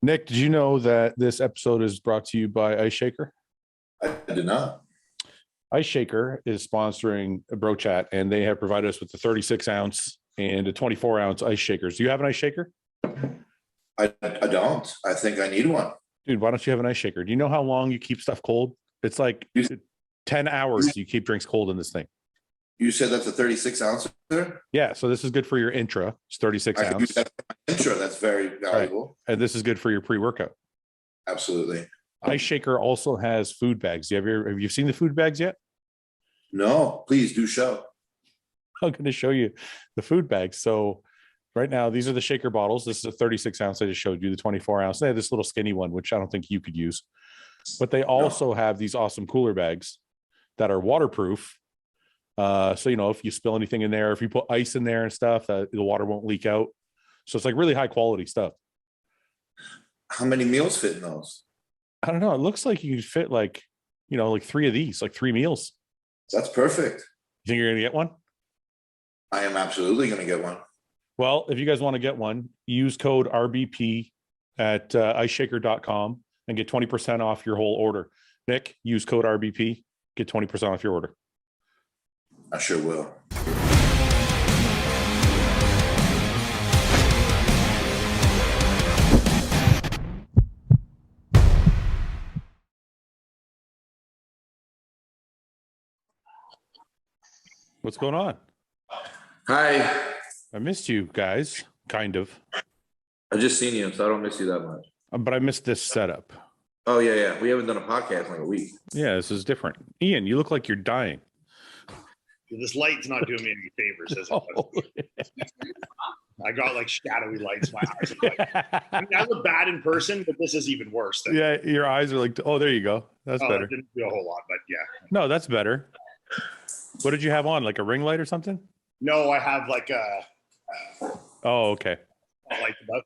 Nick, did you know that this episode is brought to you by Ice Shaker? I did not. Ice Shaker is sponsoring a Bro Chat, and they have provided us with the 36 ounce and a 24 ounce ice shakers. Do you have an ice shaker? I don't. I think I need one. Dude, why don't you have an ice shaker? Do you know how long you keep stuff cold? It's like 10 hours you keep drinks cold in this thing. You said that's a 36 ounce there? Yeah, so this is good for your intra. It's 36 I can use ounce. that for my intro. That's very valuable. Right. And this is good for your pre-workout. Absolutely. Ice Shaker also has food bags. Have you seen the food bags yet? No, please do show. I'm going to show you the food bags. So right now, these are the shaker bottles. This is a 36 ounce. I just showed you the 24 ounce. They have this little skinny one, which I don't think you could use. But they also have these awesome cooler bags that are waterproof. So, if you spill anything in there, if you put ice in there and stuff, the water won't leak out. So it's like really high quality stuff. How many meals fit in those? I don't know. It looks like you could fit like 3 of these, like 3 meals. That's perfect. You think you're going to get one? I am absolutely going to get one. Well, if you guys want to get one, use code RBP at iceshaker.com and get 20% off your whole order. Nick, use code RBP, get 20% off your order. I sure will. What's going on? Hi. I missed you guys, kind of. I just seen you, so I don't miss you that much. But I missed this setup. Oh, yeah. We haven't done a podcast in like a week. Yeah, this is different. Ian, you look like you're dying. This light's not doing me any favors, is it? I got like shadowy lights. My eyes are like, I look bad in person, but this is even worse. Yeah, your eyes are like, oh, there you go. That's better. It didn't do a whole lot, but yeah. No, that's better. What did you have on? Like a ring light or something? No, I have like a. Oh, okay. Like that.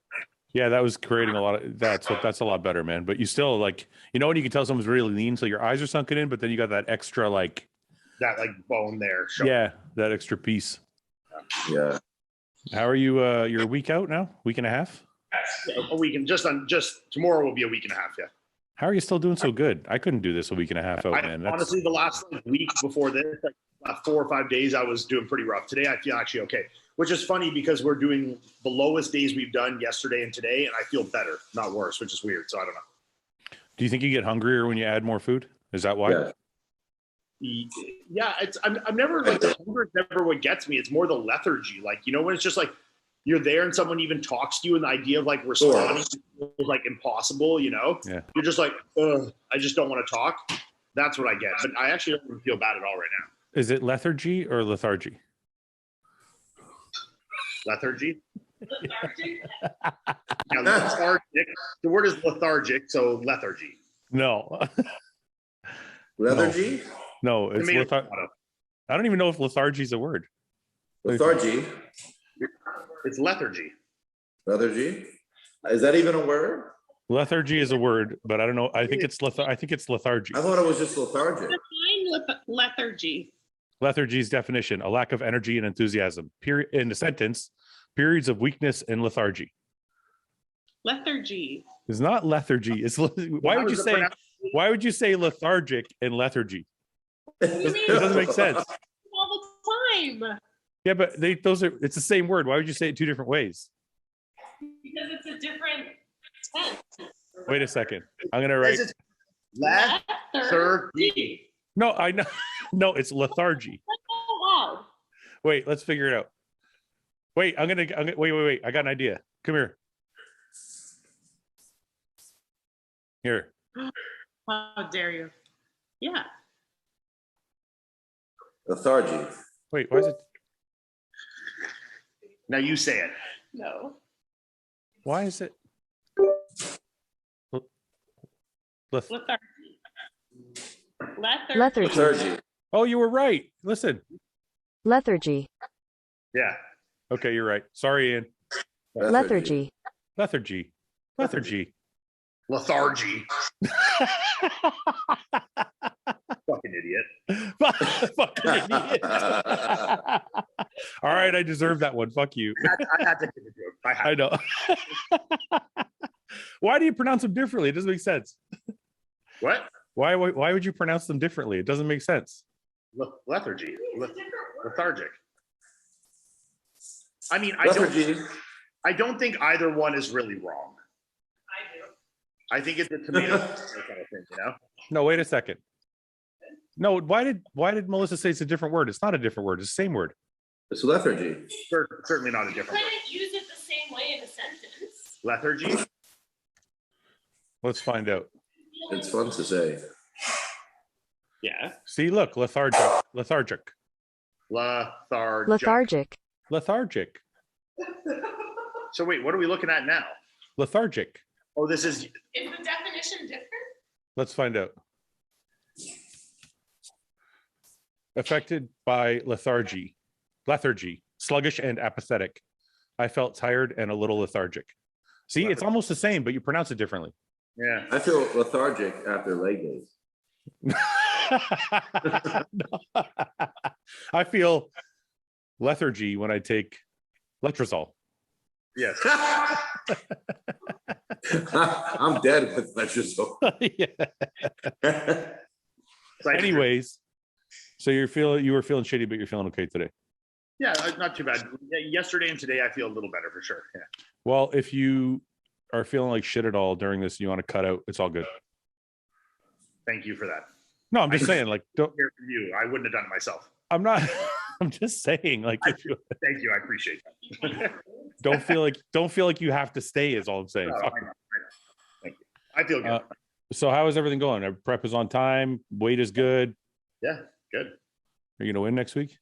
Yeah, that was creating a lot of that's a lot better, man. But you still like, when you can tell someone's really lean, so your eyes are sunken in, but then you got that extra like that like bone there. Yeah, that extra piece. Yeah. How are you? You're a week out now? Week and a half? A week and just tomorrow will be a week and a half. Yeah. How are you still doing so good? I couldn't do this a week and a half out, man. Honestly, the last week before this, like 4 or 5 days, I was doing pretty rough. Today, I feel actually okay, which is funny because we're doing the lowest days we've done yesterday and today, and I feel better, not worse, which is weird. So I don't know. Do you think you get hungrier when you add more food? Is that why? Yeah, I'm never like the hunger is never what gets me. It's more the lethargy. Like, when it's just like you're there and someone even talks to you and the idea of like responding is like impossible, Yeah. You're just like, ugh, I just don't want to talk. That's what I get. But I actually don't even feel bad at all right now. Is it lethargy or lethargy? Lethargy? Yeah, lethargic. The word is lethargic, so lethargy. No. Lethargy? No, it's lethargy. I don't even know if lethargy is a word. Lethargy? It's lethargy. Lethargy? Is that even a word? Lethargy is a word, but I don't know. I think it's lethargy. I thought it was just lethargic. Define lethargy. Lethargy's definition: a lack of energy and enthusiasm. Period. In the sentence, periods of weakness and lethargy. Lethargy. It's not lethargy. It's why would you say lethargic and lethargy? It doesn't make sense. All the time. Yeah, but it's the same word. Why would you say it 2 different ways? Because it's a different tense. Wait a second. I'm gonna write lethargy. No, I know. No, it's lethargy. Wow. Wait, let's figure it out. Wait, I'm gonna wait. I got an idea. Come here. Here. How dare you? Yeah. Lethargy. Wait, why is it? Now you say it. No. Why is it? Lethargy. Lethargy. Oh, you were right. Listen. Lethargy. Yeah. Okay, you're right. Sorry, Ian. Lethargy. Lethargy. Lethargy. Lethargy. Fucking idiot. Fucking idiot. All right, I deserve that one. Fuck you. I had to get the joke. I know. Why do you pronounce them differently? It doesn't make sense. What? Why would you pronounce them differently? It doesn't make sense. Lethargy. Lethargic. I mean, Lethargy. I don't think either one is really wrong. I do. I think it's a tomato kind of thing, you know? No, wait a second. No, why did Melissa say it's a different word? It's not a different word. It's the same word. It's lethargy. Certainly not a You different word. couldn't use it the same way in a sentence. Lethargy? Let's find out. It's fun to say. Yeah. See, look, lethargic. Lethargic. Lethargic. Lethargic. So wait, what are we looking at now? Lethargic. Oh, this is Is the definition different? Let's find out. Affected by lethargy, sluggish and apathetic. I felt tired and a little lethargic. See, it's almost the same, but you pronounce it differently. yeah. I feel lethargic after leg days. I feel lethargy when I take letrozole. Yes. I'm dead with letrozole. Yeah. Anyways, so you were feeling shitty, but you're feeling okay today. Yeah, not too bad. Yesterday and today, I feel a little better for sure. Yeah. Well, if you are feeling like shit at all during this, you want to cut out, it's all good. Thank you for that. No, I'm just saying, like, don't. Hear from you. I wouldn't have done it myself. I'm not. I'm just saying, like, if you Thank you. I appreciate that. don't feel like you have to stay. Is all I'm saying. No, I know. Thank you. I feel good. So how is everything going? Our prep is on time. Weight is good. Yeah, good. Are you gonna win next week?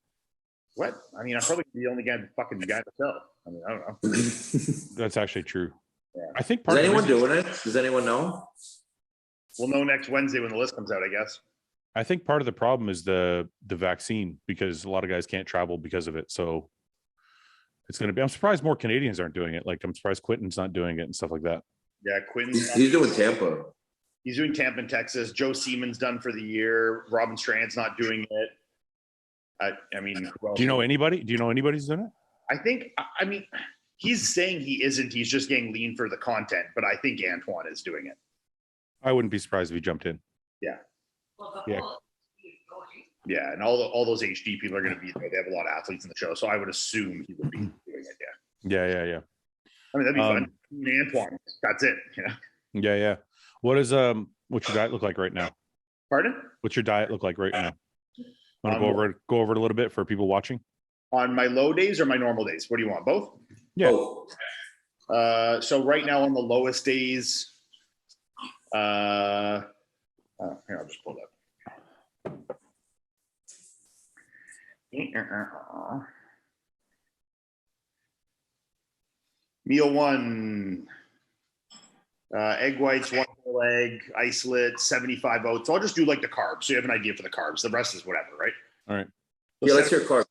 What? I mean, I'm probably the only fucking guy to sell. I mean, I don't know. That's actually true. Yeah. I think Is part of the anyone reason- doing it? Does anyone know? We'll know next Wednesday when the list comes out, I guess. I think part of the problem is the vaccine, because a lot of guys can't travel because of it. So it's going to be, I'm surprised more Canadians aren't doing it. Like, I'm surprised Quentin's not doing it and stuff like that. Yeah, Quentin's He's doing Tampa. He's doing Tampa and Texas. Joe Seaman's done for the year. Robin Strand's not doing it. I mean, who else? Do you know anybody? Do you know anybody's doing it? I mean, he's saying he isn't. He's just getting lean for the content, but I think Antoine is doing it. I wouldn't be surprised if he jumped in. Well, Yeah. Yeah, and all those HD people are going to be there. They have a lot of athletes in the show, so I would assume he would be doing it. Yeah. Yeah. I mean, that'd be fun. Antoine, that's it. You know. Yeah. What's your diet look like right now? Pardon? What's your diet look like right now? Want to go over it a little bit for people watching? On my low days or my normal days? What do you want? Both? Yeah. Oh, So right now on the lowest days, here, I'll just pull it up. Meal one, egg whites, one whole egg, isolate, 75 oats. So I'll just do like the carbs, so you have an idea for the carbs. The rest is whatever, right? All right. yeah, let's hear carbs.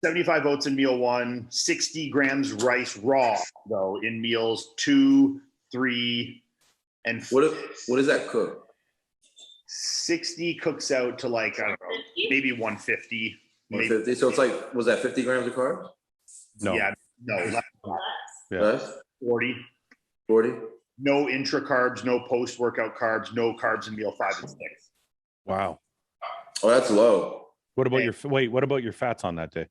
75 oats in meal one, 60 grams rice raw, though, in meals 2, 3, and 4. What does that cook? 60 cooks out to like, I don't know, maybe 150. Maybe, 150. So it's like, was that 50 grams of carbs? No. Yeah, no, less, Yeah. Less? 40. 40? No intra carbs, no post workout carbs, no carbs in meal 5 and 6. Wow. Oh, that's low. What about what about your fats on that day?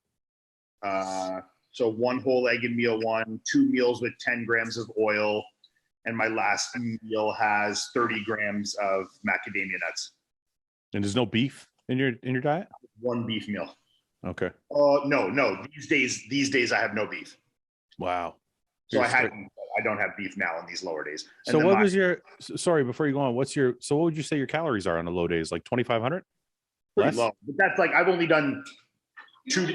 So one whole egg in meal one, 2 meals with 10 grams of oil, and my last meal has 30 grams of macadamia nuts. And there's no beef in your diet? 1 beef meal. Okay. No. These days I have no beef. Wow. So I don't have beef now on these lower days. And So then what was your, sorry, before you go on, what would you say your calories are on the low days? Like 2,500? pretty Less? low? But that's like, I've only done 2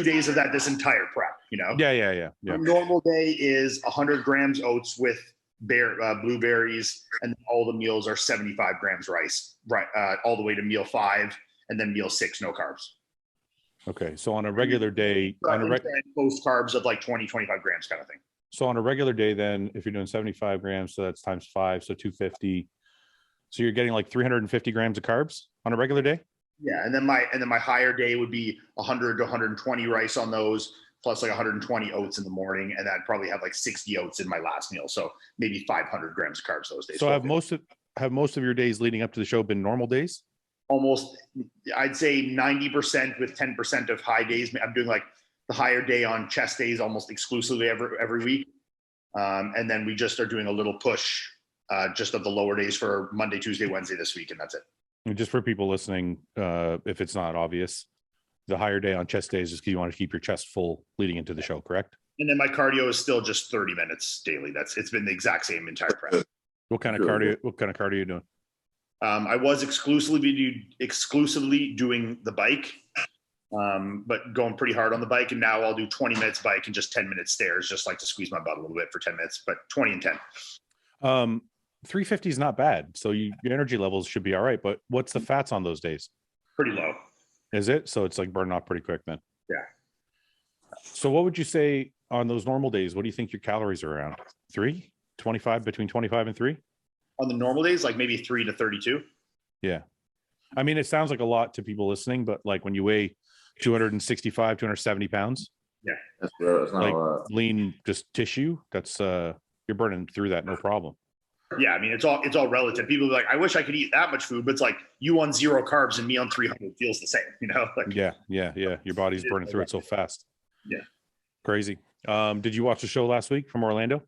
days of that this entire prep, you know? Yeah. A normal day is 100 grams oats with blueberries, and all the meals are 75 grams rice, right? All the way to meal 5, and then meal 6, no carbs. Okay. So on a regular day, Post carbs of like 20, 25 grams kind of thing. so on a regular day, then if you're doing 75 grams, so that's times 5, so 250. So you're getting like 350 grams of carbs on a regular day? Yeah, and then my higher day would be 100 to 120 rice on those, plus like 120 oats in the morning, and I'd probably have like 60 oats in my last meal. So maybe 500 grams of carbs those days. So have most of your days leading up to the show been normal days? Almost, I'd say 90% with 10% of high days. I'm doing like the higher day on chest days almost exclusively every week. And then we just are doing a little push just of the lower days for Monday, Tuesday, Wednesday this week. And that's it. And just for people listening, if it's not obvious, the higher day on chest days is because you want to keep your chest full leading into the show, correct? And then my cardio is still just 30 minutes daily. It's been the exact same entire prep. What kind of cardio are you doing? I was exclusively doing the bike, but going pretty hard on the bike. And now I'll do 20 minutes bike and just 10 minutes stairs, just like to squeeze my butt a little bit for 10 minutes, but 20 and 10. 350 is not bad. So your energy levels should be all right. But what's the fats on those days? Pretty low. Is it? So it's like burning off pretty quick then. Yeah. So what would you say on those normal days? What do you think your calories are around? 25, between 25 and 3? On the normal days, like maybe 3 to 32. Yeah. I mean, it sounds like a lot to people listening, but like when you weigh 265, 270 pounds. Yeah. That's not like a lot. lean just tissue, that's you're burning through that, no problem. Yeah, I mean, it's all relative. People are like, I wish I could eat that much food, but it's like you on 0 carbs and me on 300 feels the same, you know? Like, Yeah. Your body's burning through it so fast. Yeah. Crazy. Did you watch the show last week from Orlando?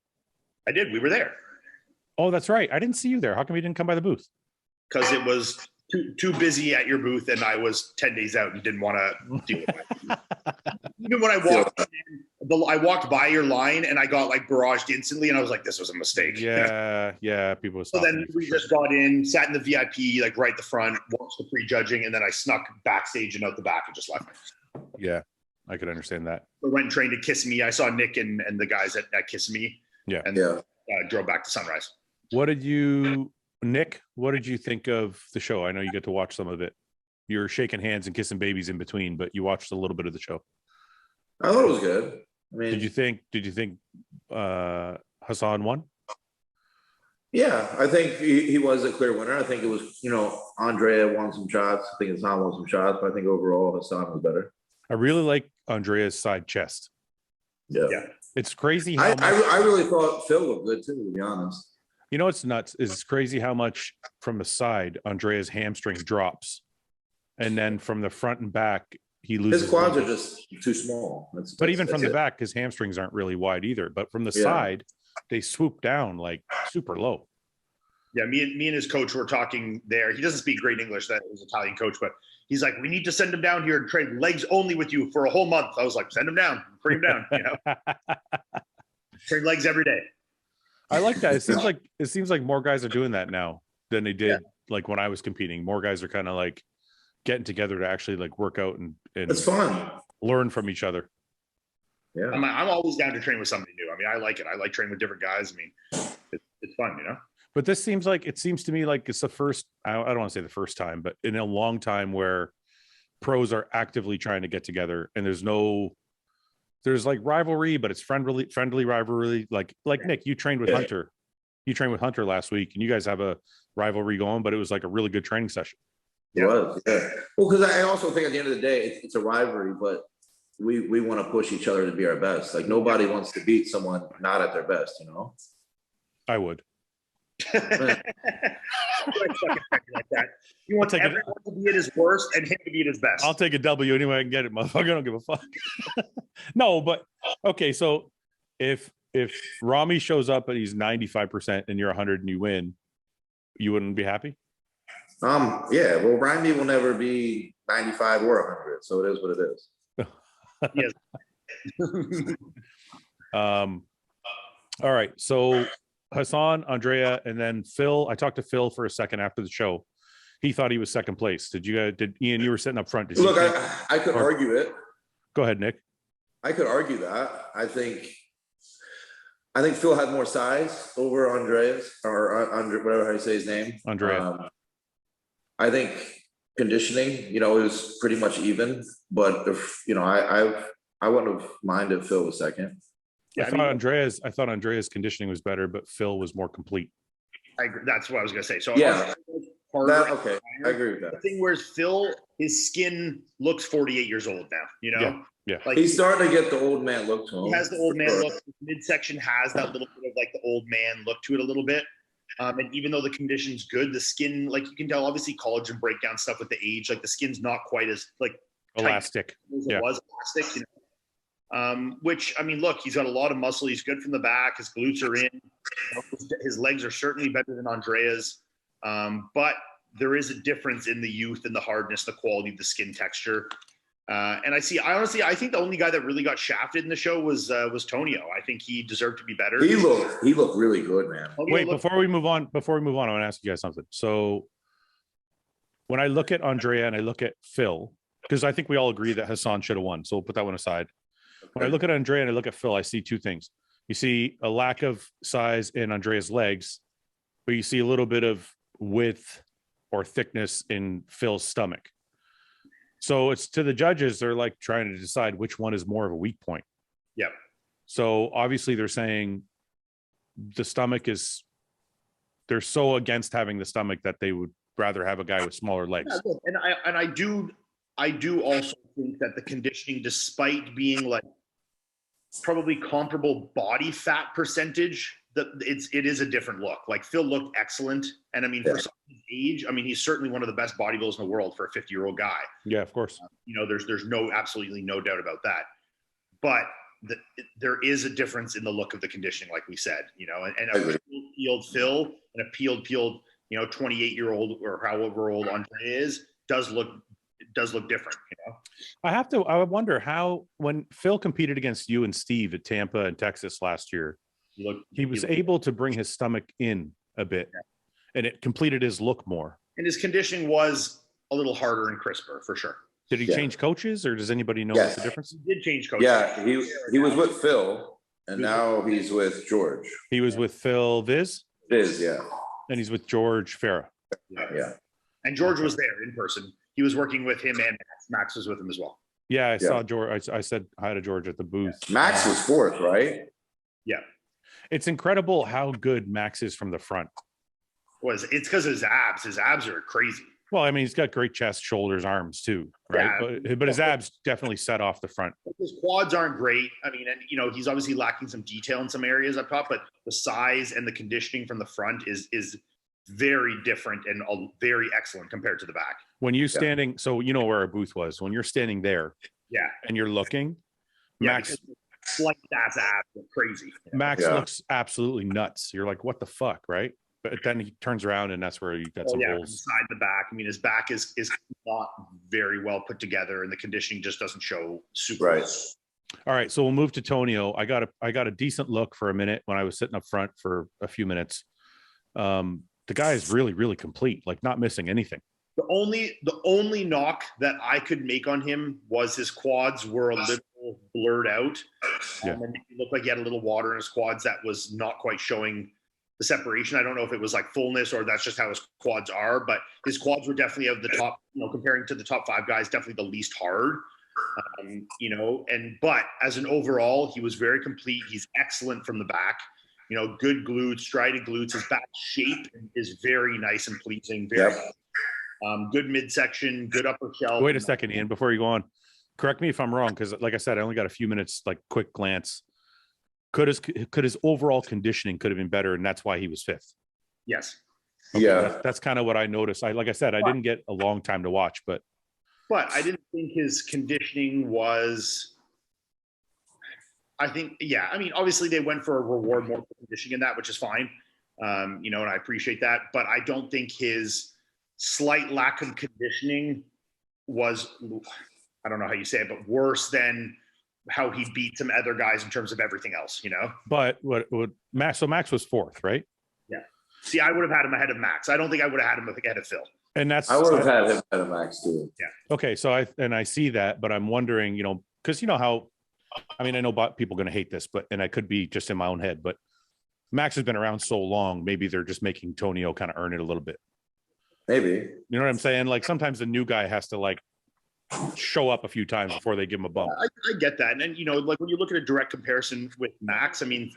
I did. We were there Oh, that's right. I didn't see you there. How come you didn't come by the booth? because it was too busy at your booth, and I was 10 days out and didn't want to deal with it. Even when I walked by your line and I got like barraged instantly, and I was like, this was a mistake. Yeah. People. So then we just got in, sat in the VIP, like right at the front, watched the pre-judging, and then I snuck backstage and out the back and just left. Yeah, I could understand that. I went and trained at Kiss Me. I saw Nick and the guys at Kiss Me. Yeah. And drove back to Sunrise. Nick, what did you think of the show? I know you got to watch some of it. You were shaking hands and kissing babies in between, but you watched a little bit of the show. I thought it was good. I mean, Did you think Hassan won? yeah, I think he was a clear winner. I think it was, Andrea won some shots. I think Hassan won some shots, but I think overall Hassan was better. I really like Andrea's side chest. Yeah. It's crazy. I really thought Phil looked good too, to be honest. You know what's nuts is it's crazy how much from the side Andrea's hamstring drops, and then from the front and back he loses. His quads are just too small. But even from the back, his hamstrings aren't really wide either. But from the side, they swoop down like super low. Yeah, me and his coach were talking there. He doesn't speak great English. That was Italian coach, but he's like, we need to send him down here and train legs only with you for a whole month. I was like, send him down, bring him down. Train legs every day. I like that. It seems like more guys are doing that now than they did like when I was competing. More guys are kind of like getting together to actually like work out and it's fun. Learn from each other. Yeah, I'm always down to train with somebody new. I mean, I like it. I like training with different guys. I mean, it's fun, But this seems to me like it's the first, I don't want to say the first time, but in a long time where pros are actively trying to get together, and there's like rivalry, but it's friendly rivalry. Like Nick, you trained with Hunter. You trained with Hunter last week, and you guys have a rivalry going, but it was like a really good training session. It was. Yeah. Well, because I also think at the end of the day, it's a rivalry, but we want to push each other to be our best. Like nobody wants to beat someone not at their best, I would. Like that. You want everyone to be at his worst and him to be at his best. I'll take a W anyway I can get it, motherfucker. I don't give a fuck. No, but okay. So if Rami shows up and he's 95% and you're 100 and you win, you wouldn't be happy? Yeah. Well, Rami will never be 95 or 100, so it is what it is. Yes. All right. So Hassan, Andrea, and then Phil. I talked to Phil for a second after the show. He thought he was second place. Did Iain, you were sitting up front. Look, I could argue it. Go ahead, Nick. I could argue that. I think Phil had more size over Andreas, or Andre, whatever how you say his name. Andrea. I think conditioning, it was pretty much even. But if I wouldn't have minded if Phil was second. Yeah, I thought Andrea's conditioning was better, but Phil was more complete. I agree. That's what I was gonna say. So yeah, okay, I agree with that. The thing where Phil, his skin looks 48 years old now. Yeah. Like, He's starting to get the old man look to him. he has the old man look. His midsection has that little bit of like the old man look to it a little bit. And even though the condition's good, the skin, like you can tell, obviously collagen breakdown stuff with the age, like the skin's not quite as like Elastic. as it was elastic, you know. Which, I mean, look, he's got a lot of muscle. He's good from the back. His glutes are in. You know, his legs are certainly better than Andrea's. But there is a difference in the youth and the hardness, the quality of the skin texture. And I think the only guy that really got shafted in the show was Tonio. I think he deserved to be better. He looked really good, man. Wait, before we move on, I want to ask you guys something. So when I look at Andrea and I look at Phil, because I think we all agree that Hassan should have won. So we'll put that one aside. When I look at Andrea and I look at Phil, I see two things. You see a lack of size in Andrea's legs, but you see a little bit of width or thickness in Phil's stomach. So it's to the judges, they're like trying to decide which one is more of a weak point. Yep. So obviously they're saying the stomach they're so against having the stomach that they would rather have a guy with smaller legs. Yeah, look, and I do also think that the conditioning, despite being like probably comparable body fat percentage, it is a different look. Like Phil looked excellent, and I mean for his age, I mean he's certainly one of the best bodybuilders in the world for a 50-year-old guy. Yeah, of course. You know, there's absolutely no doubt about that. But there is a difference in the look of the conditioning, like we said. You know, and a peeled Phil and a peeled 28-year-old or however old Andre is does look different. You know, I wonder how, when Phil competed against you and Steve at Tampa and Texas last year, he was able to bring his stomach in a bit, and it completed his look more. And his conditioning was a little harder and crisper for sure. Did he change coaches, or does anybody know what the difference? He did change coaches. Yeah, he was with Phil, and now he's with George. He was with Phil Viz, yeah. and he's with George Farah. Yeah. And George was there in person. He was working with him, and Max was with him as well. Yeah, I saw George. I said hi to George at the booth. Max was fourth, right? Yeah. It's incredible how good Max is from the front. It's because his abs. His abs are crazy. Well, I mean, he's got great chest, shoulders, arms too, right? Yeah. But his abs definitely set off the front. His quads aren't great. I mean, and you know, he's obviously lacking some detail in some areas up top, but the size and the conditioning from the front is very different and very excellent compared to the back. When you standing, so you know where our booth was. When you're standing there, and you're looking, Max. Slight ass abs are crazy. You know? Max looks absolutely nuts. You're like, what the fuck, right? But then he turns around, and that's where you got some holes. Side the back. I mean, his back is not very well put together, and the conditioning just doesn't show super. Right. Well. All right, so we'll move to Tonio. I got a decent look for a minute when I was sitting up front for a few minutes. The guy is really, really complete, like not missing anything. The only knock that I could make on him was his quads were a little blurred out. And it looked like he had a little water in his quads that was not quite showing the separation. I don't know if it was like fullness or that's just how his quads are, but his quads were definitely of the top, you know, comparing to the top 5 guys, definitely the least hard. You know, but as an overall, he was very complete. He's excellent from the back. You know, good glutes, striated glutes. His back shape is very nice and pleasing. Very good midsection, good upper shelf. Wait a second, Ian, before you go on. Correct me if I'm wrong, because like I said, I only got a few minutes, like quick glance. Could his overall conditioning could have been better, and that's why he was 5th? Yes. Okay, that's kind of what I noticed. Like I said, I didn't get a long time to watch, but I didn't think his conditioning was. I think, I mean, obviously they went for a reward more for conditioning in that, which is fine. You know, and I appreciate that, but I don't think his slight lack of conditioning was, I don't know how you say it, but worse than how he beat some other guys in terms of everything else, you know? But what Max, so Max was 4th, right? Yeah. See, I would have had him ahead of Max. I don't think I would have had him ahead of Phil. And that's, I would have had him ahead of Max too. Yeah. Okay. So I see that, but I'm wondering, you know, because you know how, I mean, I know people are going to hate this, and I could be just in my own head, but Max has been around so long. Maybe they're just making Tonio kind of earn it a little bit. Maybe. You know what I'm saying? Like sometimes the new guy has to like show up a few times before they give him a bump. I get that. And you know, like when you look at a direct comparison with Max, I mean,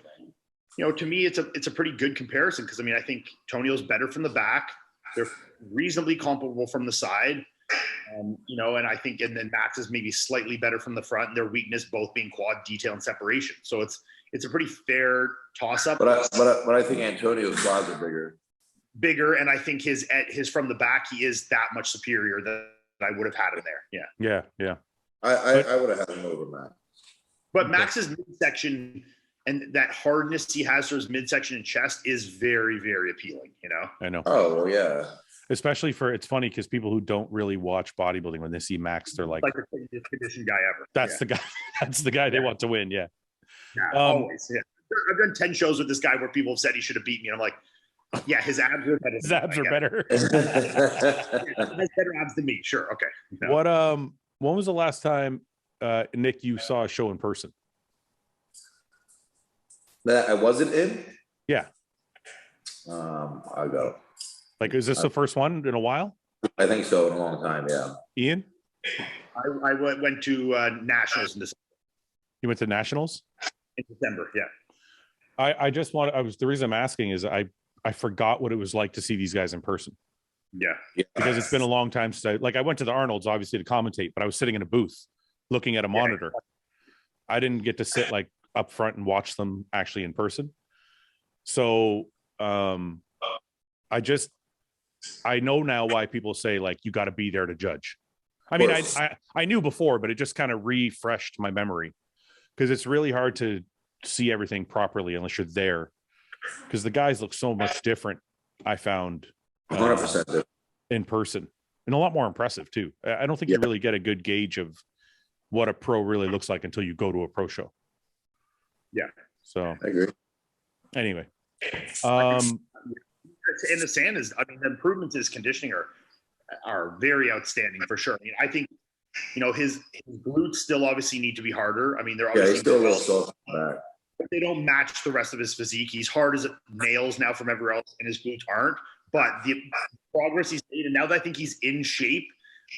you know, to me, it's a pretty good comparison. Cause I mean, I think Tonio's better from the back. They're reasonably comparable from the side. You know, and I think, and then Max is maybe slightly better from the front, and their weakness both being quad detail and separation. So it's a pretty fair toss up. But I think Antonio's quads are bigger, and I think his from the back, he is that much superior than I would have had him there. Yeah. I would have had him over Max. But Max's midsection and that hardness he has for his midsection and chest is very, very appealing, you know? I know. Oh, well, yeah. Especially it's funny because people who don't really watch bodybuilding, when they see Max, they're like the biggest conditioned guy ever. That's the guy. That's the guy they want to win. Yeah. Always. Yeah. I've done 10 shows with this guy where people have said he should have beaten me. And I'm like, yeah, his abs are better. His abs are better. He has better abs than me. Sure. Okay. No. When was the last time, Nick, you saw a show in person? That I wasn't in? Yeah. I'll go. Like, is this the first one in a while? I think so, in a long time, yeah. Ian? I went to Nationals in December. You went to Nationals? In December, yeah. The reason I'm asking is I forgot what it was like to see these guys in person. Yeah. Because it's been a long time since I went to the Arnold's, obviously, to commentate, but I was sitting in a booth looking at a monitor. I didn't get to sit like up front and watch them actually in person. So I know now why people say like you got to be there to judge. I mean, I knew before, but it just kind of refreshed my memory because it's really hard to see everything properly unless you're there. Because the guys look so much different. I found 100% in person, and a lot more impressive too. I don't think you really get a good gauge of what a pro really looks like until you go to a pro show. Yeah. So I agree. Anyway, in the sand is, I mean, the improvements in his conditioning are very outstanding for sure. I mean, I think, you know, his glutes still obviously need to be harder. I mean, they're obviously he's still a little soft back. But they don't match the rest of his physique. He's hard as nails now from everywhere else, and his glutes aren't. But the progress he's made, and now that I think he's in shape,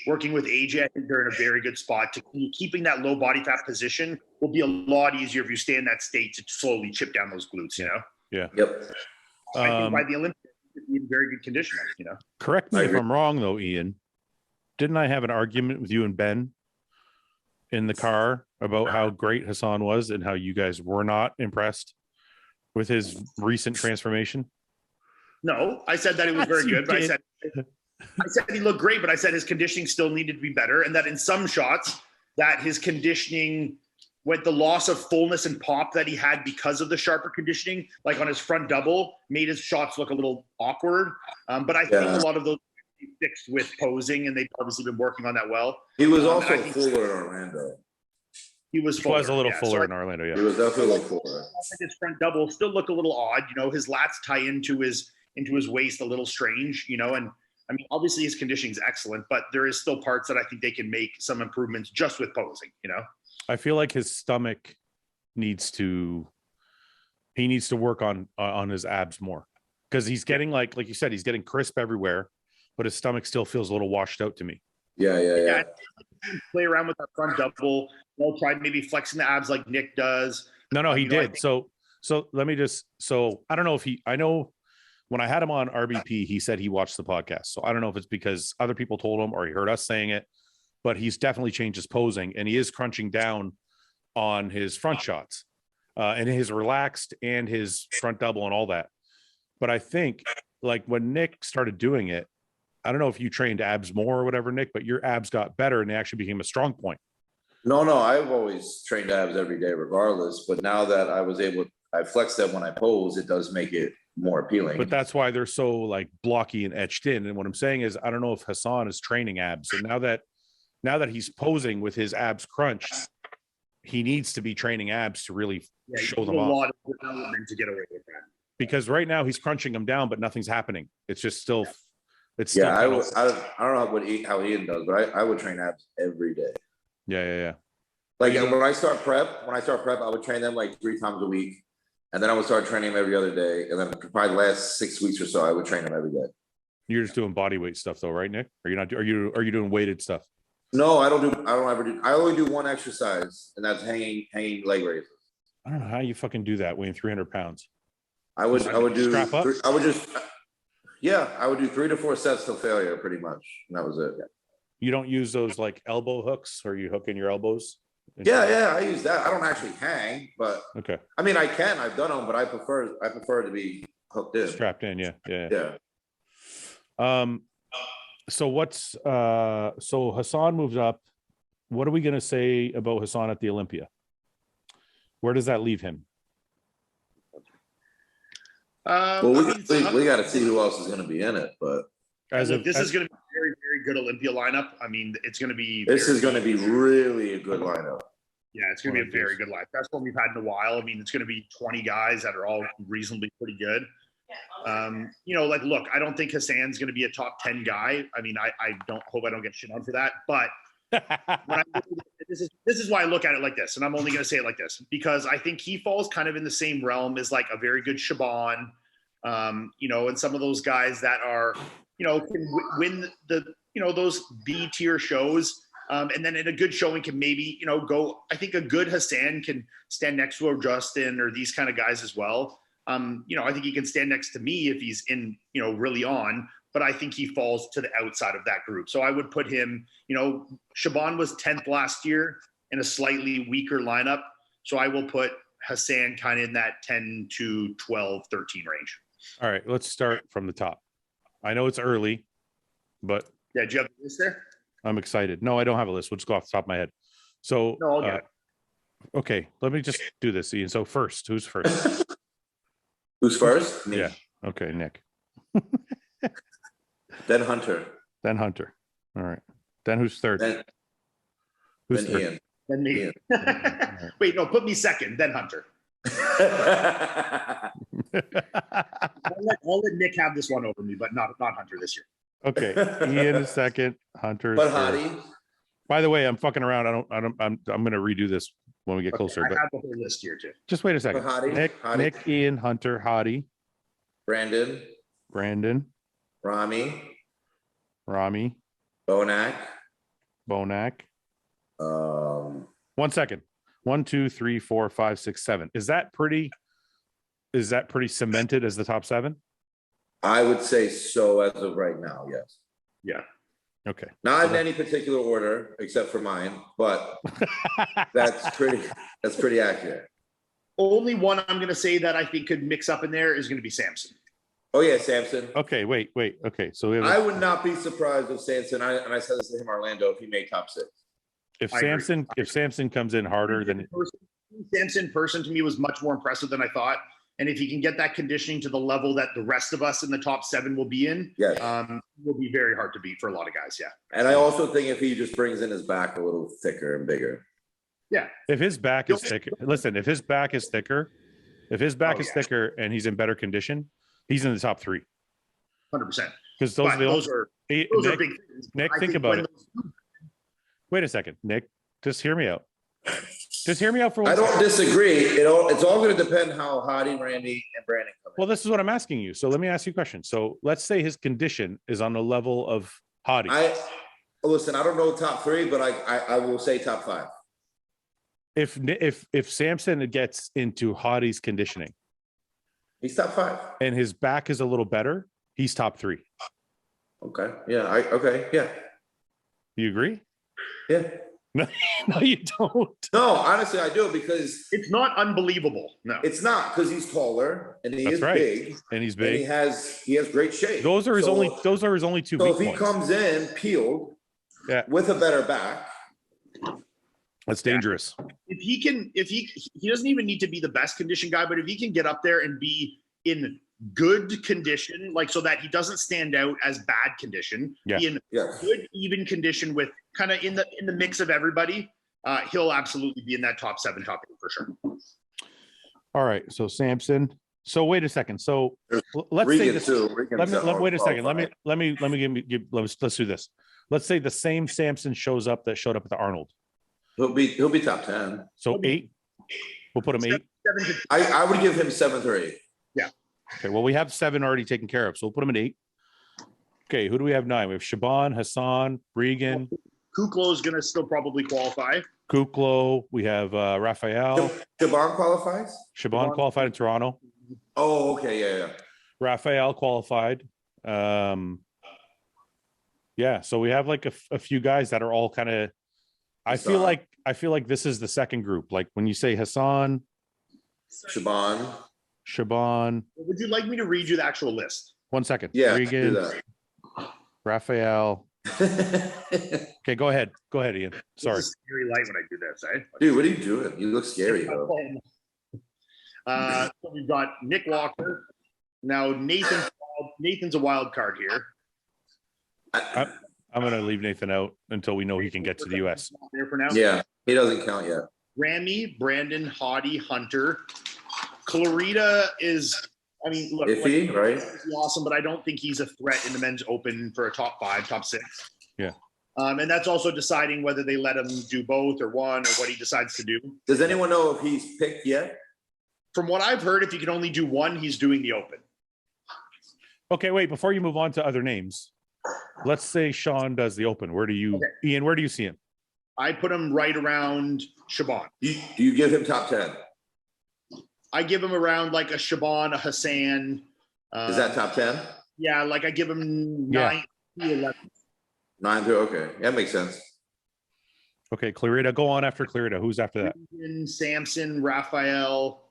working with AJ, I think they're in a very good spot. Keeping that low body fat position will be a lot easier if you stay in that state to slowly chip down those glutes, you know? Yeah. Yep. I think by the Olympia, he'll be in very good condition, you know? Correct me if I'm wrong, though, Ian. Didn't I have an argument with you and Ben in the car about how great Hassan was and how you guys were not impressed with his recent transformation? No, I said that it was very good, but I said he looked great, but I said his conditioning still needed to be better, and that in some shots that his conditioning, with the loss of fullness and pop that he had because of the sharper conditioning, like on his front double, made his shots look a little awkward. But I think a lot of those fixed with posing, and they've obviously been working on that well. He was also fuller in Orlando. He was a little fuller in Orlando, yeah. He was definitely fuller. His front double still looked a little odd, you know. His lats tie into his waist a little strange, you know. And I mean, obviously his conditioning is excellent, but there is still parts that I think they can make some improvements just with posing, you know. I feel like his stomach needs to work on his abs more, because he's getting like you said, he's getting crisp everywhere, but his stomach still feels a little washed out to me. Yeah. Play around with that front double. We'll try maybe flexing the abs like Nick does. No, he did. So let me just. So I don't know if I know when I had him on RBP, he said he watched the podcast. So I don't know if it's because other people told him or he heard us saying it, but he's definitely changed his posing, and he is crunching down on his front shots, and his relaxed and his front double and all that. But I think like when Nick started doing it, I don't know if you trained abs more or whatever, Nick, but your abs got better and they actually became a strong point. No, I've always trained abs every day regardless. But now that I flex them when I pose, it does make it more appealing. But that's why they're so like blocky and etched in. And what I'm saying is, I don't know if Hassan is training abs. And now that he's posing with his abs crunched, he needs to be training abs to really show them off. A lot of development to get away with that. Because right now he's crunching them down, but nothing's happening. It's just still... It's still I don't know how Ian does, but I would train abs every day. Yeah. Like when I start prep, I would train them like 3 times a week, and then I would start training them every other day, and then probably the last 6 weeks or so, I would train them every day. You're just doing body weight stuff, though, right, Nick? Are you not? Are you doing weighted stuff? No, I only do one exercise, and that's hanging leg raises. I don't know how you fucking do that weighing 300 pounds. I would do. Strap up? I would do 3 to 4 sets till failure, pretty much, and that was it. You don't use those like elbow hooks, or you hook in your elbows? Yeah, I use that. I don't actually hang, but Okay. I mean, I can. I've done them, but I prefer to be hooked in. Strapped in. Yeah. So what's so Hassan moves up. What are we going to say about Hassan at the Olympia? Where does that leave him? Well, we got to see who else is going to be in it, but this is going to be a very, very good Olympia lineup. I mean, it's going to be. This is going to be really a good lineup. Yeah, it's going to be a very good lineup. Best one we've had in a while. I mean, it's going to be 20 guys that are all reasonably pretty good. You know, like, look, I don't think Hassan's going to be a top 10 guy. I mean, I hope I don't get shit on for that, but this is why I look at it like this, and I'm only going to say it like this because I think he falls kind of in the same realm as like a very good Shaban, you know, and some of those guys that are, you know, can win the, you know, those B tier shows, and then in a good showing can maybe, you know, go. I think a good Hassan can stand next to a Justin or these kind of guys as well. You know, I think he can stand next to me if he's in, you know, really on. But I think he falls to the outside of that group. So I would put him, you know, Shaban was 10th last year in a slightly weaker lineup. So I will put Hassan kind of in that 10 to 12, 13 range. All right, let's start from the top. I know it's early, but yeah, do you have a list there? I'm excited. No, I don't have a list. We'll just go off the top of my head. So, no, I'll get it. Okay, let me just do this, Ian. So first, who's first? Who's first? Me. Yeah. Okay, Nick. Then Hunter. Then Hunter. All right. Then who's third? Who's then third? Ian. Then me. Ian. Wait, no, put me second, then Hunter. I'll let Nick have this one over me, but not Hunter this year. Okay. Ian is second. Hunter is but third. Hottie. By the way, I'm fucking around. I'm gonna redo this when we get closer. I but have the whole list here too. Just wait a second. Hottie, Nick, Ian, Hunter, Hottie, Brandon, Rami, Bonak. 1 second. 1, 2, 3, 4, 5, 6, 7. Is that pretty cemented as the top 7? I would say so as of right now, yes. Yeah. Okay. Not in any particular order except for mine, but that's pretty accurate. Only one I'm going to say that I think could mix up in there is going to be Samson. Oh yeah, Samson. Okay, wait. Okay, so I would not be surprised if Samson. I said this to him, Orlando, if he made top 6. If Samson comes in harder than Samson person to me was much more impressive than I thought. And if he can get that conditioning to the level that the rest of us in the top 7 will be in, yes. Will be very hard to beat for a lot of guys. Yeah. And I also think if he just brings in his back a little thicker and bigger. Yeah. If his back is thicker, listen, if his back is thicker and he's in better condition, he's in the top 3. 100%. Because those are big things. Nick, think about it. Wait a second, Nick, just hear me out. Just hear me out for 1 second. I don't disagree. It's all going to depend how Hottie, Randy, and Brandon come in. Well, this is what I'm asking you. So let me ask you a question. So let's say his condition is on the level of Hottie. Listen, I don't know top 3, but I will say top 5. If Samson gets into Hottie's conditioning, he's top 5, and his back is a little better, he's top 3. Okay. Yeah. Okay. Yeah. You agree? Yeah. No, you don't. No, honestly, I do because it's not unbelievable. No, it's not because he's taller and he is big, and he's big. And he has great shape. Those are his only 2 So weak if he points. comes in peeled, with a better back, that's dangerous. If he doesn't even need to be the best condition guy, but if he can get up there and be in good condition, like so that he doesn't stand out as bad condition, be in good even condition with kind of in the mix of everybody, he'll absolutely be in that top 7, top 8 for sure. All right, so Samson. So wait a second. So let's say this. Wait a second. Let's do this. Let's say the same Samson shows up that showed up at the Arnold. He'll be top 10. So 8. We'll put him 8. I would give him 7th or 8th. Yeah. Okay. Well, we have 7 already taken care of, so we'll put him at 8. Okay. Who do we have 9? We have Shaban, Hassan, Regan. Kuklo is going to still probably qualify. Kuklo. We have Raphael. Shaban qualifies? Shaban qualified in Toronto. Oh, okay. Yeah. Raphael qualified. Yeah, so we have like a few guys that are all kind of. I feel like this is the second group. Like when you say Hassan, Shaban. Would you like me to read you the actual list? 1 second. Yeah, Regan, do Raphael. that. Okay, go ahead. Go ahead, Ian. Sorry. This is scary light when I do this, eh? Dude, what are you doing? You look scary, bro. So we've got Nick Walker. Now Nathan's a wild card here. I'm going to leave Nathan out until we know he can get to the U.S. There for now. Yeah, he doesn't count yet. Grammy, Brandon, Hottie, Hunter. Clarita is, I mean, look, Iffy, right? he's awesome, but I don't think he's a threat in the men's open for a top 5, top 6. Yeah. And that's also deciding whether they let him do both or one or what he decides to do. Does anyone know if he's picked yet? From what I've heard, if he can only do one, he's doing the open. Okay, wait. Before you move on to other names, let's say Sean does the open. Where do you, Ian? Where do you see him? I put him right around Shaban. Do you give him top 10? I give him around like a Shaban, a Hassan. Is that top 10? Yeah, like I give him 9 to 11. 9 to, okay. That makes sense. Okay, Clarita. Go on after Clarita. Who's after that? Samson, Raphael,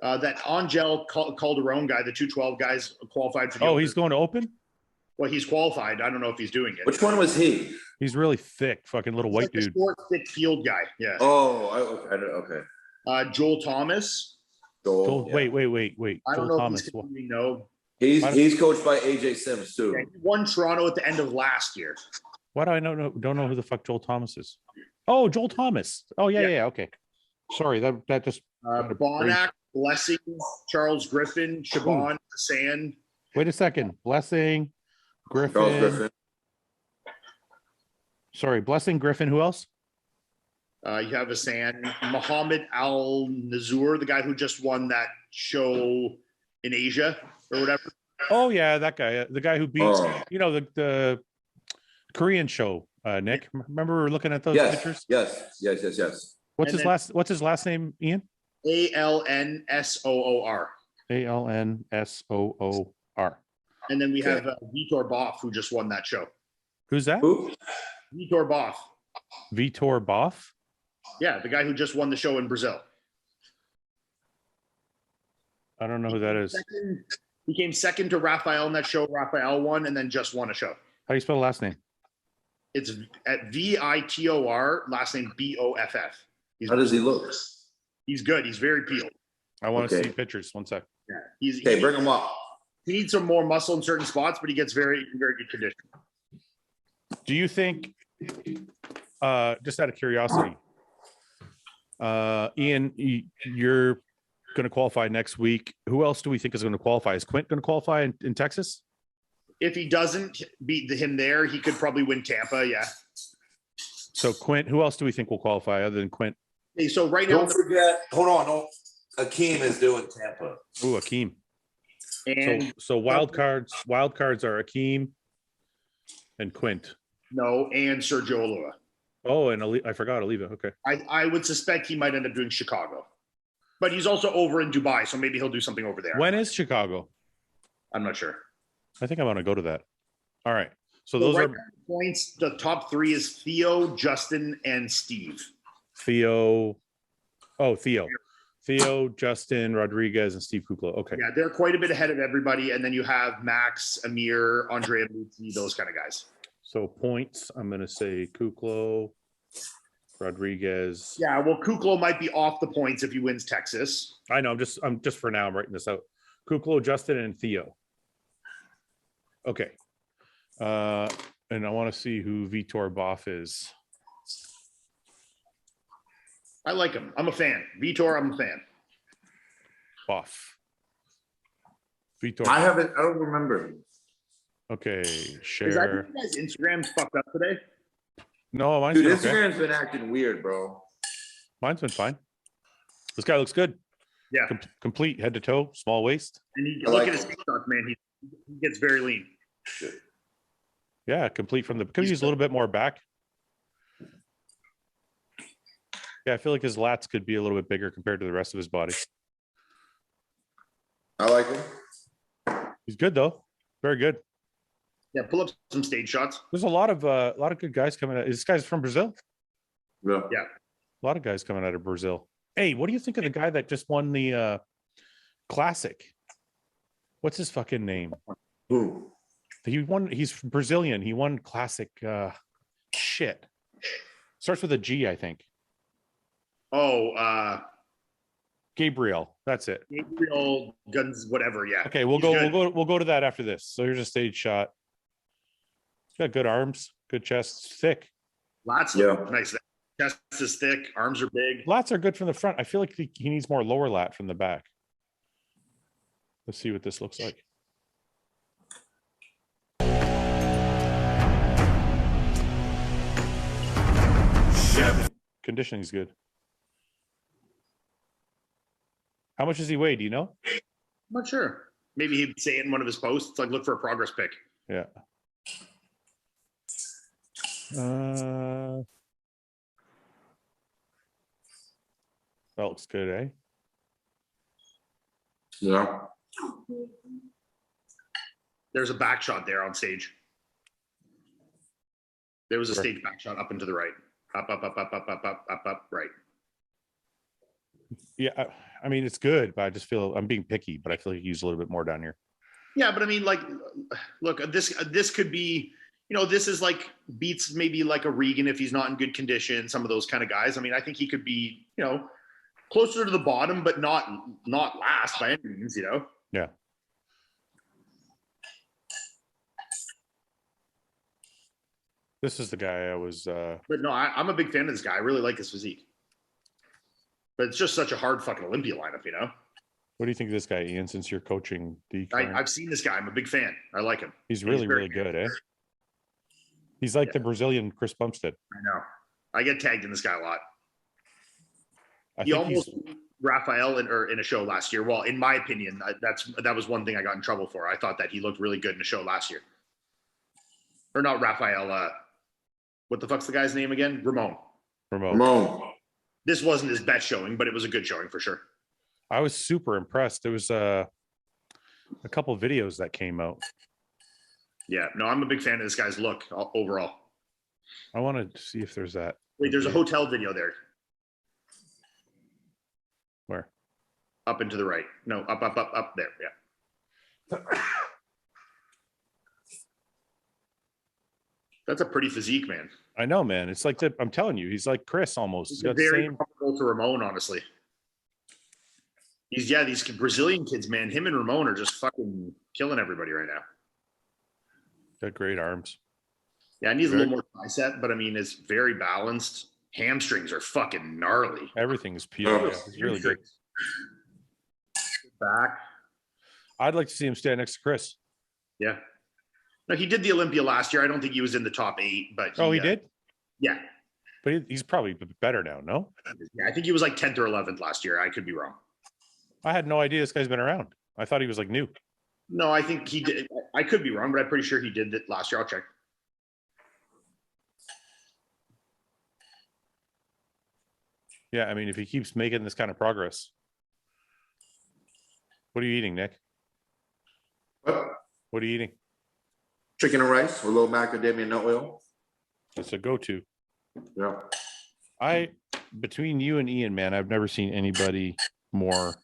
that Angel Calderon guy, the 212 guys qualified for the open. He's going to open? Well, he's qualified. I don't know if he's doing it. Which one was he? He's really thick, fucking little white He's like dude. a short, thick field guy. Yeah. Okay. Joel Thomas. Wait. I Joel don't know Thomas. if he's continuing, no. He's coached by AJ Sims too. Yeah, he won Toronto at the end of last year. Why do I don't know who the fuck Joel Thomas is? Oh, Joel Thomas. Oh yeah. Okay. Sorry, that just. Bonac, Blessing, Charles Griffin, Shaban, Hassan. Wait a second. Blessing, Griffin. Charles Griffin. Sorry, Blessing, Griffin. Who else? You have Hassan, Muhammad Al Nazur, the guy who just won that show in Asia or whatever. Oh yeah, that guy. The guy who beats, the Korean show. Nick, remember we were looking at those pictures? Yes. What's his last name, Ian? Alnsoor. Alnsoor. And then we have Vitor Boff, who just won that show. Who's that? Who? Vitor Boff. Vitor Boff? Yeah, the guy who just won the show in Brazil. I don't know who that is. He came second to Raphael in that show. Raphael won and then just won a show. How do you spell the last name? It's at Vitor, last name Boff. How does he look? He's good. He's very peeled. I want to see pictures. 1 sec. Yeah. Bring him up. He needs some more muscle in certain spots, but he gets very good condition. Do you think, just out of curiosity, Ian, you're going to qualify next week. Who else do we think is going to qualify? Is Quint going to qualify in Texas? If he doesn't beat him there, he could probably win Tampa. Yeah. So Quint, who else do we think will qualify other than Quint? Hey, so right now, Don't forget. Hold on. No, Akeem is doing Tampa. Ooh, Akeem. and So wild cards are Akeem and Quint. no, and Sergio Olua. Oh, and I forgot Oliva. Okay. I would suspect he might end up doing Chicago, but he's also over in Dubai, so maybe he'll do something over there. When is Chicago? I'm not sure. I think I want to go to that. All right. So those are now, points. The top 3 is Theo, Justin, and Steve. Theo. Oh, Theo, Justin, Rodriguez, and Steve Kukla. Okay. Yeah, they're quite a bit ahead of everybody, and then you have Max, Amir, Andrea Muti, those kind of guys. So points, I'm going to say Kuklo, Rodriguez. Yeah, well, Kuklo might be off the points if he wins Texas. I know. I'm just for now. I'm writing this out. Kuklo, Justin, and Theo. Okay. And I want to see who Vitor Boff is. I like him. I'm a fan. Vitor, I'm a fan. Boff. Vitor. I don't remember. Okay. Is Share. that you guys' Instagram's fucked up today? No, mine's Dude, been okay. Instagram's been acting weird, bro. Mine's been fine. This guy looks good. Yeah. Complete head to toe, small waist. And he, I look like at his him. TikTok, man. He gets very lean. Yeah, complete from the. Could use a little bit more back. Yeah, I feel like his lats could be a little bit bigger compared to the rest of his body. I like him. He's good though. Very good. Yeah, pull up some stage shots. There's a lot of good guys coming out. This guy's from Brazil. Yeah. Yeah. A lot of guys coming out of Brazil. Hey, what do you think of the guy that just won the classic? What's his fucking name? Who? He's Brazilian. He won classic shit. Starts with a G, I think. Oh, Gabriel. That's it. Gabriel Guns, whatever. Yeah. Okay, we'll go to that after this. So here's a stage shot. He's got good arms, good chest, thick. Lats look nice. Chest is thick, arms are big. Lats are good from the front. I feel like he needs more lower lat from the back. Let's see what this looks like. Conditioning's good. How much does he weigh? Do you know? I'm not sure. Maybe he'd say it in one of his posts, like look for a progress pic. Yeah. That looks good, eh? Yeah. There's a back shot there on stage. There was a stage back shot up and to the right. Up, right. Yeah, I mean, it's good, but I just feel I'm being picky, but I feel like you use a little bit more down here. Yeah, but I mean, like, look, this could be, this is like beats maybe like a Regan if he's not in good condition, some of those kind of guys. I mean, I think he could be, closer to the bottom, but not last by any means, Yeah. This is the guy I was. But no, I'm a big fan of this guy. I really like his physique. But it's just such a hard fucking Olympia lineup, What do you think of this guy, Ian? Since you're coaching the, I've seen this guy. I'm a big fan. I like him. He's really good, eh? He's like the Brazilian Chris Bumstead. I know. I get tagged in this guy a lot. He almost Raphael in a show last year. Well, in my opinion, that was one thing I got in trouble for. I thought that he looked really good in a show last year. Or not Raphael. What the fuck's the guy's name again? Ramon. This wasn't his best showing, but it was a good showing for sure. I was super impressed. There was a couple of videos that came out. Yeah, no, I'm a big fan of this guy's look overall. I want to see if there's that. Wait, there's a hotel video there. Where? Up and to the right. No, up there. Yeah. That's a pretty physique, man. I know, man. It's like I'm telling you, he's like Chris almost. He's very comparable to Ramon, honestly. These Brazilian kids, man. Him and Ramon are just fucking killing everybody right now. Got great arms. Yeah, it needs a little more tricep, but I mean, it's very balanced. Hamstrings are fucking gnarly. Everything is peeled. Yeah, it's really good. Back. I'd like to see him stand next to Chris. Yeah. No, he did the Olympia last year. I don't think he was in the top 8, but he did? Yeah. But he's probably better now, no? Yeah, I think he was like 10th or 11th last year. I could be wrong. I had no idea this guy's been around. I thought he was like new. No, I think he did. I could be wrong, but I'm pretty sure he did it last year. I'll check. Yeah, I mean, if he keeps making this kind of progress. What are you eating, Nick? What are you eating? Chicken and rice with a little macadamia nut oil. That's a go-to. Yeah. Between you and Ian, man, I've never seen anybody more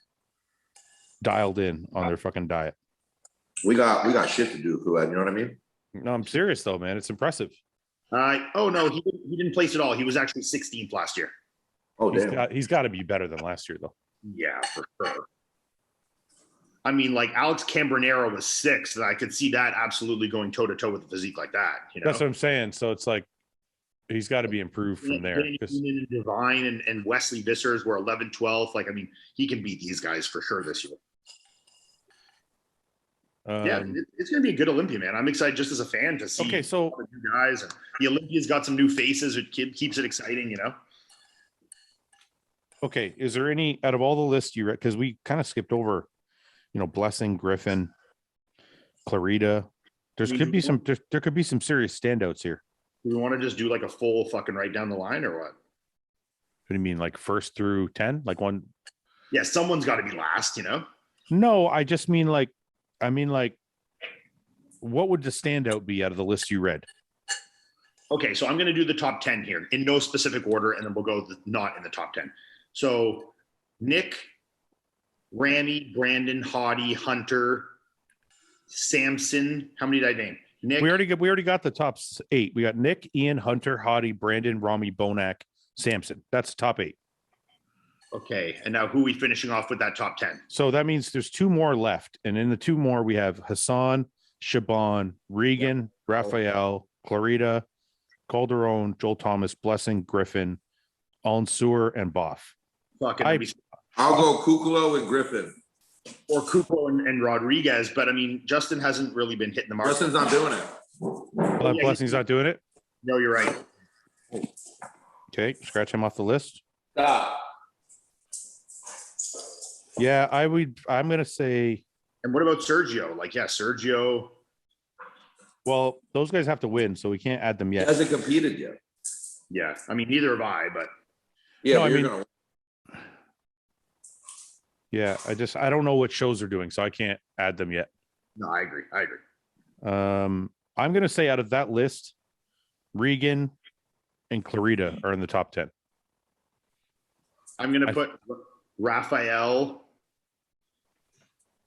dialed in on their fucking diet. We got shit to do, Fouad. You know what I mean? No, I'm serious though, man. It's impressive. Oh no, he didn't place at all. He was actually 16th last year. Oh damn. He's got to be better than last year though. Yeah, for sure. I mean, like Alex Cambronero was 6th, and I could see that absolutely going toe to toe with a physique like that. That's what I'm saying. So it's like he's got to be improved from there. Divine and Wesley Vissers were 11th, 12th. Like, I mean, he can beat these guys for sure this year. It's going to be a good Olympia, man. I'm excited just as a fan to see so the new guys. And the Olympia's got some new faces. It keeps it exciting, Okay, is there any out of all the lists you read? Because we kind of skipped over, Blessing, Griffin, Clarita. There could be some serious standouts here. Do we want to just do like a full fucking right down the line or what? What do you mean, like 1st through 10? Like one? Yeah, someone's got to be last, No, I just mean like what would the standout be out of the list you read? Okay, so I'm going to do the top 10 here in no specific order, and then we'll go not in the top 10. So Nick, Rami, Brandon, Hottie, Hunter, Samson. How many did I name? Nick. We already got the top 8. We got Nick, Ian, Hunter, Hottie, Brandon, Rami, Bonac, Samson. That's the top 8. Okay, and now who are we finishing off with that top 10? So that means there's 2 more left, and in the 2 more we have Hassan, Shaban, Regan, Raphael, Clarita, Calderon, Joel Thomas, Blessing, Griffin, Alnsur, and Boff. I'll go Kuklo and Griffin. Or Kupo and Rodriguez, but I mean, Justin hasn't really been hitting the mark. Justin's not doing it. Well, Blessing's not doing it? No, you're right. Okay, scratch him off the list. Stop. Yeah, I'm going to say... And what about Sergio? Like, yeah, Sergio... Well, those guys have to win, so we can't add them yet. He hasn't competed yet. Yeah, I mean, neither have I, but... Yeah, No, I mean... gonna... Yeah, I don't know what shows they're doing, so I can't add them yet. No, I agree. I'm going to say out of that list, Regan and Clarita are in the top 10. I'm going to put Raphael.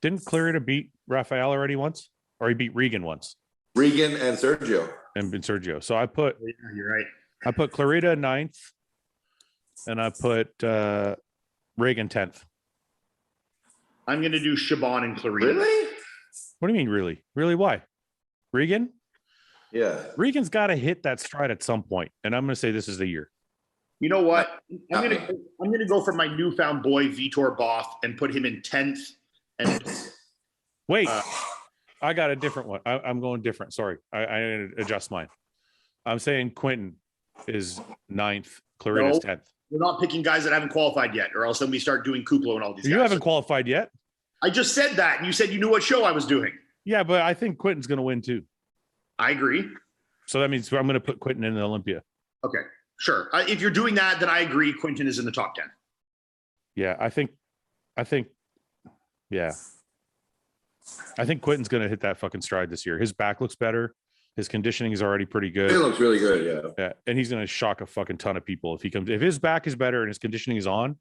Didn't Clarita beat Raphael already once? Or he beat Regan once? Regan and Sergio. And Sergio. So I put... Yeah, you're right. I put Clarita 9th, and I put Regan 10th. I'm going to do Shaban and Clarita. Really? What do you mean, really? Really, why? Regan? Yeah. Regan's got to hit that stride at some point, and I'm going to say this is the year. You know what? I'm going to go for my newfound boy, Vitor Boff, and put him in 10th. And Wait, I got a different one. I'm going different. Sorry. I adjust mine. I'm saying Quentin is 9th, Clarita's 10th. We're not picking guys that haven't qualified yet, or else then we start doing Kuplo and all these guys. You haven't qualified yet? I just said that, and you said you knew what show I was doing. Yeah, but I think Quentin's going to win too. I agree. So that means I'm going to put Quentin in the Olympia. Okay, sure. If you're doing that, then I agree. Quentin is in the top 10. Yeah, I think, yeah. I think Quentin's going to hit that fucking stride this year. His back looks better. His conditioning is already pretty good. It looks really good, yeah. Yeah, and he's going to shock a fucking ton of people if he comes. If his back is better and his conditioning is on,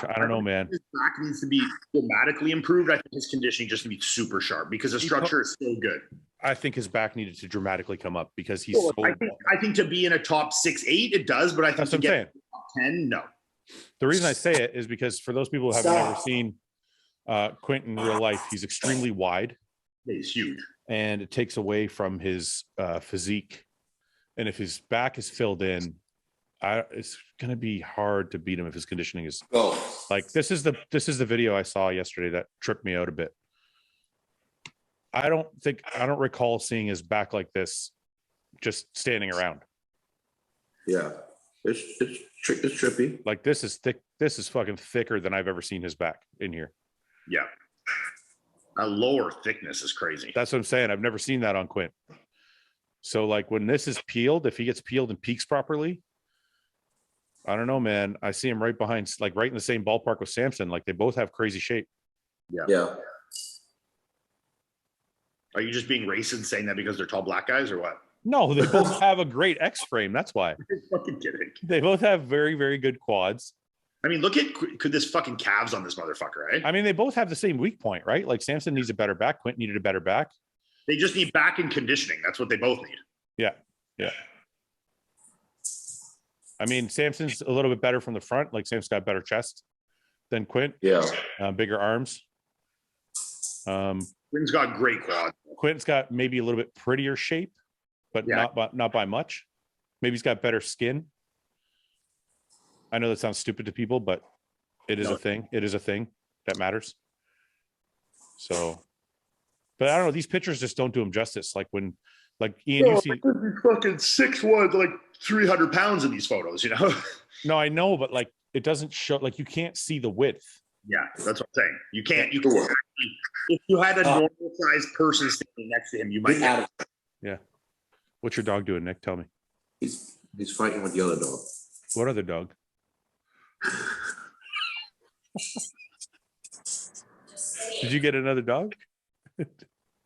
I don't know, man. His back needs to be dramatically improved. I think his conditioning just needs to be super sharp because the structure is so good. I think his back needed to dramatically come up because he's. Well, I think to be in a top 6-8, it does, but I think That's to what I'm get saying. top 10, no. The reason I say it is because for those people who haven't ever seen Quentin in real life, he's extremely wide. He's huge. And it takes away from his physique. And if his back is filled in, it's going to be hard to beat him if his conditioning is like this is the video I saw yesterday that tripped me out a bit. I don't recall seeing his back like this just standing around. Yeah, it's trippy. Like this is thick. This is fucking thicker than I've ever seen his back in here. Yeah. A lower thickness is crazy. That's what I'm saying. I've never seen that on Quint. So like when this is peeled, if he gets peeled and peaks properly, I don't know, man. I see him right behind, like right in the same ballpark with Samson. Like they both have crazy shape. Yeah. Are you just being racist saying that because they're tall black guys or what? No, they both have a great X frame. That's why. I'm fucking kidding. They both have very, very good quads. I mean, look at this fucking calves on this motherfucker, right? I mean, they both have the same weak point, right? Like Samson needs a better back. Quint needed a better back. They just need back and conditioning. That's what they both need. Yeah. Yeah. I mean, Samson's a little bit better from the front. Like Samson's got a better chest than Quint. Yeah. Bigger arms. Quint's got great quads. Quint's got maybe a little bit prettier shape, but not by much. Maybe he's got better skin. I know that sounds stupid to people, but it is a thing. It is a thing that matters. So, but I don't know. These pictures just don't do him justice. Like when, like Ian, you see fucking 6'1", like 300 pounds in these photos, you know? No, I know, but like it doesn't show. Like you can't see the width. Yeah, that's what I'm saying. You can't. You can. If you had a normal sized person standing next to him, you might. Yeah. What's your dog doing, Nick? Tell me. He's fighting with the other dog. What other dog? Did you get another dog?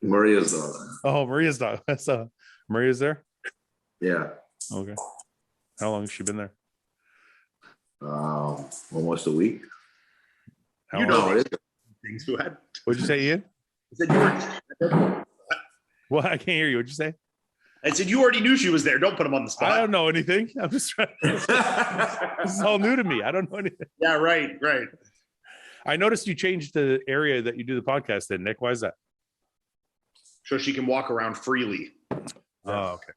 Maria's dog. Oh, Maria's dog. That's Maria's there. Yeah. Okay. How long has she been there? Almost a week. How You long? know No, it is. things, Fouad. What'd you say, Ian? I said you were. Well, I can't hear you. What'd you say? I said you already knew she was there. Don't put him on the I spot. don't know anything. I'm just trying. This is all new to me. I don't know anything. Yeah, right. I noticed you changed the area that you do the podcast in, Nick. Why is that? So she can walk around freely. Oh, okay.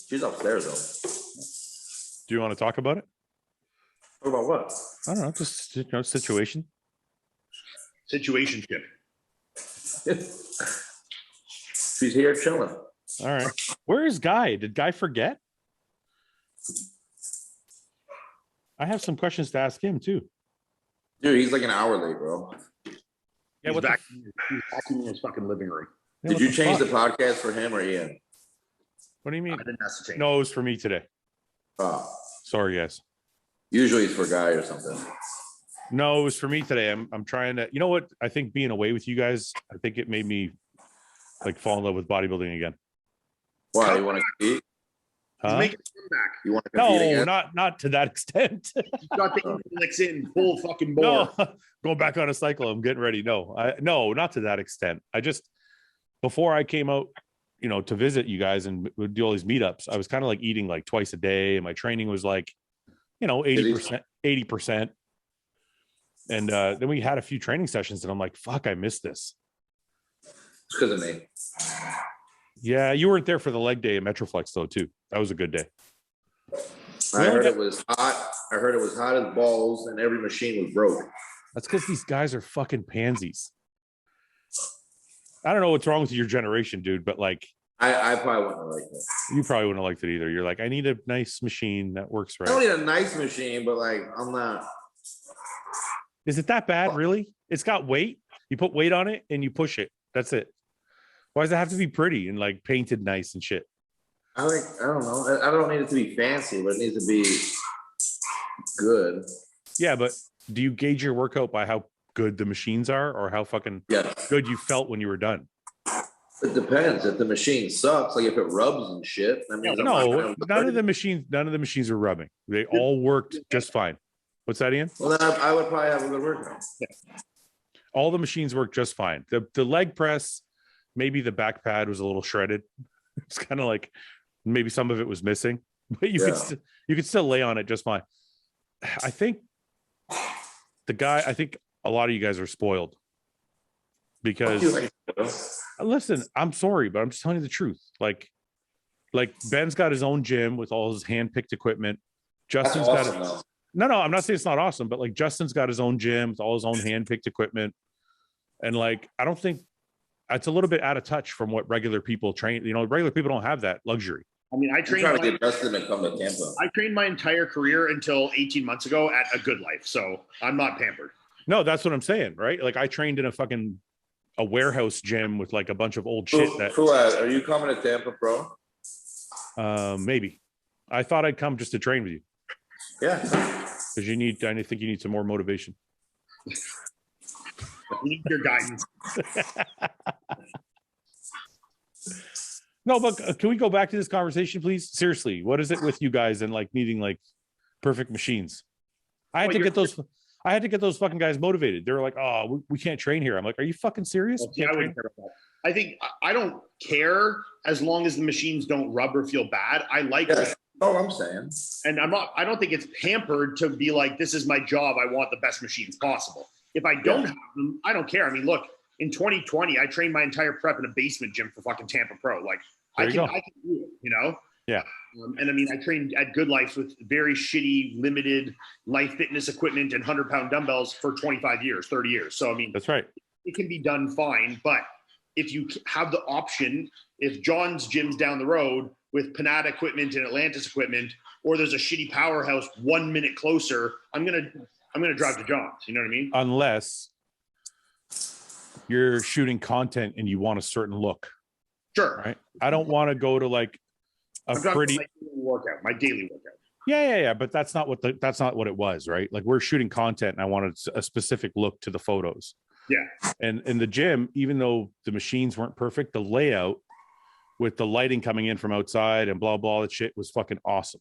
She's upstairs though. Do you want to talk about it? Talk about what? I don't know. Just situation. Situationship. She's here chilling. All right. Where is Guy? Did Guy forget? I have some questions to ask him too. Dude, he's like an hour late, bro. Yeah. He's What back, he's back in his fucking living room. Did you change the podcast for him or Ian? What do you I mean? didn't ask to change. No, it was for me today. Oh, Sorry, guys. usually it's for Guy or something. No, it was for me today. I'm trying to. You know what? I think being away with you guys, I think it made me like fall in love with bodybuilding again. Why? You want to compete? He's Huh? making a comeback. You want to compete No, again? not to that extent. He's got the index in full fucking bore. No, going back on a cycle. I'm getting ready. No, not to that extent. I just before I came out, to visit you guys and would do all these meetups, I was kind of like eating like twice a day, and my training was like, 80%. And then we had a few training sessions, and I'm like, fuck, I missed this. It's because of me. Yeah, you weren't there for the leg day at Metroflex though, too. That was a good day. I heard it was hot. I heard it was hot as balls, and every machine was broke. That's because these guys are fucking pansies. I don't know what's wrong with your generation, dude, but like, I probably wouldn't have liked it. you probably wouldn't have liked it either. You're like, I need a nice machine that works I don't right. need a nice machine, but like I'm not. Is it that bad, really? It's got weight. You put weight on it and you push it. That's it. Why does it have to be pretty and like painted nice and shit? I don't know. I don't need it to be fancy, but it needs to be good. Yeah, but do you gauge your workout by how good the machines are or how fucking Yeah, good you felt when you were done? it depends. If the machine sucks, like if it rubs and shit, that means I'm not No, gonna- none of the machines were rubbing. They all worked just fine. What's that, Ian? Well, then I would probably have a good workout. All the machines worked just fine. The leg press, maybe the back pad was a little shredded. It's kind of like maybe some of it was missing, but you could still lay on it just fine. I think a lot of you guys are spoiled because listen, I'm sorry, but I'm just telling you the truth. Like Ben's got his own gym with all his hand-picked equipment. Justin's That's got awesome, though. No, I'm not saying it's not awesome, but like Justin's got his own gym with all his own hand-picked equipment. And like, I don't think it's a little bit out of touch from what regular people train. Regular people don't have that luxury. I mean, I I'm trying to trained. get Justin to come to Tampa. I trained my entire career until 18 months ago at A Good Life, so I'm not pampered. No, that's what I'm saying, right? Like I trained in a warehouse gym with like a bunch of old shit that Fouad, are you coming to Tampa, bro? maybe. I thought I'd come just to train with you Yeah. because I think you need some more motivation. We need your guidance. No, but can we go back to this conversation, please? Seriously, what is it with you guys and like needing like perfect machines? I had to get those fucking guys motivated. They were like, "Oh, we can't train here." I'm like, "Are you fucking serious?" Yeah, I wouldn't care about that. I think I don't care as long as the machines don't rub or feel bad. I like Yeah. it. Oh, I'm saying. And I don't think it's pampered to be like, this is my job. I want the best machines possible. If I don't have them, I don't care. I mean, look, in 2020, I trained my entire prep in a basement gym for fucking Tampa Pro. Like I can do it, Yeah. And I mean, I trained at Good Life with very shitty, limited life fitness equipment and 100-pound dumbbells for 25 years, 30 years. So, I mean, That's right. it can be done fine. But if you have the option, if John's gym's down the road with Panada equipment and Atlantis equipment, or there's a shitty powerhouse 1 minute closer, I'm gonna drive to John's. You know what I mean? Unless you're shooting content and you want a certain look, Sure. right? I don't want to go to like a I'm talking pretty about my daily workout. yeah, but that's not what it was, right? Like we're shooting content and I wanted a specific look to the photos. Yeah. And in the gym, even though the machines weren't perfect, the layout with the lighting coming in from outside and blah, blah, that shit was fucking awesome.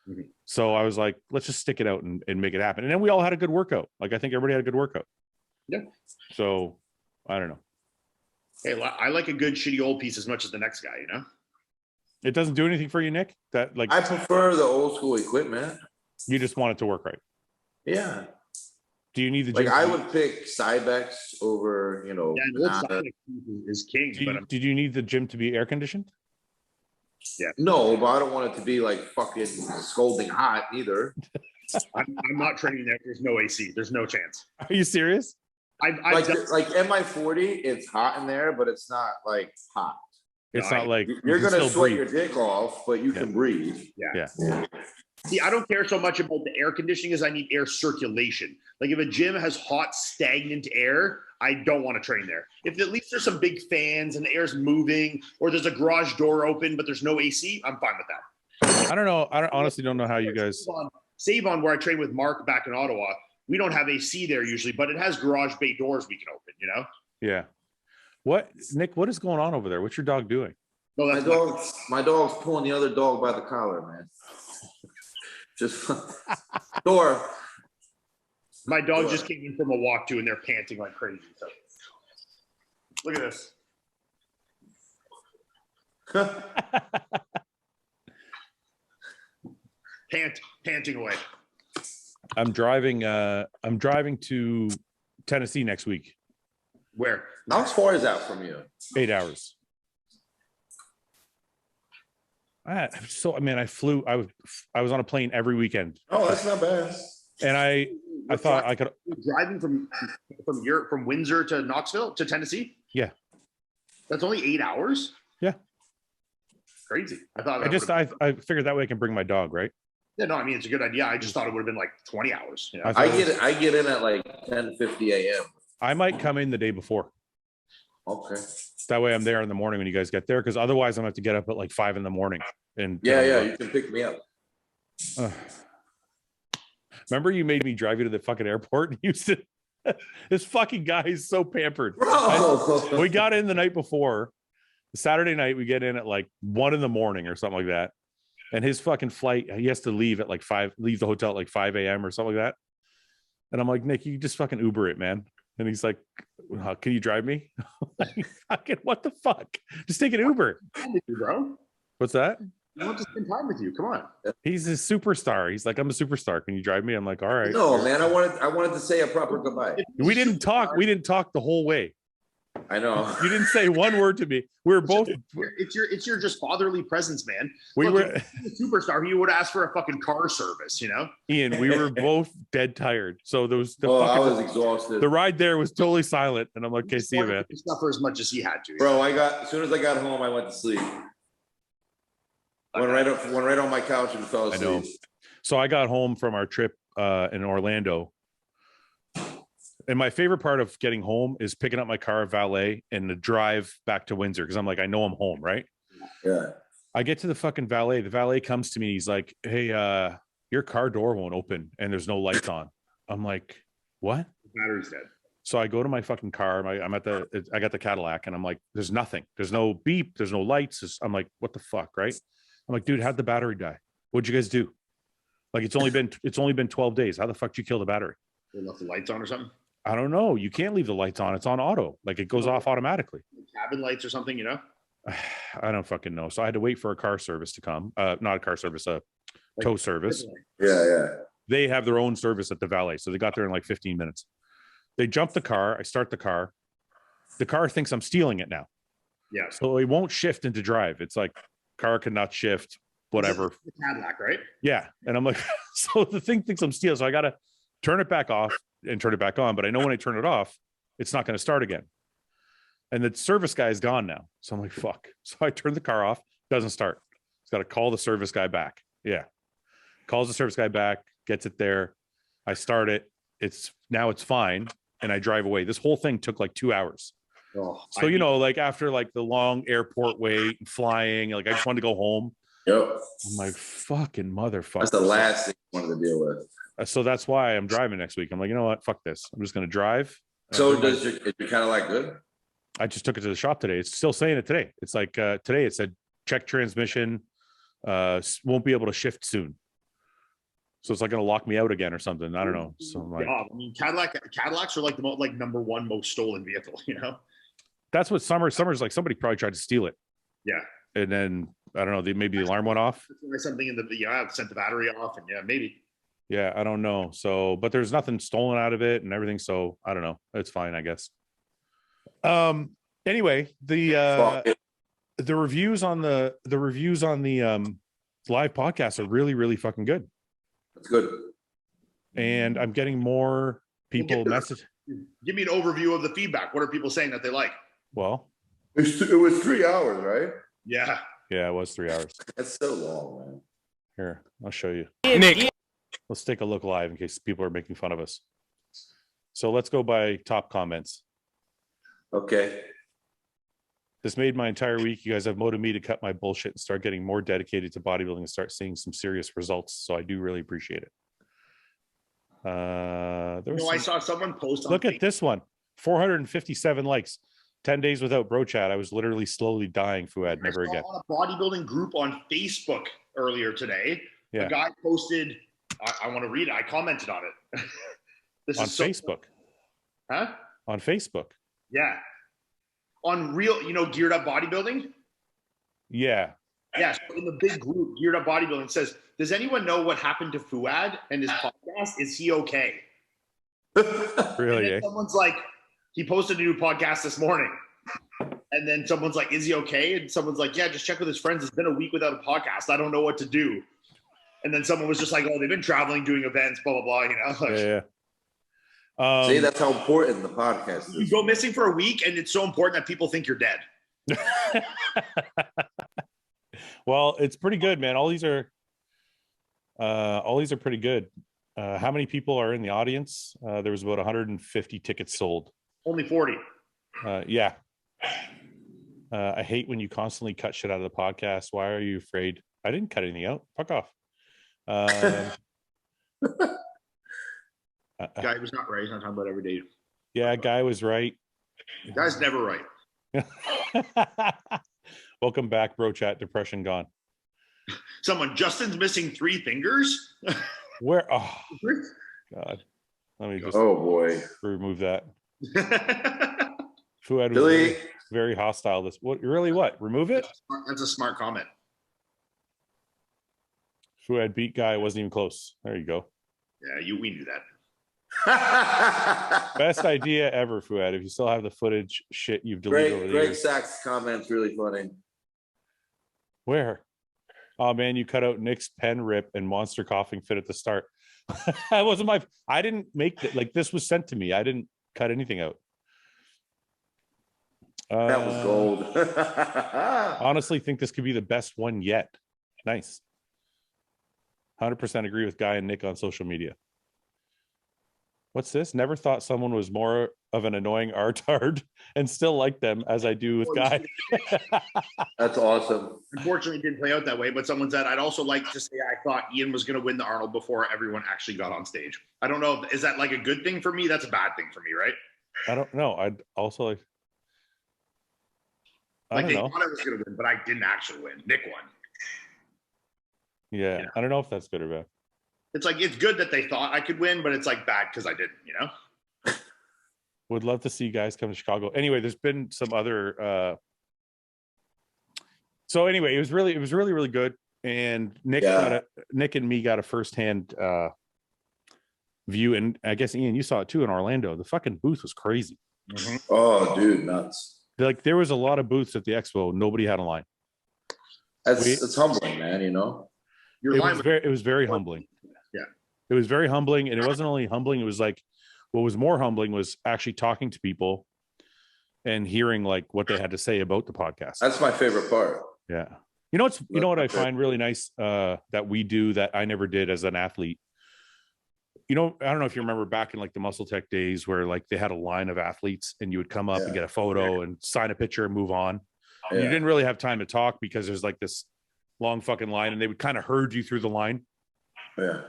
Mm-hmm. So I was like, let's just stick it out and make it happen. And then we all had a good workout. Like, I think everybody had a good workout. Yeah. So I don't know. Hey, I like a good shitty old piece as much as the next guy, you know? It doesn't do anything for you, Nick? That like I prefer the old school equipment. you just want it to work right. Yeah. Do you need the Like gym? I would pick Cybex over, Yeah, and old Banana. Sonic is king, Did you need the gym to be air conditioned? No, but I don't want it to be like fucking scolding hot either. I'm not training there. There's no AC. There's no chance. Are you serious? I've Like done, like MI40, it's hot in there, but it's not like hot. It's No, not like You're you can gonna still sweat breathe. your dick off, but you can breathe. Yeah. see, I don't care so much about the air conditioning as I need air circulation. Like if a gym has hot, stagnant air, I don't want to train there. If at least there's some big fans and the air's moving, or there's a garage door open, but there's no AC, I'm fine with that. I don't know. I honestly don't know how you guys. Save on where I train with Mark back in Ottawa. We don't have AC there usually, but it has garage bay doors we can open, you know? Yeah. What, Nick? What is going on over there? What's your dog doing? No, My that's my dog's pulling the other dog by the collar, man. Just door. my dog just came in from a walk too, and they're panting like crazy. So look at this. Panting away. I'm driving to Tennessee next week. Where? How far is that from you? 8 hours. I flew. I was on a plane every weekend, Oh, that's not bad. and I thought I could. You're driving from Europe, from Windsor to Knoxville to Tennessee. Yeah. That's only 8 hours. Yeah. Crazy. I thought. I figured that way I can bring my dog, right? Yeah, no, I mean it's a good idea. I just thought it would have been like 20 hours. You know? I get in at like 10:50 a.m. I might come in the day before. Okay. That way I'm there in the morning when you guys get there, because otherwise I'm gonna have to get up at like 5 a.m. and Yeah, you can pick me up. Remember you made me drive you to the fucking airport in Houston? This fucking guy is so pampered. Bro. We got in the night before. Saturday night, we get in at like 1 a.m. or something like that. And his fucking flight, he has to leave at like leave the hotel at like 5 a.m. or something like that. And I'm like, Nick, you just fucking Uber it, man. And he's like, can you drive me? Fucking what the fuck? Just take an Uber. Bro, What's that? I want to spend time with you. Come on. He's a superstar. He's like, I'm a superstar. Can you drive me? I'm like, all right. No, man, I wanted to say a proper goodbye. We didn't talk. We didn't talk the whole way. I know. You didn't say one word to me. We were both. It's your just fatherly presence, man. We Look, were if you were a superstar. You would ask for a fucking car service, you know? Ian. We were both dead tired. So there was I was exhausted. the ride there was totally silent, and I'm like, okay, see you, man. Suffer as much as he had to. Bro, as soon as I got home, I went to sleep. Went right on my couch and fell I know. asleep. So I got home from our trip in Orlando. And my favorite part of getting home is picking up my car valet and the drive back to Windsor, because I'm like, I know I'm home, right? Yeah. I get to the fucking valet. The valet comes to me. He's like, hey, your car door won't open and there's no lights on. I'm like, what? The battery's dead. So I go to my fucking car. I got the Cadillac, and I'm like, there's nothing. There's no beep. There's no lights. I'm like, what the fuck, right? I'm like, dude, how'd the battery die? What'd you guys do? Like, it's only been 12 days. How the fuck did you kill the battery? They left the lights on or something. I don't know. You can't leave the lights on. It's on auto. Like, it goes off automatically. Cabin lights or something, you know? I don't fucking know. So I had to wait for a car service to come. Not a car service, a tow service. Yeah. They have their own service at the valet. So they got there in like 15 minutes. They jump the car. I start the car. The car thinks I'm stealing it now. Yeah. So it won't shift into drive. It's like, car cannot shift, whatever. The Cadillac, right? Yeah. And I'm like, so the thing thinks I'm stealing. So I got to turn it back off and turn it back on. But I know when I turn it off, it's not going to start again. And the service guy is gone now. So I'm like, fuck. So I turn the car off, doesn't start. It's got to call the service guy back. Yeah. Calls the service guy back, gets it there. I start it. It's fine. And I drive away. This whole thing took like 2 hours. Oh, So, like after like the long airport wait and flying, like I just wanted to go home. Yep. I'm like, fucking motherfucker. That's the last thing I wanted to deal with. So that's why I'm driving next week. I'm like, you know what? Fuck this. I'm just going to drive. So is it kind of like good? I just took it to the shop today. It's still saying it today. It's like today it said check transmission, won't be able to shift soon. So it's like going to lock me out again or something. I don't know. So I'm like, yeah, I mean, Cadillacs are like the number one most stolen vehicle, you know? that's what summer's like. Somebody probably tried to steal it. Yeah. And then I don't know, maybe the alarm went off. Something in sent the battery off, and maybe. Yeah, I don't know. So, but there's nothing stolen out of it and everything. So I don't know. It's fine, I guess. Anyway, the reviews on the live podcast are really, really fucking good. That's good. And I'm getting more people message. Give me an overview of the feedback. What are people saying that they like? Well, it was 3 hours, right? Yeah. Yeah, it was 3 hours. That's so long, man. Here, I'll show you. Nick. Let's take a look live in case people are making fun of us. So let's go by top comments. Okay. This made my entire week. You guys have motivated me to cut my bullshit and start getting more dedicated to bodybuilding and start seeing some serious results. So I do really appreciate it. I saw someone post on Look at this one. 457 likes. 10 days without bro chat. I was literally slowly dying, Fouad. Never again. On a bodybuilding group on Facebook earlier today. Yeah. A guy posted, I want to read it. I commented on it. On Facebook. Huh? On Facebook. Yeah. On real, Geared Up Bodybuilding? Yeah. Yeah. So in the big group, Geared Up Bodybuilding says, does anyone know what happened to Fouad and his podcast? Is he okay? Really? And someone's like, he posted a new podcast this morning. And then someone's like, is he okay? And someone's like, yeah, just check with his friends. It's been a week without a podcast. I don't know what to do. And then someone was just like, oh, they've been traveling, doing events, blah, blah, blah, Yeah. See, that's how important the podcast is. You go missing for a week, and it's so important that people think you're dead. Well, it's pretty good, man. All these are pretty good. How many people are in the audience? There was about 150 tickets sold. Only 40. Yeah. I hate when you constantly cut shit out of the podcast. Why are you afraid? I didn't cut anything out. Fuck off. Guy was not right. He's not talking about every day. Yeah, guy was right. Guy's never right. Welcome back, bro chat. Depression gone. Justin's missing 3 fingers. Where? Oh, God. Let me just boy. remove that. Fouad was Billy. very hostile. This what? Really? What? Remove it? That's a smart comment. Fouad beat guy. Wasn't even close. There you go. Yeah, we knew that. Best idea ever, Fouad. If you still have the footage, shit you've deleted over the Greg years. Sachs comments really funny. Where? Oh man, you cut out Nick's pen rip and monster coughing fit at the start. That wasn't my. I didn't make it. Like this was sent to me. I didn't cut anything out. That was gold. Honestly, think this could be the best one yet. Nice. 100% agree with Guy and Nick on social media. What's this? Never thought someone was more of an annoying artard and still like them as I do with Guy. That's awesome. Unfortunately, it didn't play out that way, but someone said, I'd also like to say I thought Iain was going to win the Arnold before everyone actually got on stage. I don't know. Is that like a good thing for me? That's a bad thing for me, right? I don't know. I'd also like. I They don't know. thought I was going to win, but I didn't actually win. Nick won. Yeah, I don't know if that's good or bad. It's like, it's good that they thought I could win, but it's like bad because I didn't, Would love to see you guys come to Chicago. Anyway, there's been some other. So anyway, it was really good. And Nick and me got a firsthand view, and I guess Iain, you saw it too in Orlando. The fucking booth was crazy. Mm-hmm. Oh, dude, nuts. Like there was a lot of booths at the expo. Nobody had a line. It's humbling, man. It was very humbling. Yeah. It was very humbling. And it wasn't only humbling. It was like, what was more humbling was actually talking to people and hearing like what they had to say about the podcast. That's my favorite part. Yeah. You know what I find really nice that we do that I never did as an athlete. I don't know if you remember back in like the Muscle Tech days where like they had a line of athletes and you would come up and get a photo and sign a picture and move on. Yeah. You didn't really have time to talk because there's like this long fucking line and they would kind of herd you through the line. Yeah.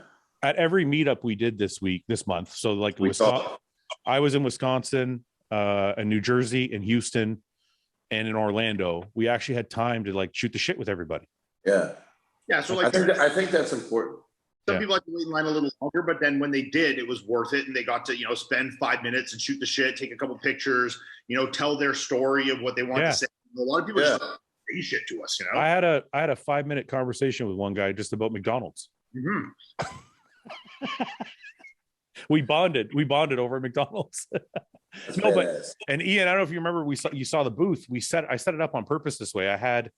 At every meetup we did this month. So like it I was in Wisconsin, in New Jersey, in Houston, and in Orlando. We actually had time to like shoot the shit with everybody. Yeah. Yeah. So like, I think that's important. some people like to wait in line a little longer, but then when they did, it was worth it. And they got to, spend 5 minutes and shoot the shit, take a couple pictures, tell their story of what they want to say. A lot of people just say shit to us, I had a 5-minute conversation with one guy just about McDonald's. Mm-hmm. We bonded over McDonald's. No, but and Ian, I don't know if you remember, you saw the booth. I set it up on purpose this way. I had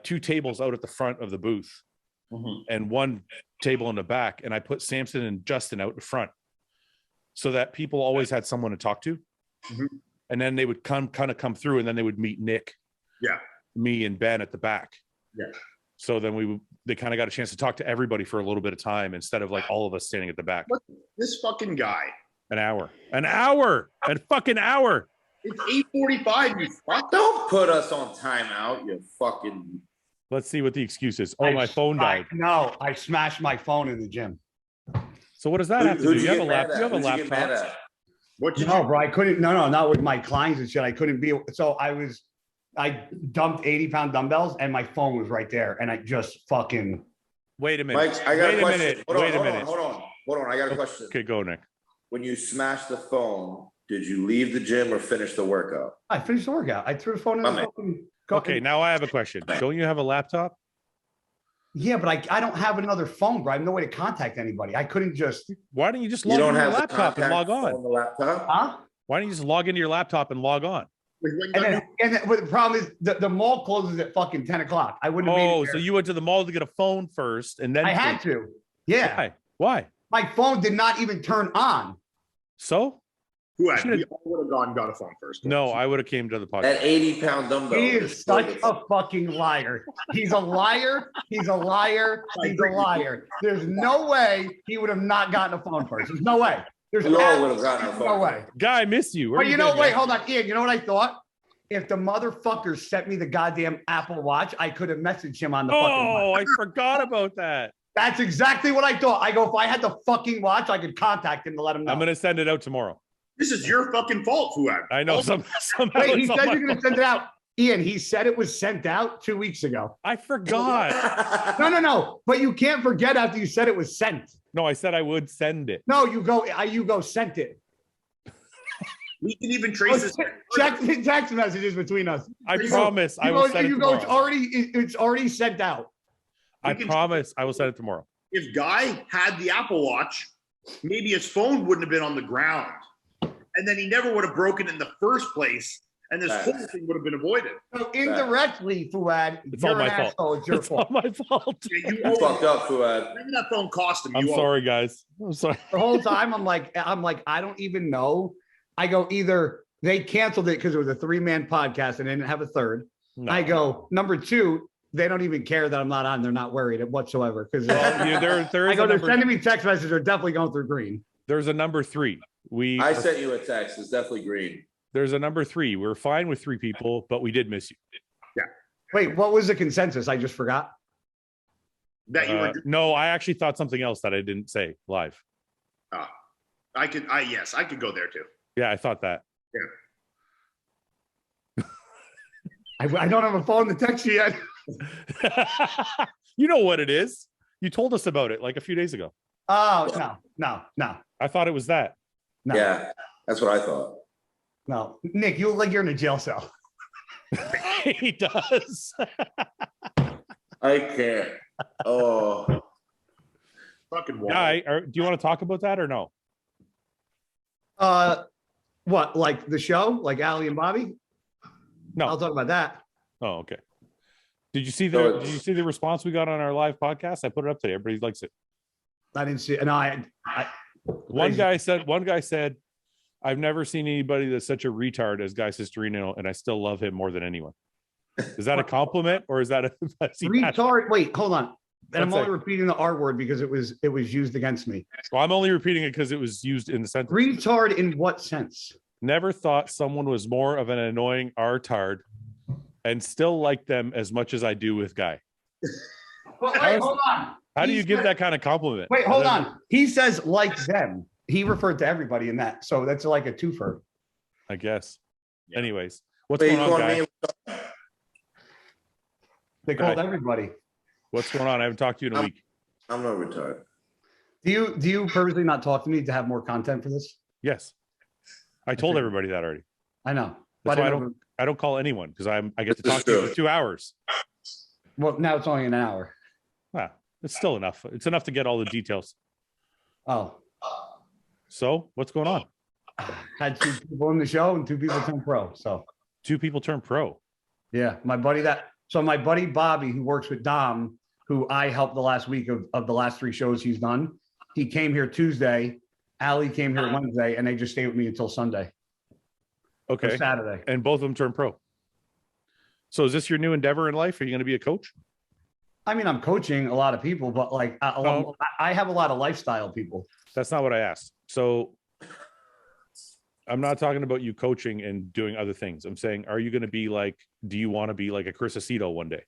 2 tables out at the front of the booth, and 1 table in the back, and I put Samson and Justin out in front, so that people always had someone to talk to. And then they would come through, and then they would meet Nick, me and Ben at the back. So then they kind of got a chance to talk to everybody for a little bit of time instead of like all of us standing at the back. This fucking guy. A fucking hour. It's 8:45. You fuck. Don't put us on timeout, you fucking. Let's see what the excuse is. Oh, my phone died. No, I smashed my phone in the gym. So what does that have to do? You have a laptop. You have a laptop. No, bro, I couldn't. No, not with my clients and shit. I couldn't be. So I dumped 80-pound dumbbells and my phone was right there, and I just fucking. Wait a minute. Mike, I got a question. Wait a minute. Hold on. I got a question. Okay, go, Nick. When you smashed the phone, did you leave the gym or finish the workout? I finished the workout. I threw the phone in the fucking. Okay, now I have a question. Don't you have a laptop? Yeah, but I don't have another phone, bro. I have no way to contact anybody. I couldn't just. Why don't you just log into your laptop and log on? The laptop? Huh? Why don't you just log into your laptop and log on? And the problem is the mall closes at fucking 10 o'clock. I wouldn't have made it there. So you went to the mall to get a phone first, and then I had to. Yeah. Why? My phone did not even turn on. So? We all would have gone and got a phone first. No, I would have came to the podcast. That 80-pound dumbbell. He is such a fucking liar. He's a liar. He's a liar. He's a liar. There's no way he would have not gotten a phone first. There's no way. There's We all would have gotten a phone. no way. Guy, I miss you. But wait, hold on, Ian. You know what I thought? If the motherfucker sent me the goddamn Apple Watch, I could have messaged him on the fucking watch. Oh, I forgot about that. That's exactly what I thought. I go, if I had the fucking watch, I could contact him to let him know. I'm going to send it out tomorrow. This is your fucking fault, Fouad. I know. Wait, he said you're going to send it out. Ian, he said it was sent out 2 weeks ago. I forgot. No. But you can't forget after you said it was sent. No, I said I would send it. No, you go sent it. We can even trace this. Check the text messages between us. I promise I will send it tomorrow. It's already sent out. I promise I will send it tomorrow. If Guy had the Apple Watch, maybe his phone wouldn't have been on the ground. And then he never would have broken in the first place. And this whole thing would have been avoided. So indirectly, Fouad, it's all my fault. Asshole. It's your fault. All my fault. Yeah, You fucked up, Fouad. Maybe that phone cost him. I'm sorry, guys. I'm sorry. The whole time I'm like, I don't even know. I go, either they canceled it because it was a 3-man podcast and they didn't have a third. No. I go, number 2, they don't even care that I'm not on. They're not worried whatsoever. Because they're sending me text messages. They're definitely going through green. There's a number 3. I sent you a text. It's definitely green. There's a number 3. We're fine with 3 people, but we did miss you. Yeah. Wait, what was the consensus? I just forgot. That you were. No, I actually thought something else that I didn't say live. I could go there too. Yeah, I thought that. Yeah. I don't have a phone to text you yet. You know what it is. You told us about it like a few days ago. Oh, no. I thought it was that. No. Yeah, that's what I thought. No. Nick, you look like you're in a jail cell. He does. I can't. Oh. Fucking Guy, do you want to talk about that or no? What, like the show? Like Ali and Bobby? No. I'll talk about that. Oh, okay. Did you see the response we got on our live podcast? I put it up today. Everybody likes it. I didn't see it. No, one guy said, I've never seen anybody that's such a retard as Guy Cisternino, and I still love him more than anyone. Is that a compliment or is that a retard? Wait, hold on. And I'm only repeating the R word because it was used against me. Well, I'm only repeating it because it was used in the sentence. Retard in what sense? Never thought someone was more of an annoying R-tard and still like them as much as I do with Guy. Well, wait, hold on. How do you give that kind of compliment? Wait, hold on. He says like them. he referred to everybody in that. So that's like a twofer. I guess. Yeah. Anyways, what's Wait, going on, guy? They called Guy. everybody. What's going on? I haven't talked to you in a week. I'm not retarded. Do you purposely not talk to me to have more content for this? Yes. I told everybody that already. I know. That's But why I don't call anyone because I get to This is talk to you true. for 2 hours. Well, now it's only an hour. Wow, it's still enough. It's enough to get all the details. Oh, So what's going on? had 2 people in the show and 2 people turned pro. So 2 people turn pro. yeah, my buddy Bobby, who works with Dom, who I helped the last week of the last 3 shows he's done. He came here Tuesday. Allie came here Wednesday, and they just stayed with me until Sunday. Or Okay. Saturday. And both of them turn pro. So is this your new endeavor in life? Are you going to be a coach? I mean, I'm coaching a lot of people, but like I have a lot of lifestyle people. That's not what I asked. So I'm not talking about you coaching and doing other things. I'm saying, are you going to be like, do you want to be like a Chris Aceto one day?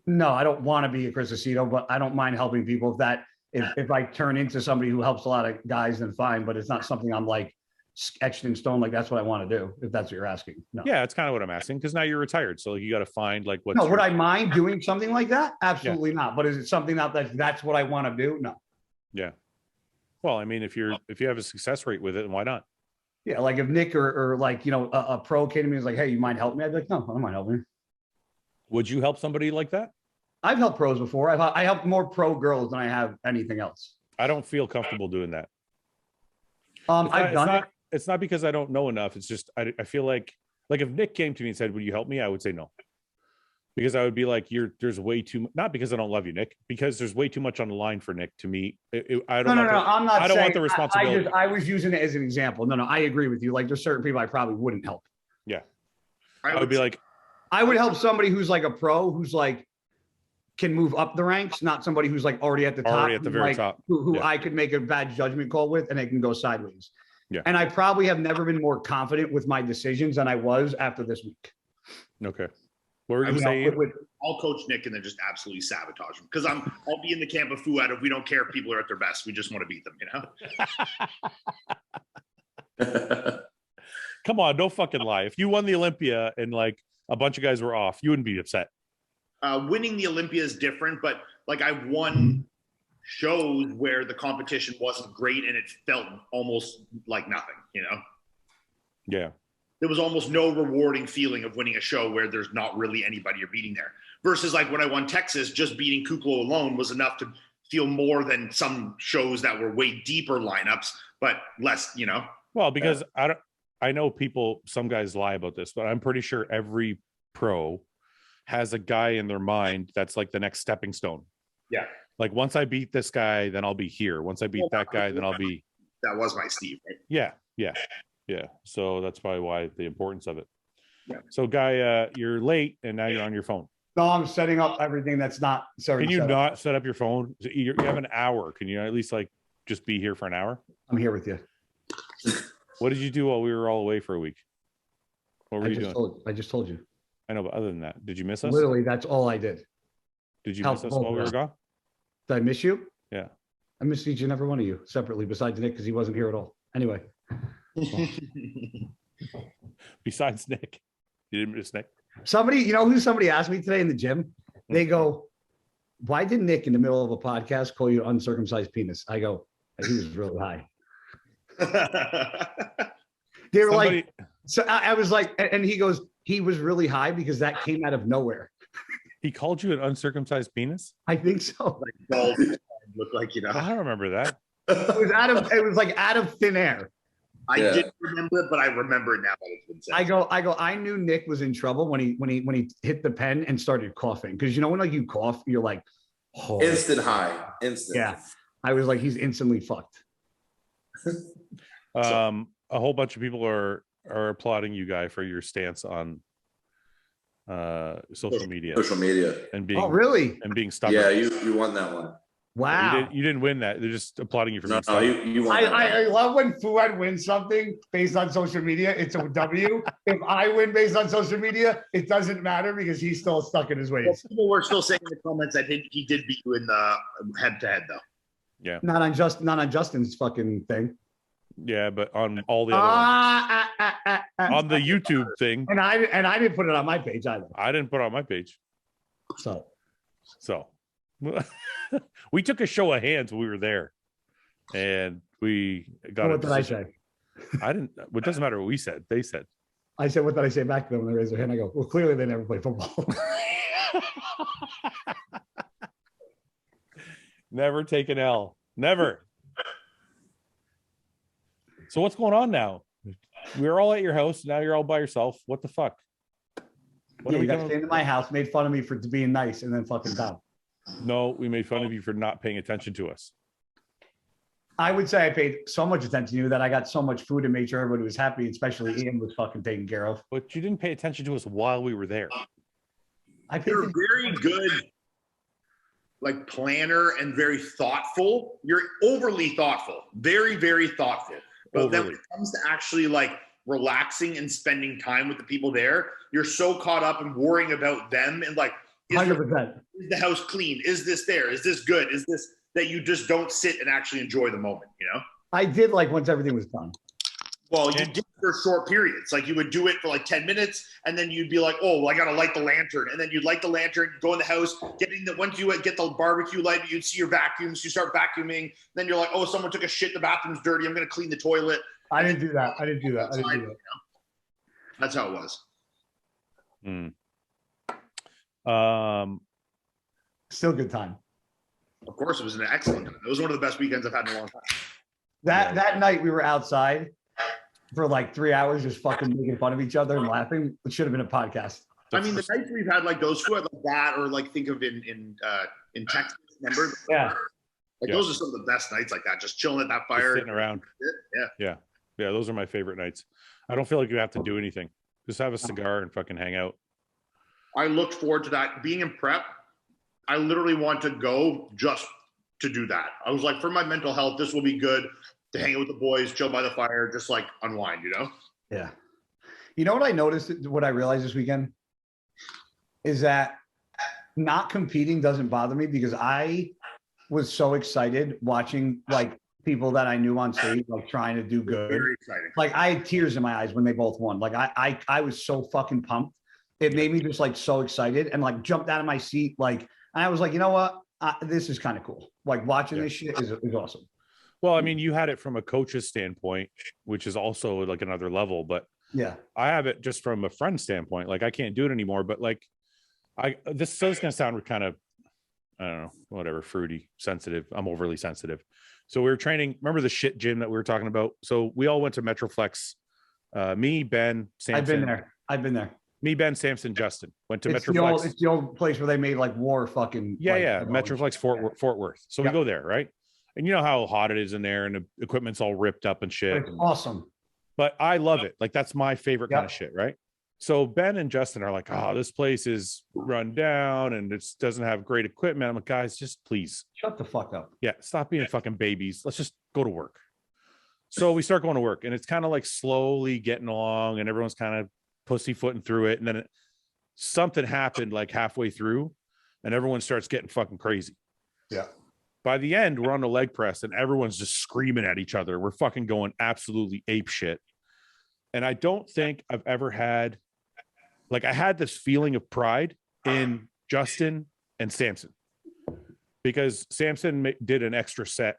No, I don't want to be a Chris Aceto, but I don't mind helping people. If I turn into somebody who helps a lot of guys, then fine. But it's not something I'm like etched in stone. Like that's what I want to do. If that's what you're asking. No. Yeah, it's kind of what I'm asking because now you're retired. So like, you got to find like what's No, would I mind doing something like that? Absolutely not. But is it something that's what I want to do? No. Yeah. Well, I mean, if you have a success rate with it, then why not? Yeah, like if Nick or like a pro came to me and was like, "Hey, you mind helping me?" I'd be like, "No, I don't mind helping." Would you help somebody like that? I've helped pros before. I helped more pro girls than I have anything else. I don't feel comfortable doing that. I've done it. It's not because I don't know enough. It's just I feel like if Nick came to me and said, "Would you help me?" I would say no, because I would be like, there's way too, not because I don't love you, Nick, because there's way too much on the line for Nick to me. I don't. No. I'm not. I don't saying, want the responsibility. I was using it as an example. No, I agree with you. Like there's certain people I probably wouldn't help. Yeah, I would be like, I would help somebody who's like a pro, who's like can move up the ranks, not somebody who's like already at the top, already at the very top, who yeah. I could make a bad judgment call with, and they can go sideways. Yeah. And I probably have never been more confident with my decisions than I was after this week. Okay. What were you saying? I'll coach Nick and then just absolutely sabotage him because I'll be in the camp of Fouad. If we don't care if people are at their best, we just want to beat them, Come on, don't fucking lie. If you won the Olympia and like a bunch of guys were off, you wouldn't be upset. Winning the Olympia is different, but like I've won shows where the competition wasn't great and it felt almost like nothing, Yeah. There was almost no rewarding feeling of winning a show where there's not really anybody you're beating there. Versus like when I won Texas, just beating Kuklo alone was enough to feel more than some shows that were way deeper lineups, but less, Well, because I know some guys lie about this, but I'm pretty sure every pro has a guy in their mind that's like the next stepping stone. Yeah. Like once I beat this guy, then I'll be here. Once I beat that guy, then I'll be. That was my Steve, right? Yeah. So that's probably why the importance of it. Yeah. So Guy, you're late and now you're on your phone. No, I'm setting up everything that's not. Can you not set up your phone? You have an hour. Can you at least like just be here for an hour? I'm here with you. What did you do while we were all away for a week? What were you doing? I just told you. I know, but other than that, did you miss us? Literally, that's all I did. Did you miss us while we were gone? Did I miss you? Yeah. I missed each and every one of you separately, besides Nick, because he wasn't here at all. Anyway. Besides Nick. You didn't miss Nick? Somebody asked me today in the gym? They go, "Why did Nick in the middle of a podcast call you an uncircumcised penis?" I go, "He was really high." They were like, so I was like, and he goes, "He was really high because that came out of nowhere." He called you an uncircumcised penis? I think so. Look like, I don't remember that. It was like out of thin air. I didn't remember it, but I remember it now that it's been said. I knew Nick was in trouble when he hit the pen and started coughing. Because when like you cough, you're like, oh. Instant high. Instant. Yeah. I was like, he's instantly fucked. A whole bunch of people are applauding you, Guy, for your stance on social media. And being really? And being stubborn. Yeah, you won that one. Wow. You didn't win that. They're just applauding you for being No, you won that I love when Fouad wins something based on social media. It's a W. If I win based on social media, it doesn't matter because he's still stuck in his ways. Well, people were still saying in the comments that he did beat you in the head-to-head, though. Yeah. Not on Justin's fucking thing. Yeah, but on all the other ones. On the YouTube thing. And I didn't put it on my page either. I didn't put it on my page. So we took a show of hands when we were there. And we got what did I say? I didn't. It doesn't matter what we said. They said. I said, what did I say back to them when they raised their hand? I go, well, clearly they never played football. Never take an L. Never. So what's going on now? We're all at your house. Now you're all by yourself. What the fuck? Yeah, you got into my house, made fun of me for being nice, and then fucking down. No, we made fun of you for not paying attention to us. I would say I paid so much attention to you that I got so much food and made sure everybody was happy, especially Ian was fucking taken care of. But you didn't pay attention to us while we were there. You're very good, like planner and very thoughtful. You're overly thoughtful, very, very thoughtful. But then when it comes to actually like relaxing and spending time with the people there, you're so caught up in worrying about them and like, is the house clean? Is this there? Is this good? Is this that you just don't sit and actually enjoy the moment, you know? I did like once everything was done. Well, you did for short periods. Like you would do it for like 10 minutes and then you'd be like, oh, well, I got to light the lantern. And then you'd light the lantern, go in the house, once you get the barbecue light, you'd see your vacuums, you start vacuuming. Then you're like, oh, someone took a shit, the bathroom's dirty, I'm going to clean the toilet. I didn't do that. That's how it was. Still good time. Of course, it was an excellent time. It was one of the best weekends I've had in a long time. That night we were outside for like 3 hours just fucking making fun of each other and laughing. It should have been a podcast. I mean, the nights we've had like those two, like that, or like think of in Texas, remember? Yeah. Like those are some of the best nights like that, just chilling at that fire. Just sitting around. Yeah. Those are my favorite nights. I don't feel like you have to do anything. Just have a cigar and fucking hang out. I looked forward to that. Being in prep, I literally want to go just to do that. I was like, for my mental health, this will be good to hang out with the boys, chill by the fire, just like unwind, you know? Yeah. You know what I noticed, what I realized this weekend is that not competing doesn't bother me because I was so excited watching like people that I knew on stage, like trying to do good. Very exciting. Like I had tears in my eyes when they both won. Like I was so fucking pumped. It made me just like so excited and like jumped out of my seat. Like, and I was like, you know what? This is kind of cool. Like watching this shit is awesome. Well, I mean, you had it from a coach's standpoint, which is also like another level, but yeah, I have it just from a friend standpoint. Like I can't do it anymore, but like this is going to sound kind of, I don't know, whatever, fruity, sensitive. I'm overly sensitive. So we were training. Remember the shit gym that we were talking about? So we all went to Metroflex. Me, Ben, Samson. I've been there. Me, Ben, Samson, Justin went to Metroflex. It's the old place where they made like war fucking. Metroflex Fort Worth. So we go there, right? And you know how hot it is in there, and the equipment's all ripped up and shit. It's awesome. But I love it. Like that's my favorite kind of shit, right? So Ben and Justin are like, oh, this place is run down and it doesn't have great equipment. I'm like, guys, just please shut the fuck up. Yeah, stop being fucking babies. Let's just go to work. So we start going to work, and it's kind of like slowly getting along, and everyone's kind of pussyfooting through it. And then something happened like halfway through, and everyone starts getting fucking crazy. Yeah. By the end, we're on the leg press, and everyone's just screaming at each other. We're fucking going absolutely ape shit. And I don't think I've ever had, like, I had this feeling of pride in Justin and Samson, because Samson did an extra set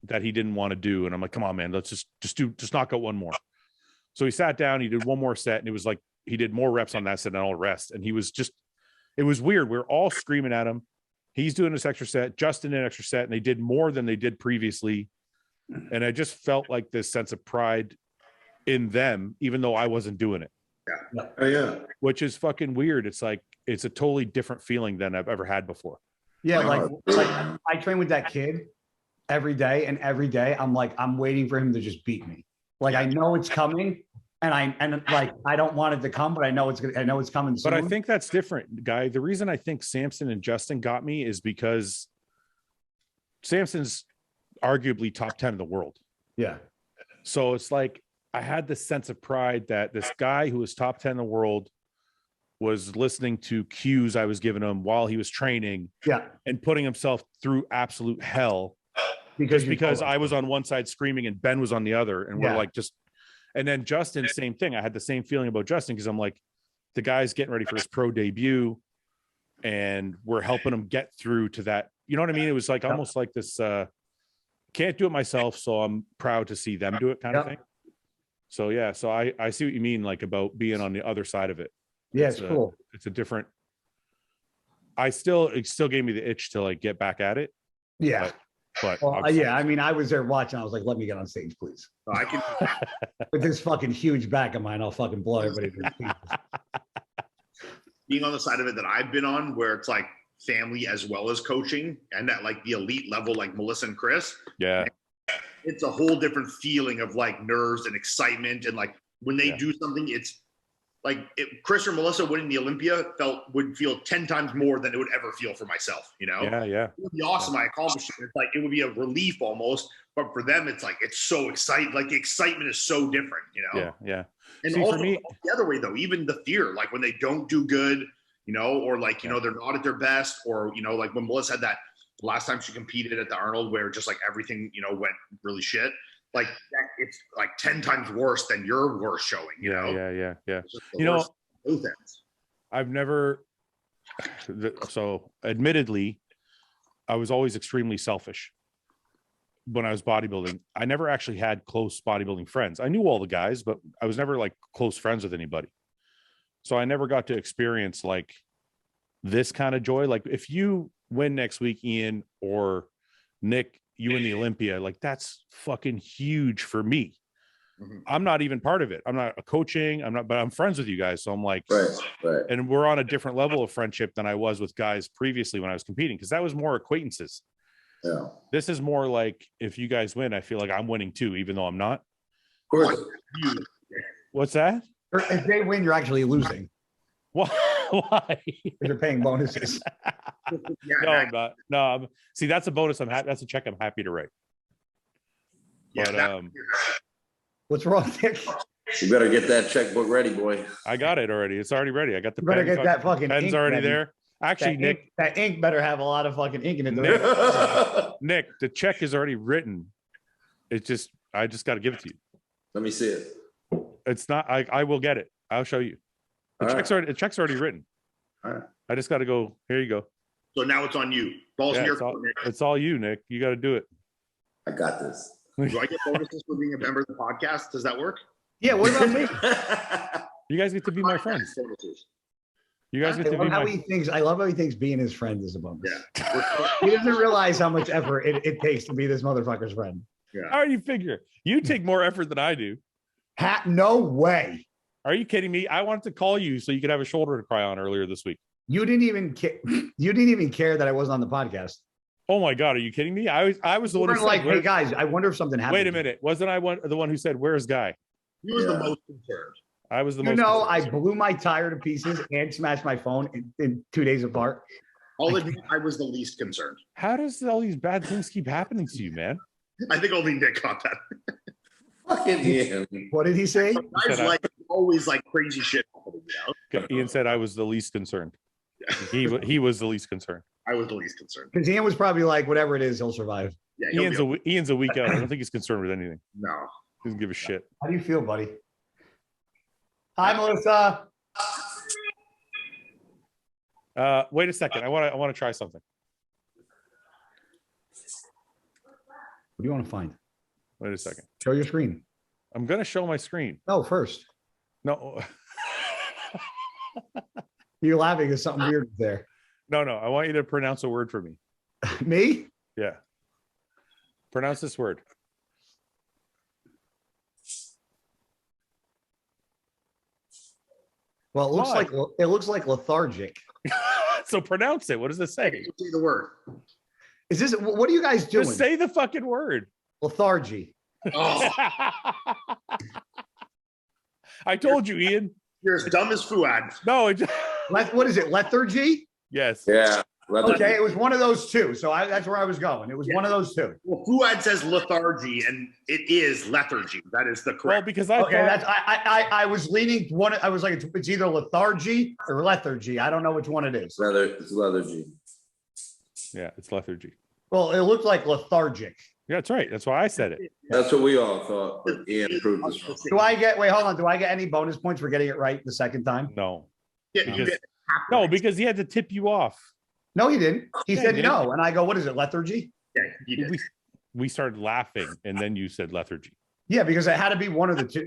that he didn't want to do. And I'm like, come on, man, let's just knock out one more. So he sat down, he did one more set, and it was like, he did more reps on that set than all the rest. And he was just, it was weird. We were all screaming at him. He's doing this extra set, Justin did an extra set, and they did more than they did previously. And I just felt like this sense of pride in them, even though I wasn't doing it. Yeah. Oh, yeah. Which is fucking weird. It's like, it's a totally different feeling than I've ever had before. Yeah. Like I train with that kid every day, and every day I'm like, I'm waiting for him to just beat me. Like, I know it's coming, and I don't want it to come, but I know it's coming soon. But I think that's different, Guy. The reason I think Samson and Justin got me is because Samson's arguably top 10 in the world. Yeah. So it's like, I had this sense of pride that this guy who was top 10 in the world was listening to cues I was giving him while he was training, yeah, and putting himself through absolute hell because I was on one side screaming and Ben was on the other, and we're like just. And then Justin, same thing. I had the same feeling about Justin because I'm like, the guy's getting ready for his pro debut, and we're helping him get through to that. You know what I mean? It was like almost like this. Can't do it myself, so I'm proud to see them do it, kind of thing. So yeah, so I see what you mean, like about being on the other side of it. Yeah, it's cool. It's a different. It still gave me the itch to like get back at it. Yeah. But yeah, I mean, I was there watching. I was like, let me get on stage, please. Oh, I can. With this fucking huge back of mine, I'll fucking blow everybody to pieces. Being on the side of it that I've been on, where it's like family as well as coaching, and at like the elite level, like Melissa and Chris. Yeah. It's a whole different feeling of like nerves and excitement. And like when they do something, it's like Chris or Melissa winning the Olympia would feel 10 times more than it would ever feel for myself, you know? Yeah. It would be awesome. I accomplished it. It's like, it would be a relief almost, but for them, it's like, it's so exciting. Like the excitement is so different, you know? Yeah. And See, also for me, the other way though, even the fear, like when they don't do good, you know, or like, you know, they're not at their best, or, you know, like when Melissa had that last time she competed at the Arnold where just like everything, you know, went really shit. Like that, it's like 10 times worse than your worst showing, you know? Yeah. You know, both ends. I've never, so admittedly, I was always extremely selfish when I was bodybuilding. I never actually had close bodybuilding friends. I knew all the guys, but I was never like close friends with anybody. So I never got to experience like this kind of joy. Like if you win next week, Ian or Nick, you win the Olympia, like that's fucking huge for me. Mm-hmm. I'm not even part of it. I'm not coaching. But I'm friends with you guys. So I'm like, right. And we're on a different level of friendship than I was with guys previously when I was competing, because that was more acquaintances. Yeah. This is more like, if you guys win, I feel like I'm winning too, even though I'm not. Of course. What's that? If they win, you're actually losing. Why? You're paying bonuses. No, I'm not. No, see, that's a bonus. That's a check I'm happy to write. But what's wrong, Nick? You better get that checkbook ready, boy. I got it already. It's already ready. I got the pen. Better get that fucking pen's ink already ready. there. Actually, Nick, that ink better have a lot of fucking ink in it. Nick, the check is already written. It's just, I just got to give it to you. Let me see it. It's not. I will get it. I'll show you. The check's already written. All right. I just got to go. Here you go. So now it's on you. Balls in your court, Nick. It's all you, Nick. You got to do it. I got this. Do I get bonuses for being a member of the podcast? Does that work? Yeah. What about me? You guys get to be my friends. You guys get to be how my. he thinks. I love how he thinks being his friend is a bonus. Yeah. He doesn't realize how much effort it takes to be this motherfucker's friend. Yeah. How do you figure? You take more effort than I do. No way. Are you kidding me? I wanted to call you so you could have a shoulder to cry on earlier this week. You didn't even care. You didn't even care that I wasn't on the podcast. Oh my God, are you kidding me? I was the one who said, like, hey guys, I wonder if something happened. Wait a minute. Wasn't I the one who said, where's Guy? He was the most concerned. I was the most concerned. I concerned. blew my tire to pieces and smashed my phone in 2 days apart. I'll admit I was the least concerned. How does all these bad things keep happening to you, man? I think only Nick caught that. Fucking Ian. What did he say? Guys like always like crazy shit happening, you know? Ian said I was the least concerned. He was the least concerned. I was the least concerned. Because Ian was probably like, whatever it is, he'll survive. Yeah, Ian's a week out. I don't think he's concerned with anything. No. He doesn't give a shit. How do you feel, buddy? Hi, Melissa. Wait a second. I want to try something. What do you want to find? Wait a second. Show your screen. I'm gonna show my screen. No, first. No. You're laughing because something weird is there. No. I want you to pronounce a word for me. Me? Yeah. Pronounce this word. Well, it looks like lethargic. So pronounce it. What does it say? Say the word. Is this what are you guys doing? Just say the fucking word. Lethargy. Oh, I told you, Ian. you're as dumb as Fouad. No. What is it? Lethargy? Yes. Yeah. Okay, it was one of those two. So that's where I was going. It was one of those two. Well, Fouad says lethargy, and it is lethargy. That is the correct. Well, because I was leaning one. I was like, it's either lethargy or lethargy. I don't know which one it is. It's lethargy. Yeah, it's lethargy. Well, it looked like lethargic. Yeah, that's right. That's why I said it. That's what we all thought, but Ian proved us wrong. Do I get, wait, hold on. Do I get any bonus points for getting it right the second time? No. Yeah, you Because- get half No, points. because he had to tip you off. No, he didn't. He Yeah, said he did. no. And I go, what is it, lethargy? Yeah, you did. We started laughing, and then you said lethargy. Yeah, because it had to be one of the two.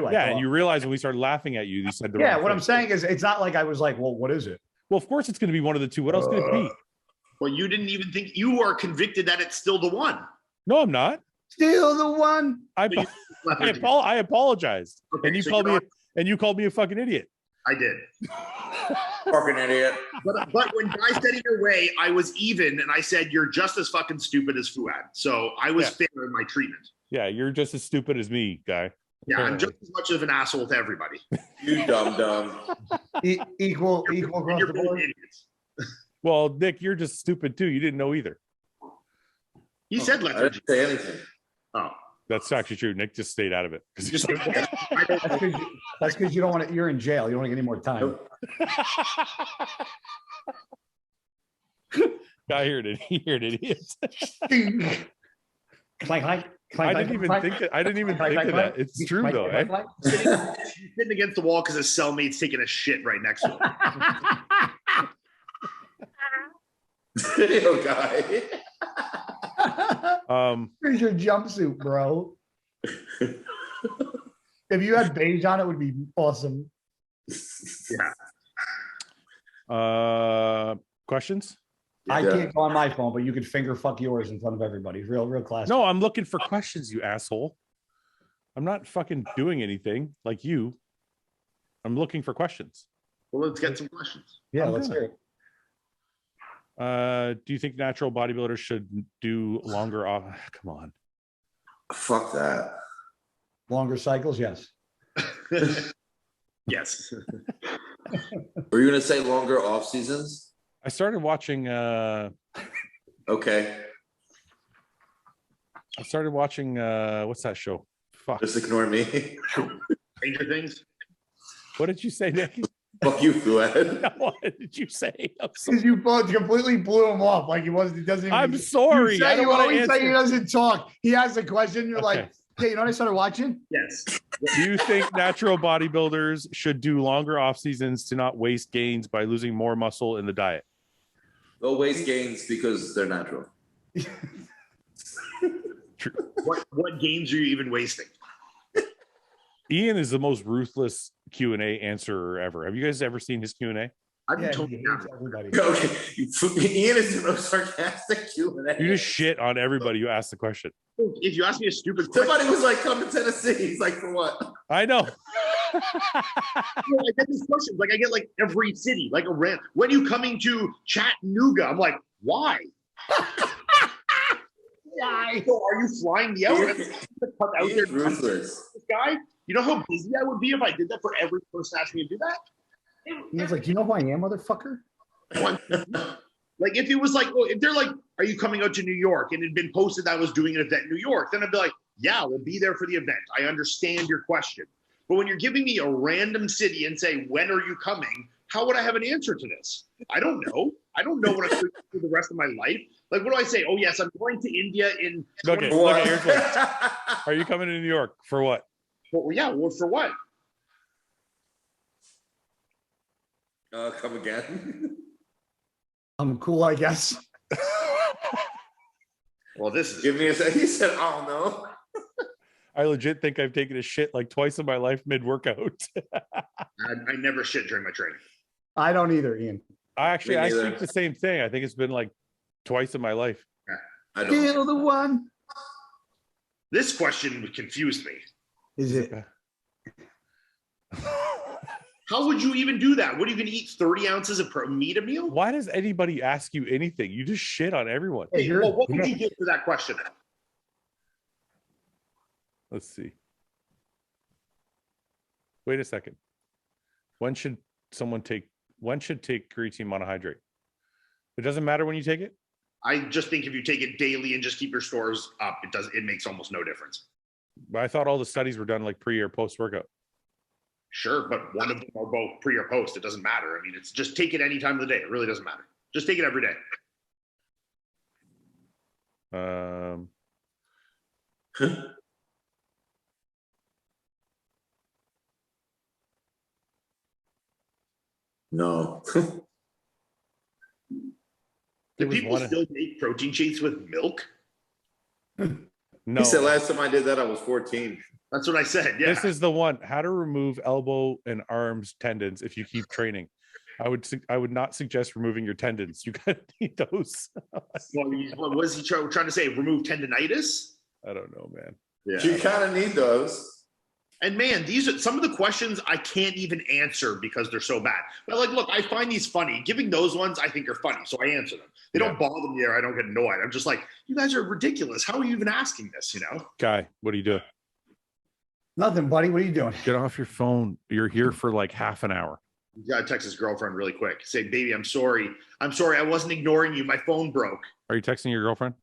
I Yeah, thought. and you realize when we started laughing at you, you said the Yeah, wrong what I'm thing. saying is it's not like I was like, well, what is it? Well, of course it's going to be one of the two. What else could it be? Well, you didn't even think you are convicted that it's still the one. No, I'm not. Still the one. I apologized, Okay, and you so called you're me a fucking idiot. I did. Fucking idiot. But when Guy said either way, I was even, and I said you're just as fucking stupid as Fouad. So I was fair in my treatment. Yeah, you're just as stupid as me, guy. Yeah, I'm Apparently. just as much of an asshole to everybody. You dumb. Equal And across you're the both board. idiots. Well, Nick, you're just stupid too. You didn't know either. He said I lethargy. didn't say anything. Oh, That's actually true. Nick just stayed out of it. That's because you don't want to. You're in jail. You don't want to get any more time. I heard it. He heard it. Clank, clank, I didn't even think of that. It's true though. Eh? he's sitting against the wall because his cellmate's taking a shit right next to him. Video guy. Here's your jumpsuit, bro. If you had beige on, it would be awesome. Yeah. Questions? I Yeah. can't go on my phone, but you could finger fuck yours in front of everybody. Real class. No, I'm looking for questions, you asshole. I'm not fucking doing anything like you. I'm looking for questions. Well, let's get some questions. Yeah, I'm let's gonna. hear it. Do you think natural bodybuilders should do longer off? Come on. Fuck that. Longer cycles, yes. Yes. Were you gonna say longer off seasons? I started watching Okay. what's that show? Fuck. Just ignore me. Stranger Things. What did you say, Nick? Fuck you, Fouad. What did you say? Because you both completely blew him off. Like he wasn't. He doesn't. Even, I'm sorry. You, say, I don't you want to always say he answer. doesn't talk. He asks a question. You're Okay. like, hey, you know what I started watching? Yes. Do you think natural bodybuilders should do longer off seasons to not waste gains by losing more muscle in the diet? They'll waste gains because they're natural. True. What games are you even wasting? Ian is the most ruthless Q&A answerer ever. Have you guys ever seen his Q&A? I've Yeah, been told he that. hates everybody. Okay. Ian is the most sarcastic Q&A. You just shit on everybody who asks the question. If you ask me a stupid question, Somebody was like, come to Tennessee. He's like, for what? I know. I get these questions. Like I get like every city, like a rant. When are you coming to Chattanooga? I'm like, why? Why? So are you flying me out? Ian- Cut out there Ian's ruthless. this guy? You know how busy I would be if I did that for every person asking me to do that? He's like, you know who I am, motherfucker? One- Like if it was like, well, if they're like, are you coming out to New York? And it had been posted that I was doing an event in New York, then I'd be like, yeah, we'll be there for the event. I understand your question. But when you're giving me a random city and say, when are you coming? How would I have an answer to this? I don't know. I don't know what I'm doing for the rest of my life. Like, what do I say? Oh, yes, I'm going to India in. Okay, For look, what? here's what. Are you coming to New York for what? Well, yeah, well, for what? Come again. I'm cool, I guess. Well, this is. Give me a second. He said, I don't know. I legit think I've taken a shit like twice in my life mid-workout. I never shit during my training. I don't either, Ian. I Me neither. think the same thing. I think it's been like twice in my life. I don't. Still the one. This question confused me. Is it? How would you even do that? What are you going to eat 30 ounces of meat a meal? Why does anybody ask you anything? You just shit on everyone. Hey, Well, what would you give for that question? Let's see. Wait a second. When should take creatine monohydrate? It doesn't matter when you take it? I just think if you take it daily and just keep your stores up, it makes almost no difference. But I thought all the studies were done like pre or post workout. Sure, but one of them are both pre or post. It doesn't matter. I mean, it's just take it any time of the day. It really doesn't matter. Just take it every day. No. Do was people one- still make protein shakes with milk? No, He said last time I did that, I was 14. That's what I said. Yeah. this is the one. How to remove elbow and arms tendons if you keep training. I would not suggest removing your tendons. You gotta need those. What was he trying to say? Remove tendonitis? I don't know, man. Yeah. You kind of need those. And man, these are some of the questions I can't even answer because they're so bad. But like, look, I find these funny. Giving those ones I think are funny, so I answer them. They don't bother me or I don't get annoyed. I'm just like, you guys are ridiculous. How are you even asking this? You know? Guy, what are you doing? Nothing, buddy. What are you doing? Get off your phone. You're here for like half an hour. You gotta text his girlfriend really quick. Say, baby, I'm sorry. I'm sorry. I wasn't ignoring you. My phone broke. Are you texting your girlfriend?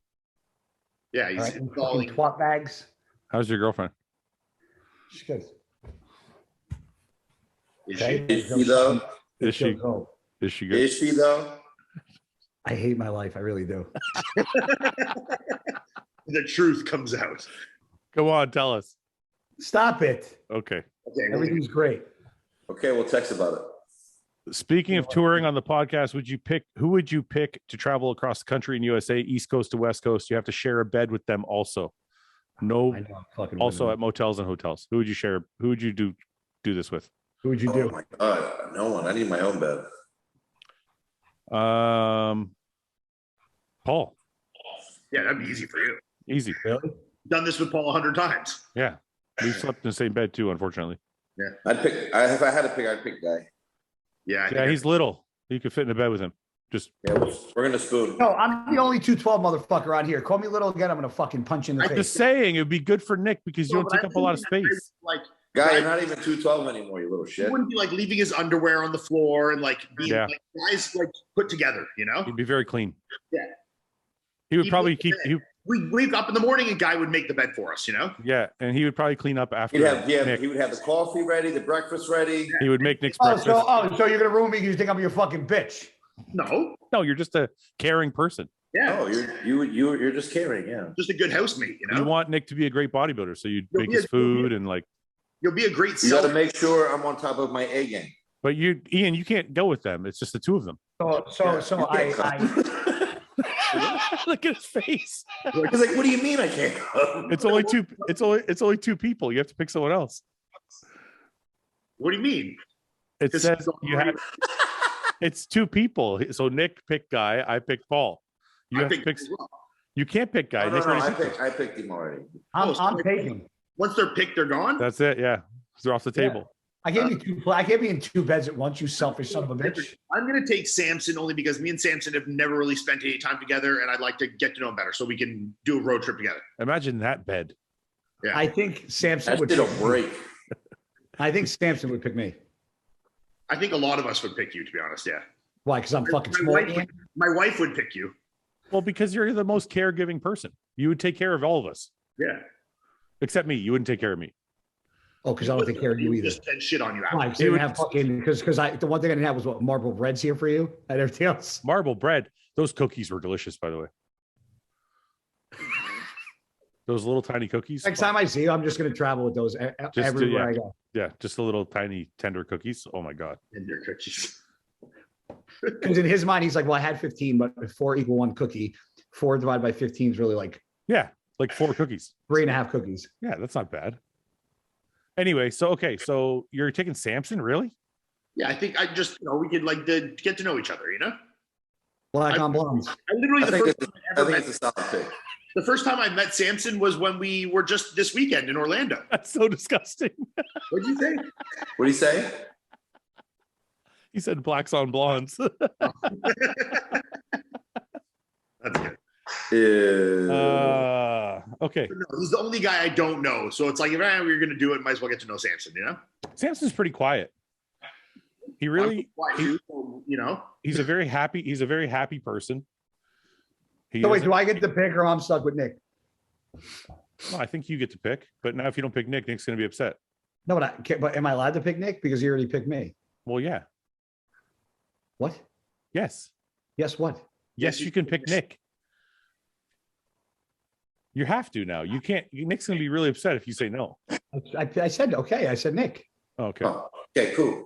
Yeah, he's All right, you calling. fucking twat bags. How's your girlfriend? She's good. Is Okay. she? Is she though? Is she? Go. Is she good? Is she though? I hate my life. I really do. The truth comes out. Go on, tell us. Stop it. Okay. Okay. well, Everything's great. Okay, we'll text about it. Speaking of touring on the podcast, who would you pick to travel across the country in USA, East Coast to West Coast? You have to share a bed with them also. No, I know I'm fucking also winning. at motels and hotels. Who would you share? Who would you do this with? Who would you Oh do? my God, no one. I need my own bed. Paul. Yeah, that'd be easy for you. Easy. Really? Done this with Paul 100 times. Yeah. We slept in the same bed too, unfortunately. I'd pick. If I had to pick, I'd pick Guy. Yeah. Yeah, he's little. You could fit in a bed with him. Just Yeah, we're gonna spoon. No, I'm the only 212 motherfucker on here. Call me little again. I'm gonna fucking punch you in the I'm face. just saying it would be good for Nick because you don't take up a lot of space. Like, Guy, you're not even 212 anymore, you little he shit. wouldn't be like leaving his underwear on the floor and like being Yeah. like guys like put together, you know? He'd be very clean. Yeah. He would He'd probably make keep the bed. We'd wake up in the morning and Guy would make the bed for us, you know? yeah, and he would probably clean up after He'd have, Nick. he would have the coffee ready, the breakfast ready. He would make Nick's Oh, breakfast. so you're gonna ruin me because you think I'm your fucking bitch. No. No, you're just a caring person. Yeah. Oh, you're just caring, yeah. Just a good housemate, you know? You want Nick to be a great bodybuilder, so you'd You'll make be his a- food and like. You'll be a great You got to self. make sure I'm on top of my A game. But Ian, you can't go with them. It's just the two of them. So You I can't Look at his face. He's like, what do you mean I can't come? It's only two. It's only two people. You have to pick someone else. What do you mean? It This says is you have. It's two people. So Nick picked Guy. I picked Paul. You have to pick. as well. You can't pick Guy. No, Nick's already I picked him. picked him already. I'm taking. Once they're picked, they're gone. That's it. Yeah, they're off the Yeah. table. I gave you two. I gave you in two beds at once. You selfish son of a bitch. I'm going to take Samson only because me and Samson have never really spent any time together, and I'd like to get to know him better so we can do a road trip together. Imagine that bed. Yeah. I think Samson That would. did a pick me. break. I think Samson would pick me. I think a lot of us would pick you, to be honest. Yeah. Why? Because I'm fucking My smart. wife, Ian? my wife would pick you. Well, because you're the most caregiving person. You would take care of all of us, Yeah. except me. You wouldn't take care of me. Oh, because I don't take care of you either. Just said shit on you. Why? After. 'Cause they didn't have fucking because I the one thing I didn't have was what marble breads here for you and everything else. Marble bread. Those cookies were delicious, by the way. Those little tiny cookies. Next time I see you, I'm just gonna travel with those everywhere I go. Yeah, just the little tiny tender cookies. Oh my god. And your cookies. Because in his mind, he's like, well, I had 15, but 4 equal 1 cookie. 4 divided by 15 is really like Yeah, like 4 cookies. 3.5 cookies. Yeah, that's not bad. Anyway, so you're taking Samson, really? Yeah, I think I just we could like get to know each other. You know, Black on blondes. I literally I think the it's a solid pick. first time I met Samson was when we were just this weekend in Orlando. That's so disgusting. What'd you say? What do you say? He said blacks on blondes. That's good. Okay. But no, he's the only guy I don't know. So it's like, if we're going to do it, might as well get to know Samson, you know? Samson's pretty quiet. He really, Why, he- dude? So, you know? he's a very happy person. He So wait, doesn't- do I get to pick or I'm stuck with Nick? well, I think you get to pick, but now if you don't pick Nick, Nick's going to be upset. No, but am I allowed to pick Nick because he already picked me? Well, yeah. What? Yes. Yes, what? Yes, you can pick Nick. You have to now. You can't. Nick's gonna be really upset if you say no. I said okay. I said Nick. Okay. Oh, okay, cool.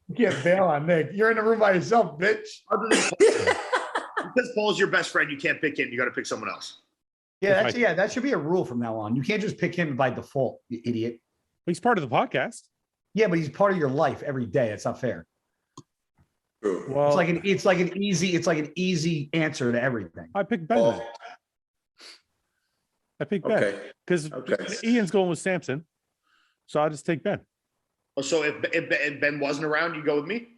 You can't bail on Nick. You're in the room by yourself, bitch. Because Paul's your best friend, you can't pick him. You got to pick someone else. Yeah, that should be a rule from now on. You can't just pick him by default, you idiot. He's part of the podcast. Yeah, but he's part of your life every day. It's not fair. True. Well, It's like an easy answer to everything. I picked Ben. Oh. I picked Ben Okay. because Okay. Ian's going with Samson, so I'll just take Ben. Oh, so if Ben wasn't around, you go with me?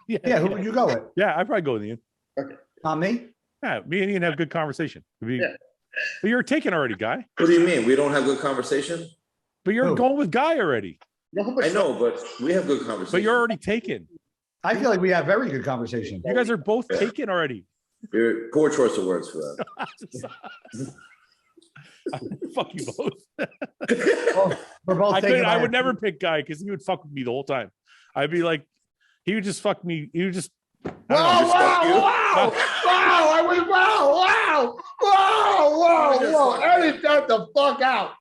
Yeah, who would you go with? Yeah, I'd probably go with Ian. Not me? Yeah, me and Ian have good conversation. Yeah. But you're taken already, Guy. What do you mean? We don't have good conversation? But you're Who? going with Guy already. I know, but we have good conversation. But you're already taken. I feel like we have very good conversation. You guys are both taken already. You're poor choice of words for that. Fuck you both. Oh, we're both I would never pick Guy because he would fuck with me the whole time. I'd be like, he would just fuck me. He would just. Wow! I was wow! Edit that the fuck out.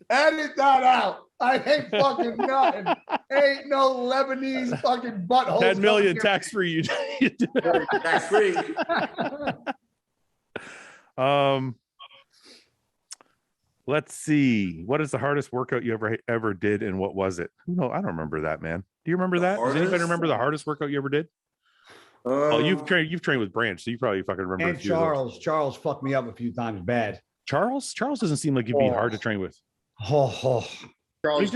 Edit that out. I ain't fucking nothing. Ain't no Lebanese fucking butthole. 10 million tax free. Tax free. Let's see. What is the hardest workout you ever did, and what was it? No, I don't remember that, man. Do you remember that? Does anybody hardest? remember the hardest workout you ever did? Oh, you've trained with Branch, so you probably fucking remember. And Charles fucked me up a few times bad. Charles doesn't seem like he'd be hard to train with. Oh. Charles,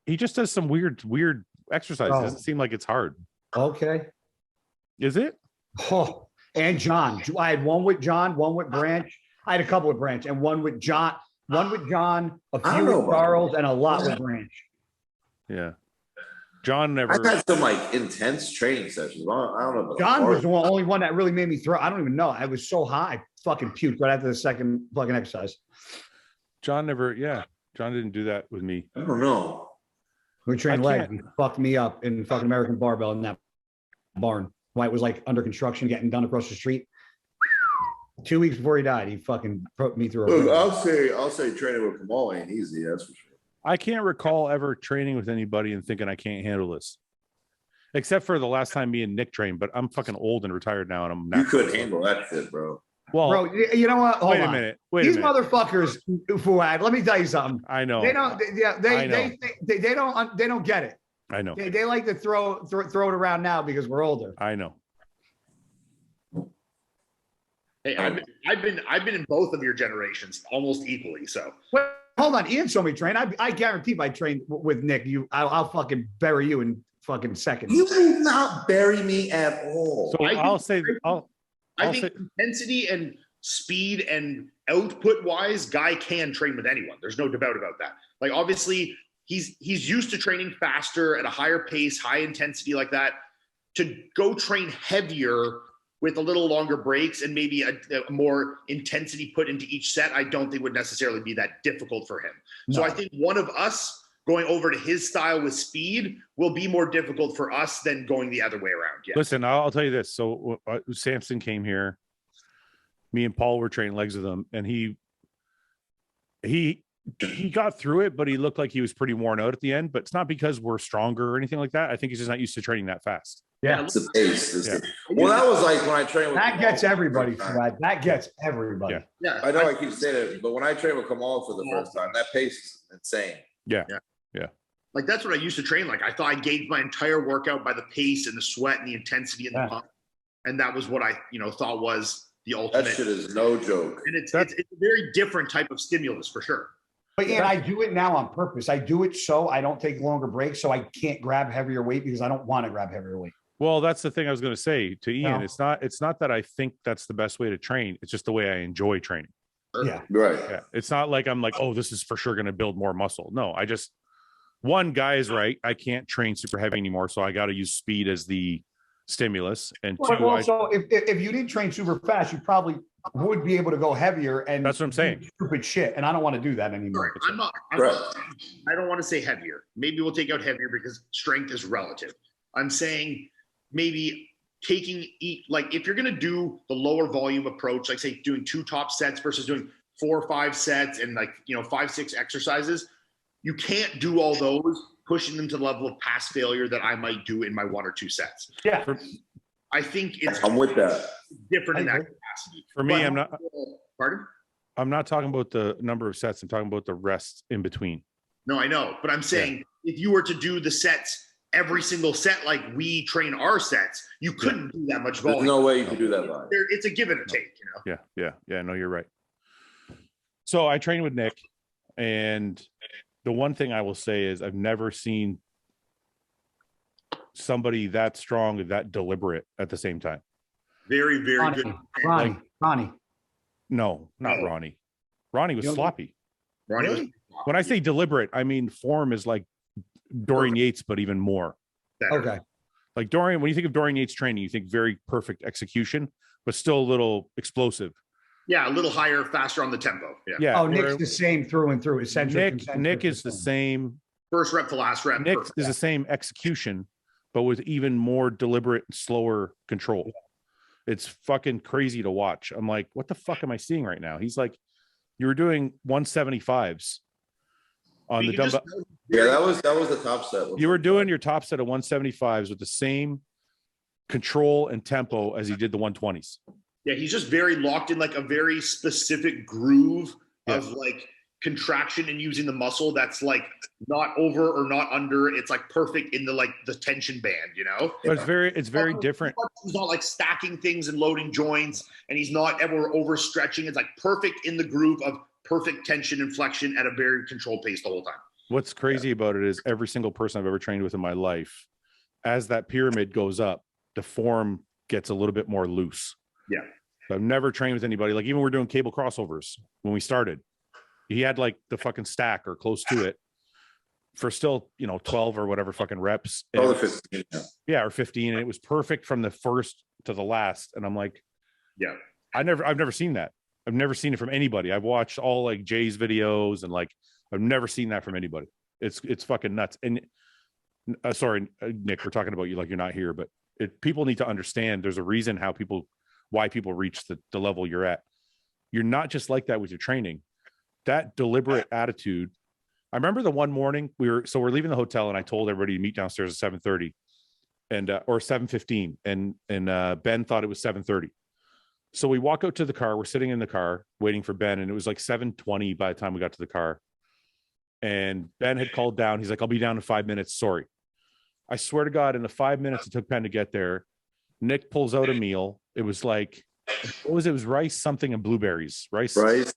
He just does some weird exercises. Oh. It doesn't seem like it's hard. Okay. Is it? Oh, and John. I had one with John, one with Branch. I had a couple with Branch, and one with John, a I few don't know with about Charles, and a lot with Branch. Yeah. John never. I've had some like intense training sessions. I don't know. About John was the only one that really made me throw. I don't even know. I was so high, I fucking puked right after the second fucking exercise. John never. Yeah. John didn't do that with me. I don't know. We trained I legs. can't- He fucked me up in fucking American Barbell in that barn. Why it was like under construction, getting done across the street. 2 weeks before he died, he fucking put me through a. Look, ring. I'll say training with Kamal ain't easy. That's for sure. I can't recall ever training with anybody and thinking I can't handle this, except for the last time me and Nick trained. But I'm fucking old and retired now, and I'm not. You couldn't handle that shit, bro. Well, Bro, you know what? Hold wait a on. minute. These motherfuckers, Fouad, let me tell you something. I know. They don't. They don't get it. I know. They like to throw it around now because we're older. I know. hey, I've been in both of your generations almost equally. So Wait, hold on. Ian saw me train. I guarantee if I trained with Nick, I'll fucking bury you in fucking seconds. You will not bury me at all. So I'll say. I think intensity and speed and output wise, Guy can train with anyone. There's no doubt about that. Like obviously he's used to training faster at a higher pace, high intensity like that. To go train heavier with a little longer breaks and maybe a more intensity put into each set, I don't think would necessarily be that difficult for him. So I think one of us going over to his style with speed will be more difficult for us than going the other way around. Yeah. Listen, I'll tell you this. So Samson came here. Me and Paul were training legs with him, and he got through it, but he looked like he was pretty worn out at the end. But it's not because we're stronger or anything like that. I think he's just not used to training that fast. Yeah. It's the pace. Yeah. Well, that was like when I trained with That Kamal gets for the everybody, first time. Fouad. That gets everybody. Yeah. Yeah. I know I keep saying it, but when I trained with Kamal for the first time, that pace is insane. Yeah. Like that's what I used to train. Like I thought I gauged my entire workout by the pace and the sweat and the intensity and the pump. And that was what I, thought was the ultimate. That shit is no joke. And it's a very different type of stimulus for sure. But yeah, I do it now on purpose. I do it so I don't take longer breaks, so I can't grab heavier weight because I don't want to grab heavier weight. Well, that's the thing I was going to say to Ian. No. It's not that I think that's the best way to train. It's just the way I enjoy training. Yeah. Right. Yeah. It's not like I'm like, oh, this is for sure going to build more muscle. No, one guy is right. I can't train super heavy anymore. So I got to use speed as the stimulus. And two, Also, if you didn't train super fast, you probably would be able to go heavier, and That's what I'm saying. do stupid shit, and I don't want to do that anymore. I don't want to say heavier. Maybe we'll take out heavier because strength is relative. I'm saying maybe like if you're going to do the lower volume approach, like say doing 2 top sets versus doing 4 or 5 sets and 5, 6 exercises, you can't do all those pushing them to the level of pass failure that I might do in my 1 or 2 sets. Yeah. I think I'm with that. different in that capacity. For me, Pardon? I'm not talking about the number of sets. I'm talking about the rest in between. No, I know. But I'm saying if you were to do the sets, every single set like we train our sets, you couldn't do that much volume. There's no way you could do that live. It's a give and a take, Yeah. No, you're right. So I train with Nick, and the one thing I will say is I've never seen somebody that strong and that deliberate at the same time. Very, very good. Ronnie. No, not Ronnie. Ronnie was sloppy. Ronnie was When I say deliberate, I mean form is like Dorian Yates, but even more. better. Okay. Like Dorian, when you think of Dorian Yates training, you think very perfect execution, but still a little explosive. Yeah, a little higher, faster on the tempo. Yeah. Oh, Nick's the same through and through. Nick is the same. First rep to last rep. Nick is the same execution, but with even more deliberate, slower control. It's fucking crazy to watch. I'm like, what the fuck am I seeing right now? He's like, you were doing 175s on the dumbbell. Yeah, that was the top set. You were doing your top set of 175s with the same control and tempo as he did the 120s. Yeah, he's just very locked in like a very specific groove of like contraction and using the muscle that's like not over or not under. It's like perfect in the tension band, But it's very different. He's not like stacking things and loading joints, and he's not ever overstretching. It's like perfect in the groove of perfect tension and flexion at a very controlled pace the whole time. What's crazy about it is every single person I've ever trained with in my life, as that pyramid goes up, the form gets a little bit more loose. Yeah. I've never trained with anybody. Like even we're doing cable crossovers when we started, he had like the fucking stack or close to it for still, 12 or whatever fucking reps. Or 15. Yeah. Or 15. And it was perfect from the first to the last. And I'm like, yeah, I've never seen that. I've never seen it from anybody. I've watched all like Jay's videos and like, I've never seen that from anybody. It's fucking nuts. And sorry, Nick, we're talking about you like you're not here, but people need to understand there's a reason why people reach the level you're at. You're not just like that with your training. That deliberate attitude. I remember the one morning we're leaving the hotel and I told everybody to meet downstairs at 7:30 and or 7:15 and Ben thought it was 7:30. So we walk out to the car. We're sitting in the car waiting for Ben, and it was like 7:20 by the time we got to the car. And Ben had called down. He's like, "I'll be down in 5 minutes. Sorry." I swear to God, in the 5 minutes it took Ben to get there, Nick pulls out a meal. It was like, what was it? It was rice, something, and blueberries. Rice. It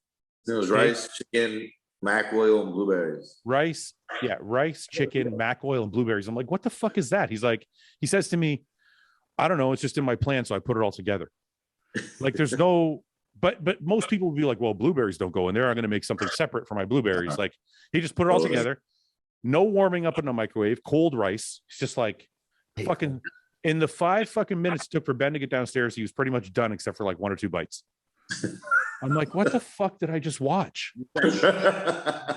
was rice, chicken, mac oil, and blueberries. Rice, chicken, mac oil, and blueberries. I'm like, what the fuck is that? He says to me, I don't know. It's just in my plan, so I put it all together. Like there's no, but most people would be like, well, blueberries don't go in there. I'm going to make something separate for my blueberries. Like he just put it all together. No warming up in the microwave, cold rice. It's just like fucking in the 5 fucking minutes it took for Ben to get downstairs, he was pretty much done except for like 1 or 2 bites. I'm like, what the fuck did I just watch?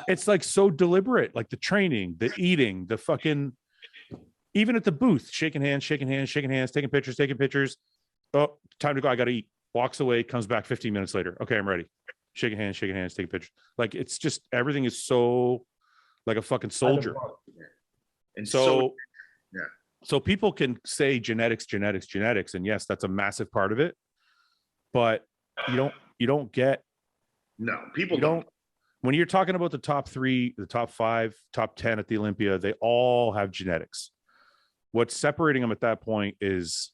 It's like so deliberate, like the training, the eating, the fucking, even at the booth, shaking hands, taking pictures. Oh, time to go. I got to eat. Walks away, comes back 15 minutes later. Okay, I'm ready. Shaking hands, taking pictures. Like it's just, everything is so like a fucking soldier. And so people can say genetics. And yes, that's a massive part of it. But you don't get. No, people don't. When you're talking about the top 3, the top 5, top 10 at the Olympia, they all have genetics. What's separating them at that point is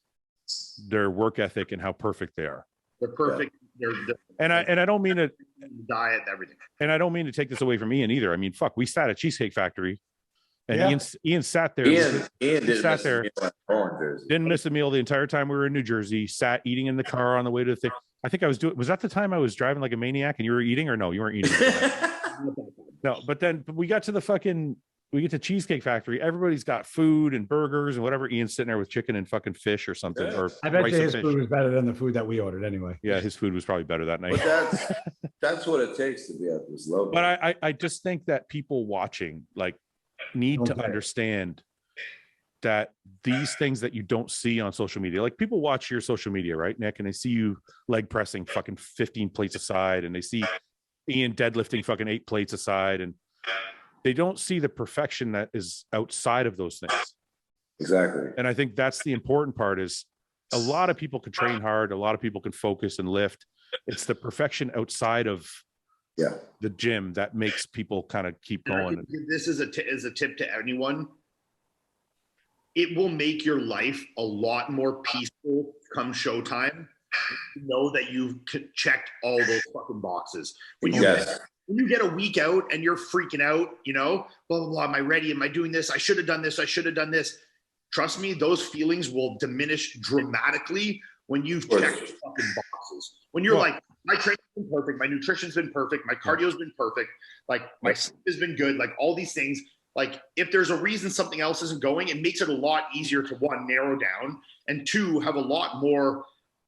their work ethic and how perfect they are. They're perfect. Yeah. I don't mean to diet, everything. And I don't mean to take this away from Iain either. I mean, fuck, we sat at Cheesecake Factory and Iain sat there. Didn't miss a meal the entire time we were in New Jersey, sat eating in the car on the way to the thing. I think was that the time I was driving like a maniac and you were eating, or no, you weren't eating? No, but we got to the fucking we get to Cheesecake Factory. Everybody's got food and burgers and whatever. Ian's sitting there with chicken and fucking fish or something. Yeah. Or I bet rice you and his fish. food was better than the food that we ordered anyway. Yeah, his food was probably better that night. But that's what it takes to be at this level. But I just think that people watching like need to Okay. understand that these things that you don't see on social media, like people watch your social media, right, Nick, and they see you leg pressing fucking 15 plates aside, and they see Ian deadlifting fucking 8 plates aside, and they don't see the perfection that is outside of those things. Exactly. And I think that's the important part is a lot of people can train hard. A lot of people can focus and lift. It's the perfection outside of the gym that makes people kind of keep going. This is a tip to anyone. It will make your life a lot more peaceful come showtime. You know that you've checked all those fucking boxes. When you get a week out and you're freaking out, you know, blah, blah, blah, am I ready? Am I doing this? I should have done this. I should have done this. Trust me, those feelings will diminish dramatically when you've checked the fucking boxes. When you're like, my training's been perfect, my nutrition's been perfect, my cardio's been perfect, like my sleep has been good, like all these things. Like if there's a reason something else isn't going, it makes it a lot easier to one, narrow down, and two, have a lot more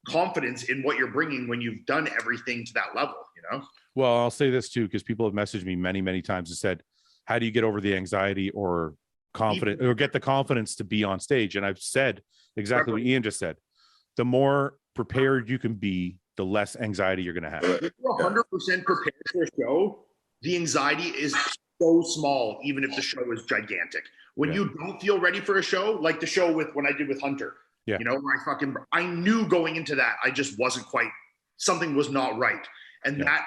confidence in what you're bringing when you've done everything to that level, you know? Well, I'll say this too, because people have messaged me many, many times and said, how do you get over the anxiety or confident or get the confidence to be on stage? And I've said exactly what Ian just said. The more prepared you can be, the less anxiety you're going to have. If you're 100% prepared for a show, the anxiety is so small, even if the show is gigantic. When you don't feel ready for a show, like the show when I did with Hunter, you know, where I knew going into that, I just wasn't quite, something was not right. And that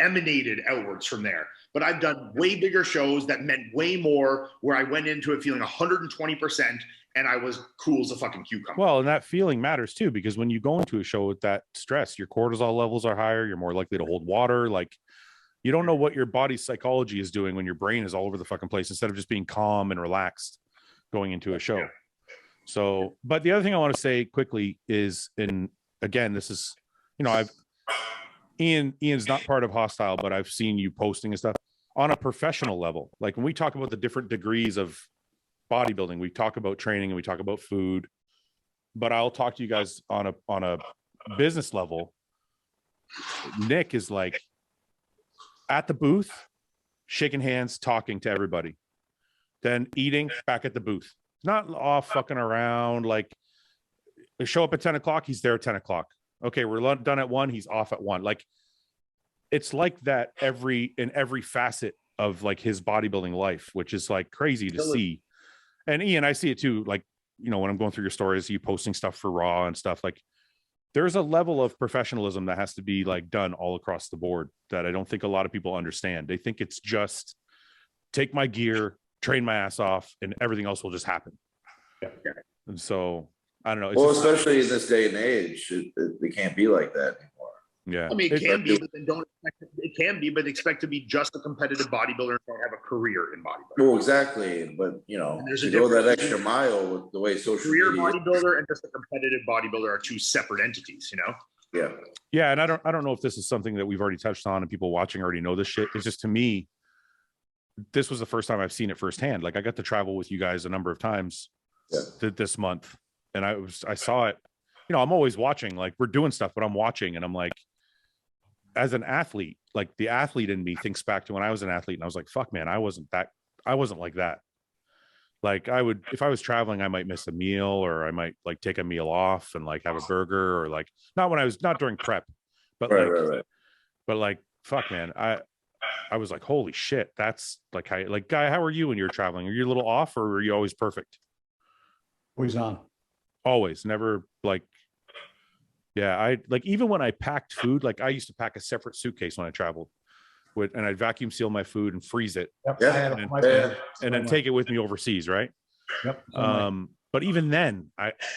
emanated outwards from there. But I've done way bigger shows that meant way more, where I went into it feeling 120% and I was cool as a fucking cucumber. Well, and that feeling matters too, because when you go into a show with that stress, your cortisol levels are higher. You're more likely to hold water. Like, you don't know what your body's psychology is doing when your brain is all over the fucking place instead of just being calm and relaxed going into a show. Yeah. So, but the other thing I want to say quickly is, and again, this is, you know, Ian's not part of Hostile, but I've seen you posting and stuff on a professional level. Like when we talk about the different degrees of bodybuilding, we talk about training and we talk about food, but I'll talk to you guys on a business level. Nick is like at the booth, shaking hands, talking to everybody, then eating back at the booth, not off fucking around. Like they show up at 10 o'clock, he's there at 10 o'clock. Okay, we're done at 1, he's off at 1. Like it's like that in every facet of like his bodybuilding life, which is like crazy to see. And Ian, I see it too. Like, you know, when I'm going through your stories, you posting stuff for Raw and stuff, like there's a level of professionalism that has to be like done all across the board that I don't think a lot of people understand. They think it's just take my gear, train my ass off, and everything else will just happen. Yeah. And so I don't know. Well, especially in this day and age, it can't be like that anymore. Yeah. I mean, it can be, but then don't expect it can be, but expect to be just a competitive bodybuilder and don't have a career in bodybuilding. Well, exactly. But you know, to go that extra mile with the way social career media bodybuilder and just a competitive bodybuilder are two separate entities, you know? Yeah. Yeah. And I don't know if this is something that we've already touched on and people watching already know this shit. It's just, to me, this was the first time I've seen it firsthand. Like I got to travel with you guys a number of times this month. And I saw it, you know, I'm always watching, like we're doing stuff, but I'm watching and I'm like, as an athlete, like the athlete in me thinks back to when I was an athlete and I was like, fuck man, I wasn't like that. Like if I was traveling, I might miss a meal or I might like take a meal off and like have a burger or like, not during prep, but but like, fuck man, I was like, holy shit, that's like, Guy, how are you when you're traveling? Are you a little off or are you always perfect? Always on. Always, never like, yeah. I like, even when I packed food, like I used to pack a separate suitcase when I traveled and I'd vacuum seal my food and freeze it. Yep. And then take it with me overseas. Right. Yep. But even then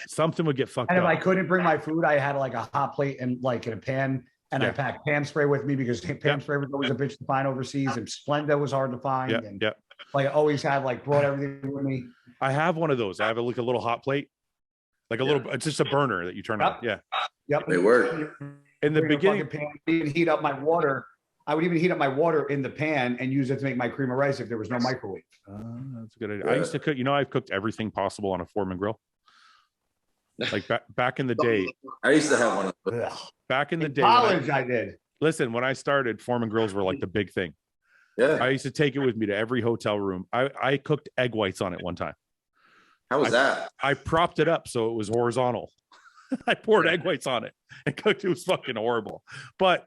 something would get fucked up. And if I couldn't bring my food, I had like a hot plate and like in a pan. And I packed pan spray with me because pan spray was always a bitch to find overseas, and Splenda was hard to find. And like I always had like brought everything with me. I have one of those. I have a little hot plate, like a little. It's just a burner that you turn on. Yeah. They work. In the beginning, pan, heat up my water, I would even heat up my water in the pan and use it to make my cream of rice if there was no microwave. That's a good idea. I used to cook, I've cooked everything possible on a Foreman grill. Like back in the day. I used to have one of those. Ugh. Back in the In day. college, I did. Listen, when I started, Foreman grills were like the big thing. Yeah. I used to take it with me to every hotel room. I cooked egg whites on it one time. How was that? I propped it up so it was horizontal. I poured egg whites on it and cooked. It was fucking horrible. But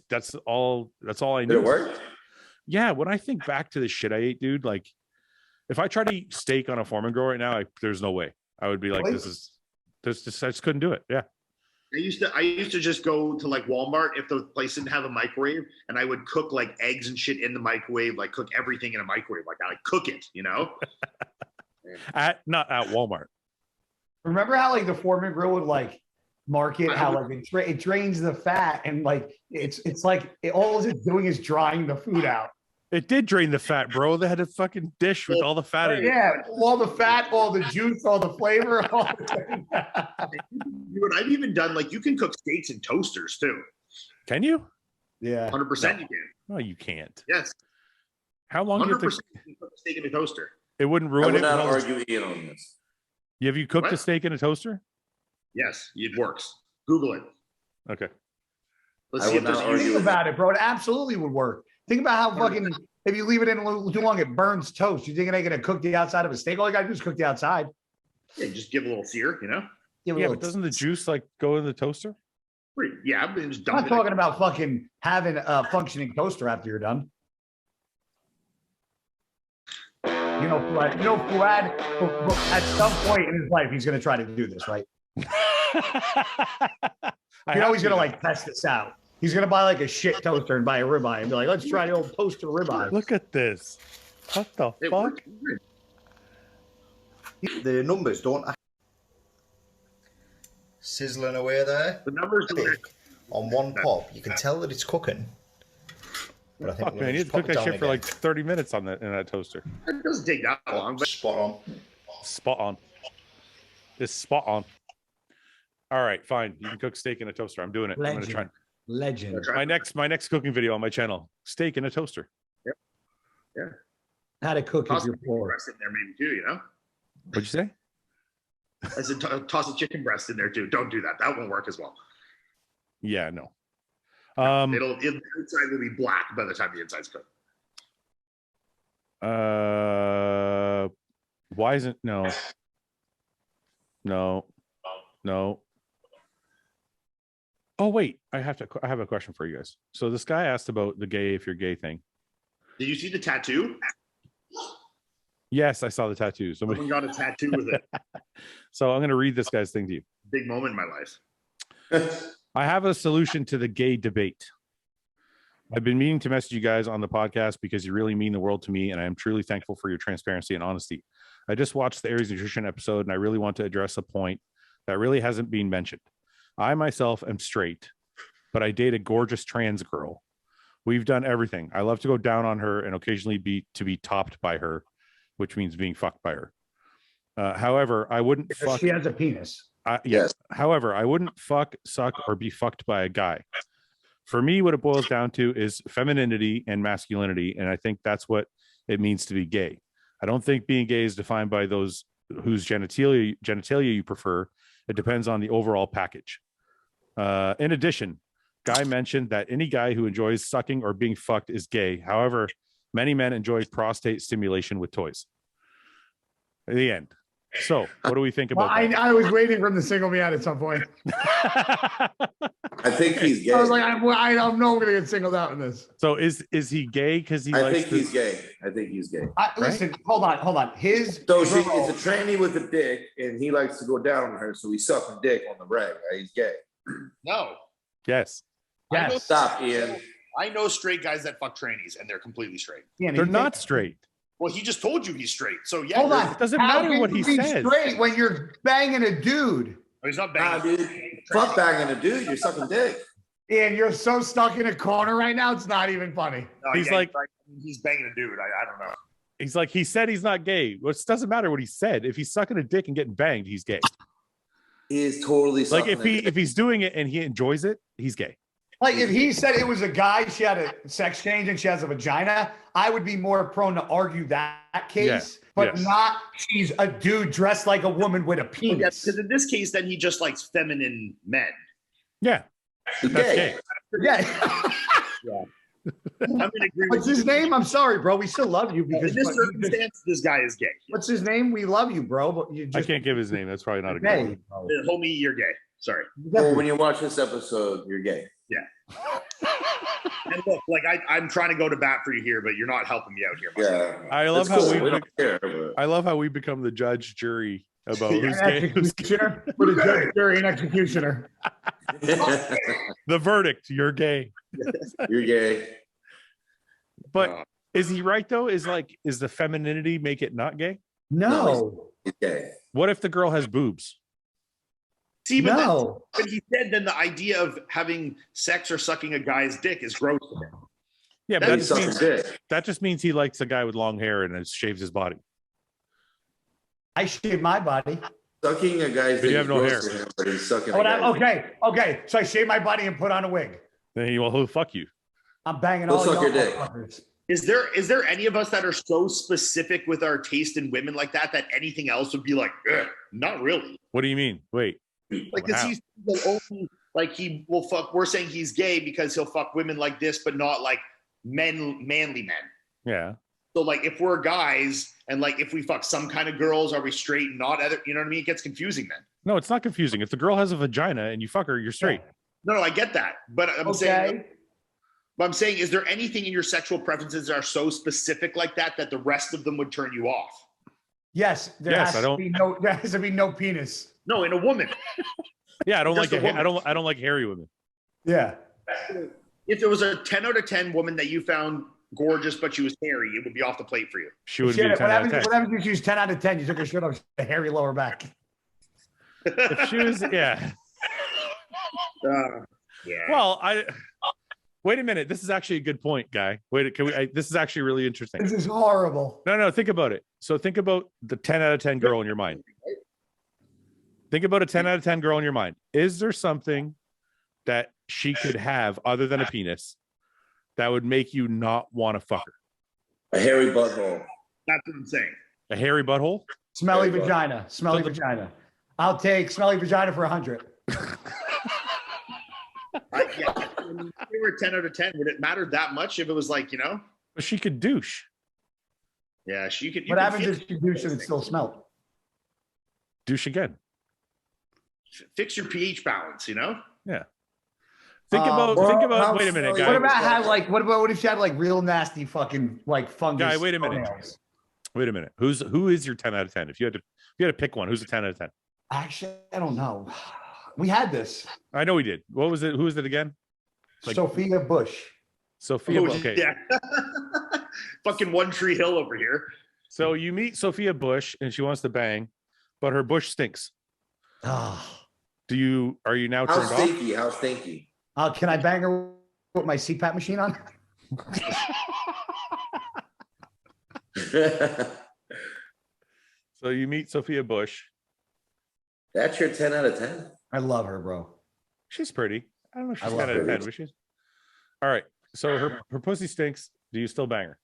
that's all I knew. Did it work? Yeah. When I think back to the shit I ate, dude, like if I try to eat steak on a Foreman grill right now, there's no way. I would be like, I just couldn't do it. Yeah. I used to just go to like Walmart if the place didn't have a microwave, and I would cook like eggs and shit in the microwave, like cook everything in a microwave. Like I cook it, Not at Walmart. Remember how like the Foreman grill would like market how like it drains the fat and like it's like all it's doing is drying the food out. It did drain the fat, bro. They had a fucking dish with all the fat in it. Yeah, all the fat, all the juice, all the flavor. All Dude, I've even done like you can cook steaks in toasters too. Can you? Yeah, 100% you can. No, you can't. Yes, How long do you 100% think you can cook a steak in a toaster. it wouldn't I ruin would it? not argue Ian on this. Have you cooked a What? steak in a toaster? Yes, it works. Google it. Okay. Let's I see if would not there's argue think with about it, bro. It absolutely would work. Think about how fucking if you leave it in a little too long, it burns toast. You think it ain't gonna cook the outside of a steak? All you gotta do is cook the outside. Yeah, just give a little sear, Give it a Yeah, little- but doesn't the juice like go in the toaster? Yeah, but just I'm dump not it. talking about fucking having a functioning toaster after you're done. Fouad, at some point in his life, he's going to try to do this, right? He's going to like test this out. He's going to buy like a shit toaster and buy a ribeye and be like, let's try the old toaster ribeye. Look at this. What the It fuck? works. The numbers don't sizzling away there. The numbers don't Big on one pop. You can tell that it's cooking. But I think Fuck, we're man, gonna you have just to pop cook it that down shit for again. like 30 minutes in that toaster. It doesn't take that long, but Spot on. Spot on. It's spot on. All right, fine. You can cook steak in a toaster. I'm doing it. I'm gonna try. Legend. My next cooking video on my channel: steak in a toaster. How to cook if toss a you're chicken poor. breast in there maybe too, What'd you say? I said toss a chicken breast in there too. Don't do that. That won't work as well. Yeah, no. The outside will be black by the time the inside's cooked. Why isn't no? Oh wait, I have a question for you guys. So this guy asked about the gay if you're gay thing. Did you see the tattoo? Yes, I saw the tattoo. Somebody. Someone got a tattoo with it. So I'm going to read this guy's thing to you. Big moment in my life. I have a solution to the gay debate. I've been meaning to message you guys on the podcast because you really mean the world to me, and I am truly thankful for your transparency and honesty. I just watched the Aries Nutrition episode, and I really want to address a point that really hasn't been mentioned. I myself am straight, but I date a gorgeous trans girl. We've done everything. I love to go down on her and occasionally be topped by her, which means being fucked by her. However, I wouldn't fuck. She has a penis. Yes. However, I wouldn't fuck, suck, or be fucked by a guy. For me, what it boils down to is femininity and masculinity, and I think that's what it means to be gay. I don't think being gay is defined by those whose genitalia you prefer. It depends on the overall package. In addition, Guy mentioned that any guy who enjoys sucking or being fucked is gay. However, many men enjoy prostate stimulation with toys. The end. So, what do we think about that? I was waiting for him to single me out at some point. I think he's gay. I was like, I don't know I'm going to get singled out in this. So, is he gay because he I likes think he's gay. I think he's gay. Listen, hold on. His So she girl- is a tranny with a dick, and he likes to go down on her, so he's sucking dick on the rag. Right? He's gay. No. Yes. Yes. Stop, Ian. I know straight guys that fuck trannies and they're completely straight. Yeah, They're you not think- straight. Well, he just told you he's straight. So yeah. Hold on. It doesn't How matter can what you he be says. straight when you're banging a dude. Oh, he's not Nah, banging. dude. Fuck banging a dude. You're sucking dick. And you're so stuck in a corner right now, it's not even funny. No, He's like- he's banging a dude. I don't know. He's like, he said he's not gay. Well, it doesn't matter what he said. If he's sucking a dick and getting banged, he's gay. He is totally Like sucking if a dick. he's doing it and he enjoys it, he's gay. Like if he said it was a guy, she had a sex change and she has a vagina, I would be more prone to argue that case, but not she's a dude dressed like a woman with a penis. Because in this case, then he just likes feminine men. Yeah. That's gay. Yeah. I'm gonna agree What's with his name? I'm sorry, bro. We still love you because in this circumstance, this guy is gay. What's his name? We love you, bro. But you I just can't give his name. That's probably not a good gay. one. Homie, you're gay. Sorry. Well, when you watch this episode, you're gay. And look, like I'm trying to go to bat for you here, but you're not helping me out here. Yeah. I love That's how cool. We don't care, but- I love how we become the judge jury about who's gay. Who's gay. Executioner. Put a judge, jury, and executioner. The verdict, you're gay. You're gay. But is he right though? Is the femininity make it not gay? No. He's gay. What if the girl has boobs? See, but No. but he said then the idea of having sex or sucking a guy's dick is gross to him. Yeah, but He's sucking dick. that just means he likes a guy with long hair and shaves his body. I shave my body. Sucking a guy's But you dick have is no gross hair. to him, but he's sucking a guy's dick. Okay. So I shave my body and put on a wig. Then he'll fuck you. I'm banging Go all suck y'all your dick. motherfuckers. Is there any of us that are so specific with our taste in women like that anything else would be like, ugh, not really? What do you mean? Wait. Like, because Wow. he's the only, like, he will fuck. We're saying he's gay because he'll fuck women like this, but not like manly men. Yeah. So, like, if we're guys and like if we fuck some kind of girls, are we straight and not other? You know what I mean? It gets confusing then. No, it's not confusing. If the girl has a vagina and you fuck her, you're straight. No, I get that, but I'm saying. But I'm saying, is there anything in your sexual preferences that are so specific like that the rest of them would turn you off? Yes. There has to be no penis. No, in a woman. Yeah, I don't like Just a woman. I don't like hairy women. Yeah. If there was a 10 out of 10 woman that you found gorgeous, but she was hairy, it would be off the plate for you. She would be a 10 out of 10. What happens if she was 10 out of 10? You took her shirt off, a hairy lower back. If she was, yeah. Yeah. Well, wait a minute. This is actually a good point, Guy. Wait, this is actually really interesting. This is horrible. No, think about it. So think about the 10 out of 10 girl in your mind. Think about a 10 out of 10 girl in your mind. Is there something that she could have other than a penis that would make you not want to fuck her? A hairy butthole. That's what I'm saying. A hairy butthole? Smelly vagina. Smelly vagina. I'll take smelly vagina for 100. If we were 10 out of 10, would it matter that much if it was like, But she could douche. Yeah, she could. What happens if she douches and it still smells? Douche again. Fix your pH balance, Yeah. Think about wait a minute, Guy. What if she had like real nasty fucking like fungus? Guy, wait a minute. toenails? Wait a minute. Who is your 10 out of 10? If you had to pick one, who's a 10 out of 10? Actually, I don't know. We had this. I know we did. What was it? Who was it again? Like- Sophia Bush. Sophia. Oh, Okay. Yeah. Fucking One Tree Hill over here. So you meet Sophia Bush and she wants to bang, but her bush stinks. Oh. Are you now How turned off? stinky? How stinky? Can I bang her with my CPAP machine on? So you meet Sophia Bush. That's your 10 out of 10? I love her, bro. She's pretty. I don't know if she's I 10 love out of her. 10, but she's all right. So her pussy stinks. Do you still bang her?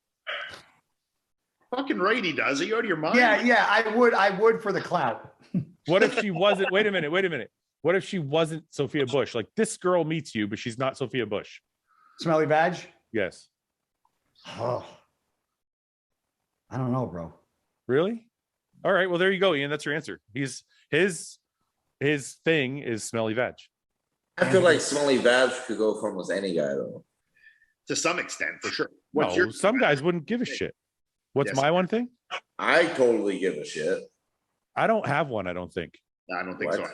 Fucking right he does. Are you out of your mind? Yeah, I would for the clout. What if she wasn't? Wait a minute. What if she wasn't Sophia Bush? Like this girl meets you, but she's not Sophia Bush. Smelly badge? Yes. Oh. I don't know, bro. Really? All right. Well, there you go, Ian. That's your answer. His thing is smelly veg. I feel like smelly vag could go for almost any guy, though. To some extent, for sure. Some guys wouldn't give a shit. What's Yes. my one thing? I totally give a shit. I don't have one. I don't think. I don't think What? so.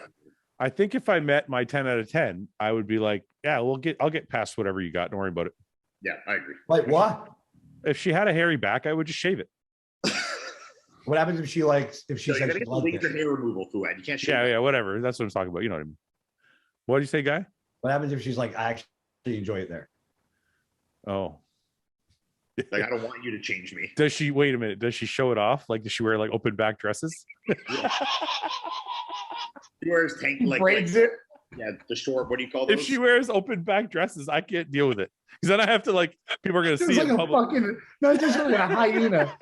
I think if I met my 10 out of 10, I would be like, yeah, I'll get past whatever you got. Don't worry about it. Yeah, I agree. Like what? If she had a hairy back, I would just shave it. What happens if she So said you she gotta get the loved laser it? hair removal, Fouad. You can't shave. Yeah, whatever. That's what I'm talking about. You know what I mean? What do you say, Guy? What happens if she's like, I actually enjoy it there? Oh. Like, I don't want you to change me. Does she, wait a minute, does she show it off? Like, does she wear like open back dresses? He wears tank like Braids it. Yeah, the short. What do you call those? If she wears open back dresses, I can't deal with it because then I have to like people are gonna see It's it like in a public. fucking, no, just like a hyena.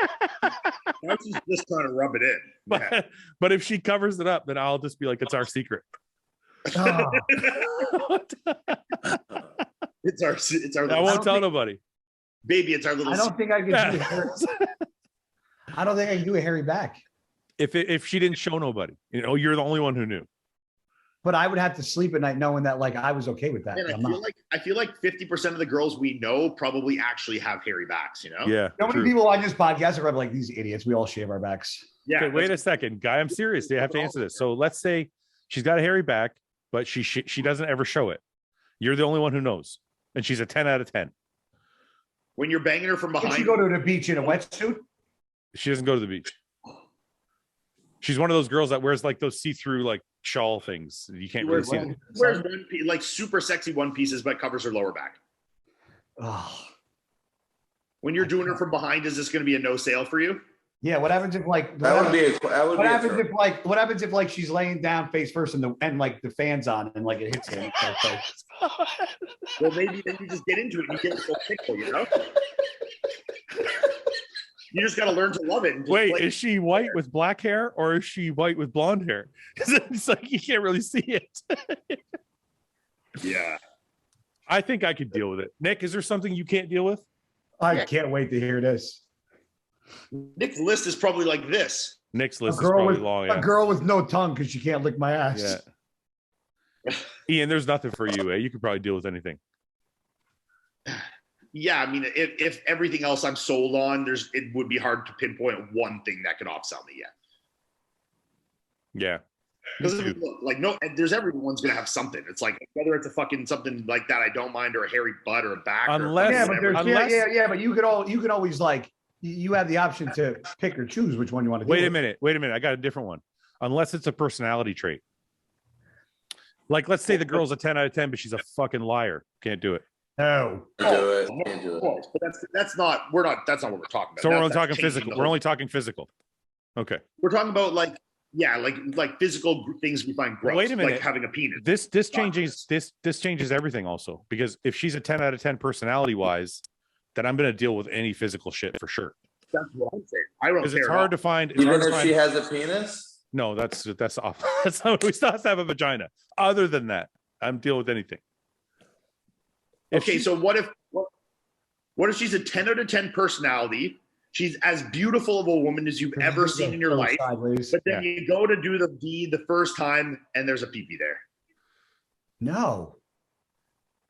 That's just trying to rub it in. Yeah. But if she covers it up, then I'll just be like, it's our secret. Oh. It's our I little, won't tell nobody. baby. It's our little. I don't think I can do I don't think I can do a hairy back. If she didn't show nobody, you're the only one who knew. But I would have to sleep at night knowing that like I was okay with that. And I'm not. I feel like 50% of the girls we know probably actually have hairy backs. Yeah. How many people on this podcast are like these idiots? We all shave our backs. Yeah. Okay, wait a second, Guy. I'm serious. You have to answer this. So let's say she's got a hairy back, but she doesn't ever show it. You're the only one who knows, and she's a 10 out of 10. When you're banging her from Did behind, she go to the beach in a wetsuit? She doesn't go to the beach. She's one of those girls that wears like those see-through like shawl things. You can't really see it. wears like super sexy one pieces, but covers her lower back. Oh. When you're doing her from behind, is this going to be a no sale for you? Yeah. What happens if like That would be what happens if like she's laying down face first and like the fan's on and like it hits her? Well, maybe then you just get into it and you get a little tickle, You just got to learn to love it. And just Wait, is she white with black hair or is she white with blonde hair? Because it's like you can't really see it. Yeah. I think I could deal with it. Nick, is there something you can't deal with? I can't wait to hear this. Nick's list is probably like this. Nick's list is probably long. A girl with no tongue because she can't lick my ass. Yeah. Ian, there's nothing for you. You could probably deal with anything. Yeah, I mean, if everything else I'm sold on, it would be hard to pinpoint one thing that could offsell me. Yeah. Because there's everyone's gonna have something. It's like whether it's a fucking something like that I don't mind, or a hairy butt, or a back. Unless, but you could always like you have the option to pick or choose which one you want to do. Wait a minute. I got a different one. Unless it's a personality trait. Like, let's say the girl's a 10 out of 10, but she's a fucking liar. Can't do it. No. Can't do it. But that's not what we're talking about. So we're only talking physical. We're only talking physical. Okay. We're talking about like physical things we find gross. Wait a minute. Like having a penis. This changes everything also, because if she's a 10 out of 10 personality wise, then I'm going to deal with any physical shit for sure. That's what I'm saying. I don't care. It's hard to find. Even if she has a penis? No, that's off. That's not. We still have to have a vagina. Other than that, I'm dealing with anything. So what if she's a 10 out of 10 personality? She's as beautiful of a woman as you've ever seen in your life. But then you go to do the deed the first time and there's a pee-pee there. No.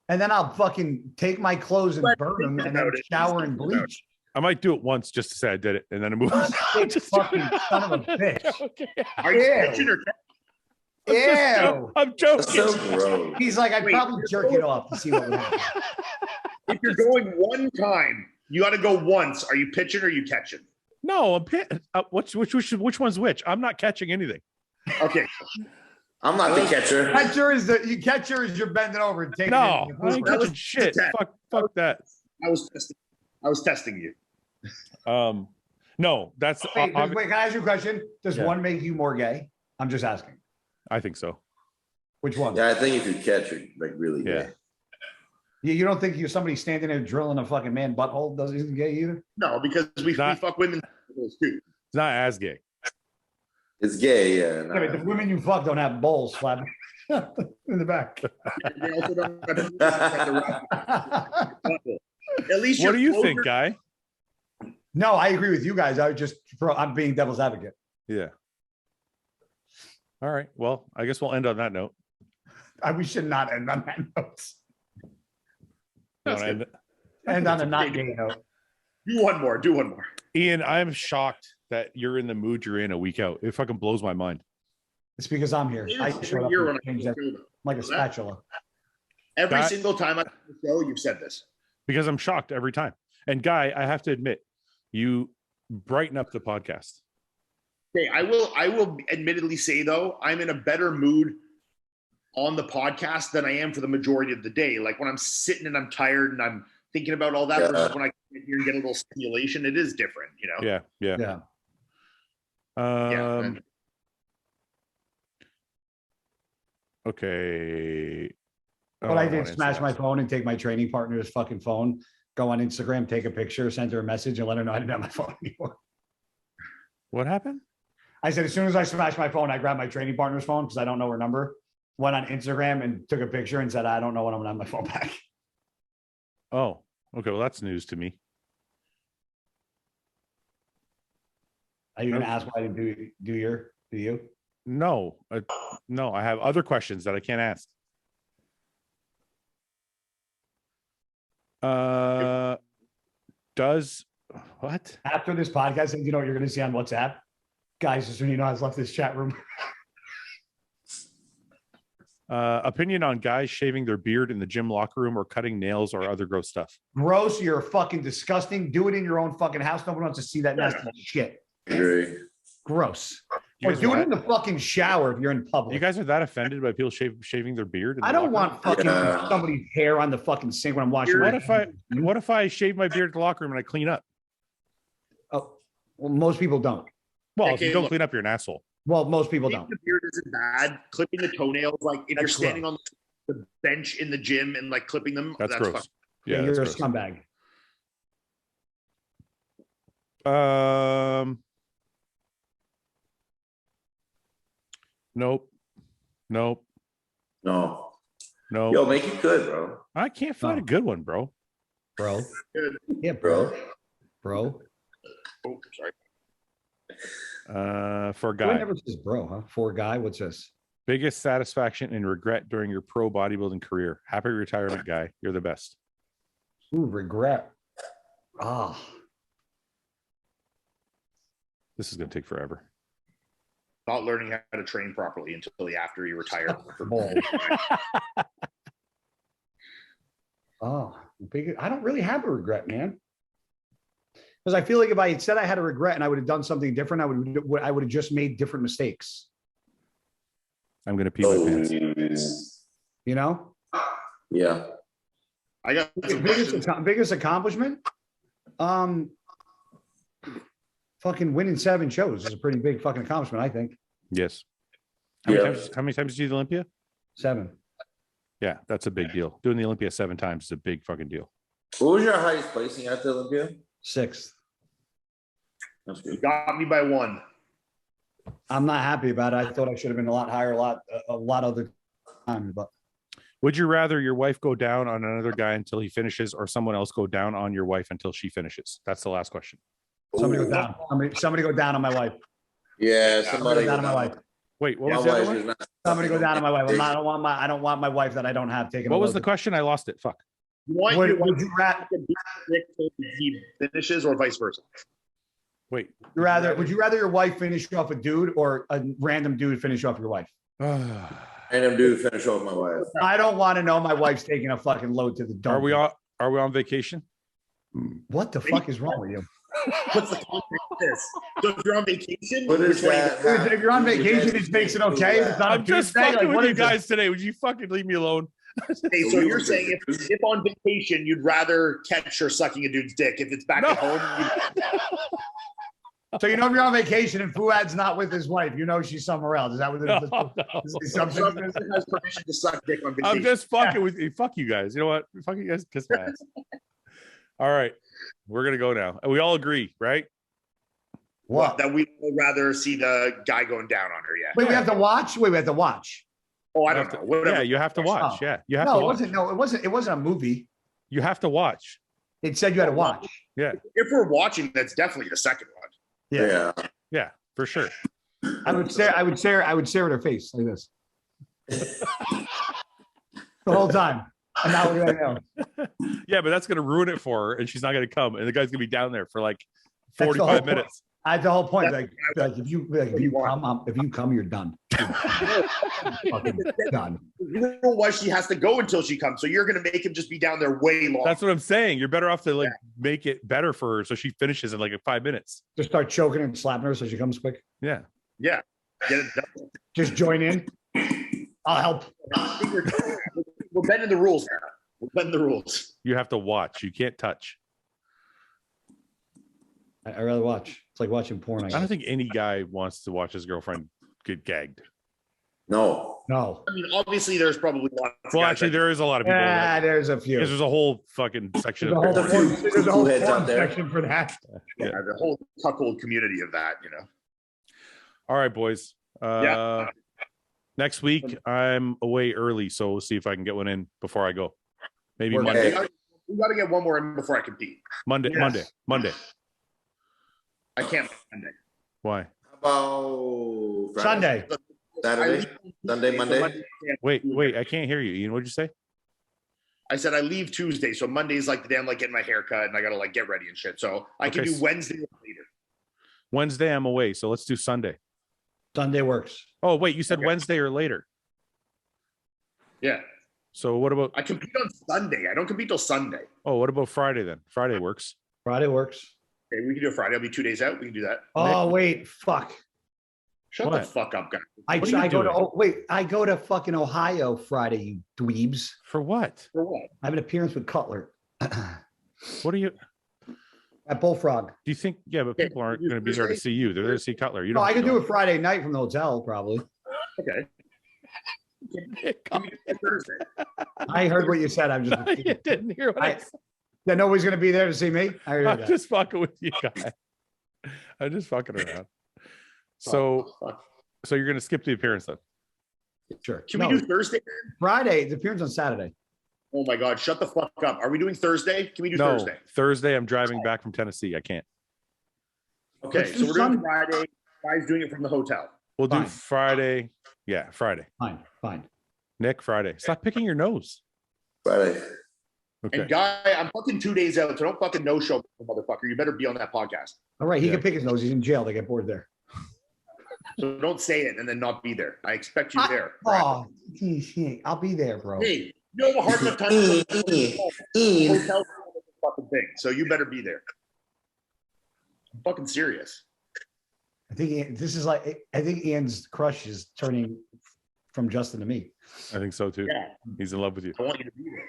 And then I'll fucking take my clothes and burn them and then shower and bleach. I might do it once just to say I did it and then I move on. Just fucking son of a bitch. Okay. Are you pitching or Ew. I'm joking. That's so gross. He's like, I'd probably jerk it off to see what would happen. if you're going one time, you got to go once. Are you pitching or are you catching? No, I'm which one's which? I'm not catching anything. Okay. I'm not the catcher. Catcher is you're bending over and taking No, it. I ain't catching shit. Fuck that. I was testing you. No, that's Wait, can I ask you a question? Does one make you more gay? I'm just asking. I think so. Which one? Yeah, I think if you catch her, like really Yeah. gay. You don't think somebody standing there drilling a fucking man butthole isn't gay either? No, because we fuck women too. It's not as gay. It's gay, yeah. Yeah, but the women you fuck don't have balls flat in the back. They also don't At least What do you think, Guy? No, I agree with you guys. I'm being devil's advocate. Yeah. All right. Well, I guess we'll end on that note. We should not end on that note. End on a not gay note. Do one more. Ian, I'm shocked that you're in the mood you're in a week out. It fucking blows my mind. It's because I'm here. I show up and change that like a spatula. Every single time I show, you've said this. Because I'm shocked every time. And Guy, I have to admit, you brighten up the podcast. Okay, I will admittedly say though, I'm in a better mood on the podcast than I am for the majority of the day. Like when I'm sitting and I'm tired and I'm thinking about all that versus when I get here and get a little stimulation, it is different, Yeah. Okay. But I did want smash Instagram. my phone and take my training partner's fucking phone, go on Instagram, take a picture, send her a message, and let her know I didn't have my phone anymore. What happened? I said, as soon as I smashed my phone, I grabbed my training partner's phone because I don't know her number. Went on Instagram and took a picture and said, I don't know when I'm gonna have my phone back. Oh, okay. Well, that's news to me. Are you gonna ask why I didn't do you? No, no. I have other questions that I can't ask. Does what? After this podcast, and you know what you're gonna see on WhatsApp? Guy Cisternino has left this chat room. Opinion on guys shaving their beard in the gym locker room or cutting nails or other gross stuff. Gross, you're fucking disgusting. Do it in your own fucking house. Nobody wants to see that nasty shit. Agree. Gross. You Or guys do are it in the fucking shower if you're in public. You guys are that offended by people shaving their beard? In I the don't locker want fucking Yeah. somebody's hair on the fucking sink when I'm washing room? my What if I shave my beard in the locker room and I clean up? Oh, well, most people don't. Well, if Okay, you don't look. clean up, you're an asshole. Well, most people Clipping don't. the beard isn't bad. Clipping the toenails, like if you're That's standing on the bench in the gym and like clipping them, That's gross. fucking- Yeah, you're a that's gross. scumbag. Nope. Nope. No. Nope. Yo, make it good, bro. I can't find a No. good one, bro. Bro. Good. Yeah, Bro. Bro. Oh, sorry. For a Who guy, never says bro, huh? For a guy, what's this? biggest satisfaction and regret during your pro bodybuilding career. Happy retirement, guy. You're the best. Ooh, regret. Ah, This is going to take forever. Not learning how to train properly until after you retire. balls. Oh, I don't really have a regret, man. Because I feel like if I had said I had a regret and I would have done something different, I would have just made different mistakes. I'm going to pee my pants. You know, Yeah. I got some questions. biggest accomplishment. Fucking winning 7 shows is a pretty big fucking accomplishment, I think. Yes. Yeah. How many times did you do the Olympia? 7. Yeah, that's a big deal. Doing the Olympia 7 times is a big fucking deal. What was your highest placing at the Olympia? 6th. That's You good. got me by 1. I'm not happy about it. I thought I should have been a lot higher, a lot other time, but Would you rather your wife go down on another guy until he finishes or someone else go down on your wife until she finishes? That's the last question. somebody go down. Somebody go down on my wife. Yeah, Somebody somebody go down on my wife. Wait, what My was the other wife one? is not. Somebody go down on my wife. I don't want my wife that I don't have taken. What was the question? I lost it. Fuck. You want Would your wife you rather? to he finishes or vice versa? Wait. Would you rather your wife finish off a dude or a random dude finish off your wife? Random dude finish off my wife. I don't want to know my wife's taking a fucking load to the dump. Are we on vacation? What the fuck is wrong with you? What's the context of this? So if you're on vacation, What is you're that? If you're on vacation, it makes it okay. If it's not a I'm just Tuesday, fucking like, what with you is it? guys today. Would you fucking leave me alone? Okay, so you're saying if on vacation you'd rather catch her sucking a dude's dick. If it's back at home, So you know if you're on vacation and Fouad's not with his wife, you know she's somewhere else. Is that what it is? No. Is the you assumption? has permission to suck dick on vacation. I'm just fucking with you. Fuck you guys. You know what? Fuck you guys. Kiss my ass. All right. We're going to go now. We all agree, right? What? That we would rather see the guy going down on her. Yeah. Wait, we have to watch. Wait, we have to watch. Oh, I don't know. Whatever. Yeah, you have to watch. Oh. Yeah, you have No, to it watch. wasn't. No, it wasn't. It wasn't a movie. You have to watch. It said you had to watch. Yeah, If we're watching, that's definitely the second one. Yeah. yeah, for sure. I would stare at her face like this the whole time. And now we're gonna know. Yeah, but that's going to ruin it for her, and she's not going to come, and the guy's going to be down there for like That's the whole 45 point. minutes. I the whole point. Like if you come, you're done. Fucking done. You don't know why she has to go until she comes. So you're going to make him just be down there way long. That's what I'm saying. You're better off to like make it better for her so she finishes in like 5 minutes. Just start choking and slapping her so she comes quick. Yeah. yeah. Get it done. Just join in. I'll help. We're bending the rules now. We're bending the rules. You have to watch. You can't touch. I rather watch. It's like watching porn. I I don't guess. think any guy wants to watch his girlfriend get gagged. No. No. I mean, obviously, there's probably lots of Well, guys actually, that- there is a lot of people. Yeah, there's a few. Because there's a whole fucking section There's a of whole, There's a few there's a whole heads forum out there. section for that. yeah, the whole cuckold community of that, you know. All right, boys. Yeah. Next week I'm away early, so we'll see if I can get one in before I go. Maybe We're Monday. okay. We got to get one more in before I compete. Monday. Yes. Monday. I can't Monday. Why? How about Friday? Sunday. Saturday? Sunday, Monday? Wait, I can't hear you, Ian. What'd you say? I said I leave Tuesday, so Monday's like the day I'm like getting my hair cut and I gotta like get ready and shit. So I can Okay, do Wednesday or later. Wednesday I'm away, so let's do Sunday. Sunday works. Oh, wait, you said Okay. Wednesday or later. Yeah, So what about I compete on Sunday. I don't compete till Sunday. what about Friday then? Friday works. Friday works. Okay, we can do it Friday. I'll be 2 days out. We can do that. Oh, wait. Fuck. Shut What? the fuck up, guys. I What are you go to doing? I go to fucking Ohio Friday, you dweebs. For what? For what? I have an appearance with Cutler What are you at Bullfrog. do you think? Yeah, but Okay, people aren't you going to be there to Thursday? see you. They're there to see Cutler. You No, don't I have can to do it Friday night from the hotel, probably. Okay. go. We can do it Thursday. I heard what you said. I'm just You didn't hear what I I- said. that nobody's gonna be there to see me. I heard I'm that. just fucking with you guys. I'm just fucking around. So Fuck. so you're going to skip the appearance then? Sure. Can No, we do Thursday? Friday? The appearance on Saturday. Oh my God, shut the fuck up. Are we doing Thursday? Can we do No, Thursday? Thursday I'm driving back from Tennessee. I can't. Okay, Let's so do we're doing Sun- Friday. Guys doing it from the hotel. We'll do Fine. Friday. Yeah, Friday. Fine. Nick, Friday. Stop picking your nose. Friday. Okay. And Guy, I'm fucking 2 days out, so don't fucking no-show, motherfucker. You better be on that podcast. All right, he Yeah. can pick his nose. He's in jail. They get bored there. So don't say it and then not be there. I expect you there. Oh, geez, I'll be there, bro. Hey, you have a hard enough time hotel fucking thing, so you better be there. I'm fucking serious. I think this is like. I think Ian's crush is turning from Justin to me. I think so too. Yeah, He's in love with you. I want you to be there.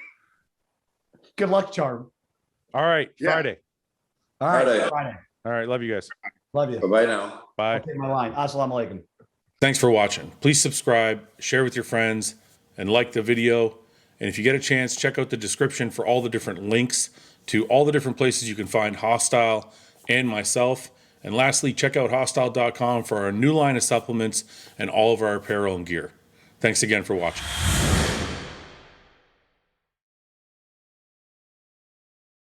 Good luck, Charm. All right, Yeah. Friday. All right, Friday. Friday. All right, love you guys. Love you. Bye-bye now. Bye. Take my line. Assalamu alaikum. Thanks for watching. Please subscribe, share with your friends, and like the video. And if you get a chance, check out the description for all the different links to all the different places you can find Hostile and myself. And lastly, check out hostile.com for our new line of supplements and all of our apparel and gear. Thanks again for watching.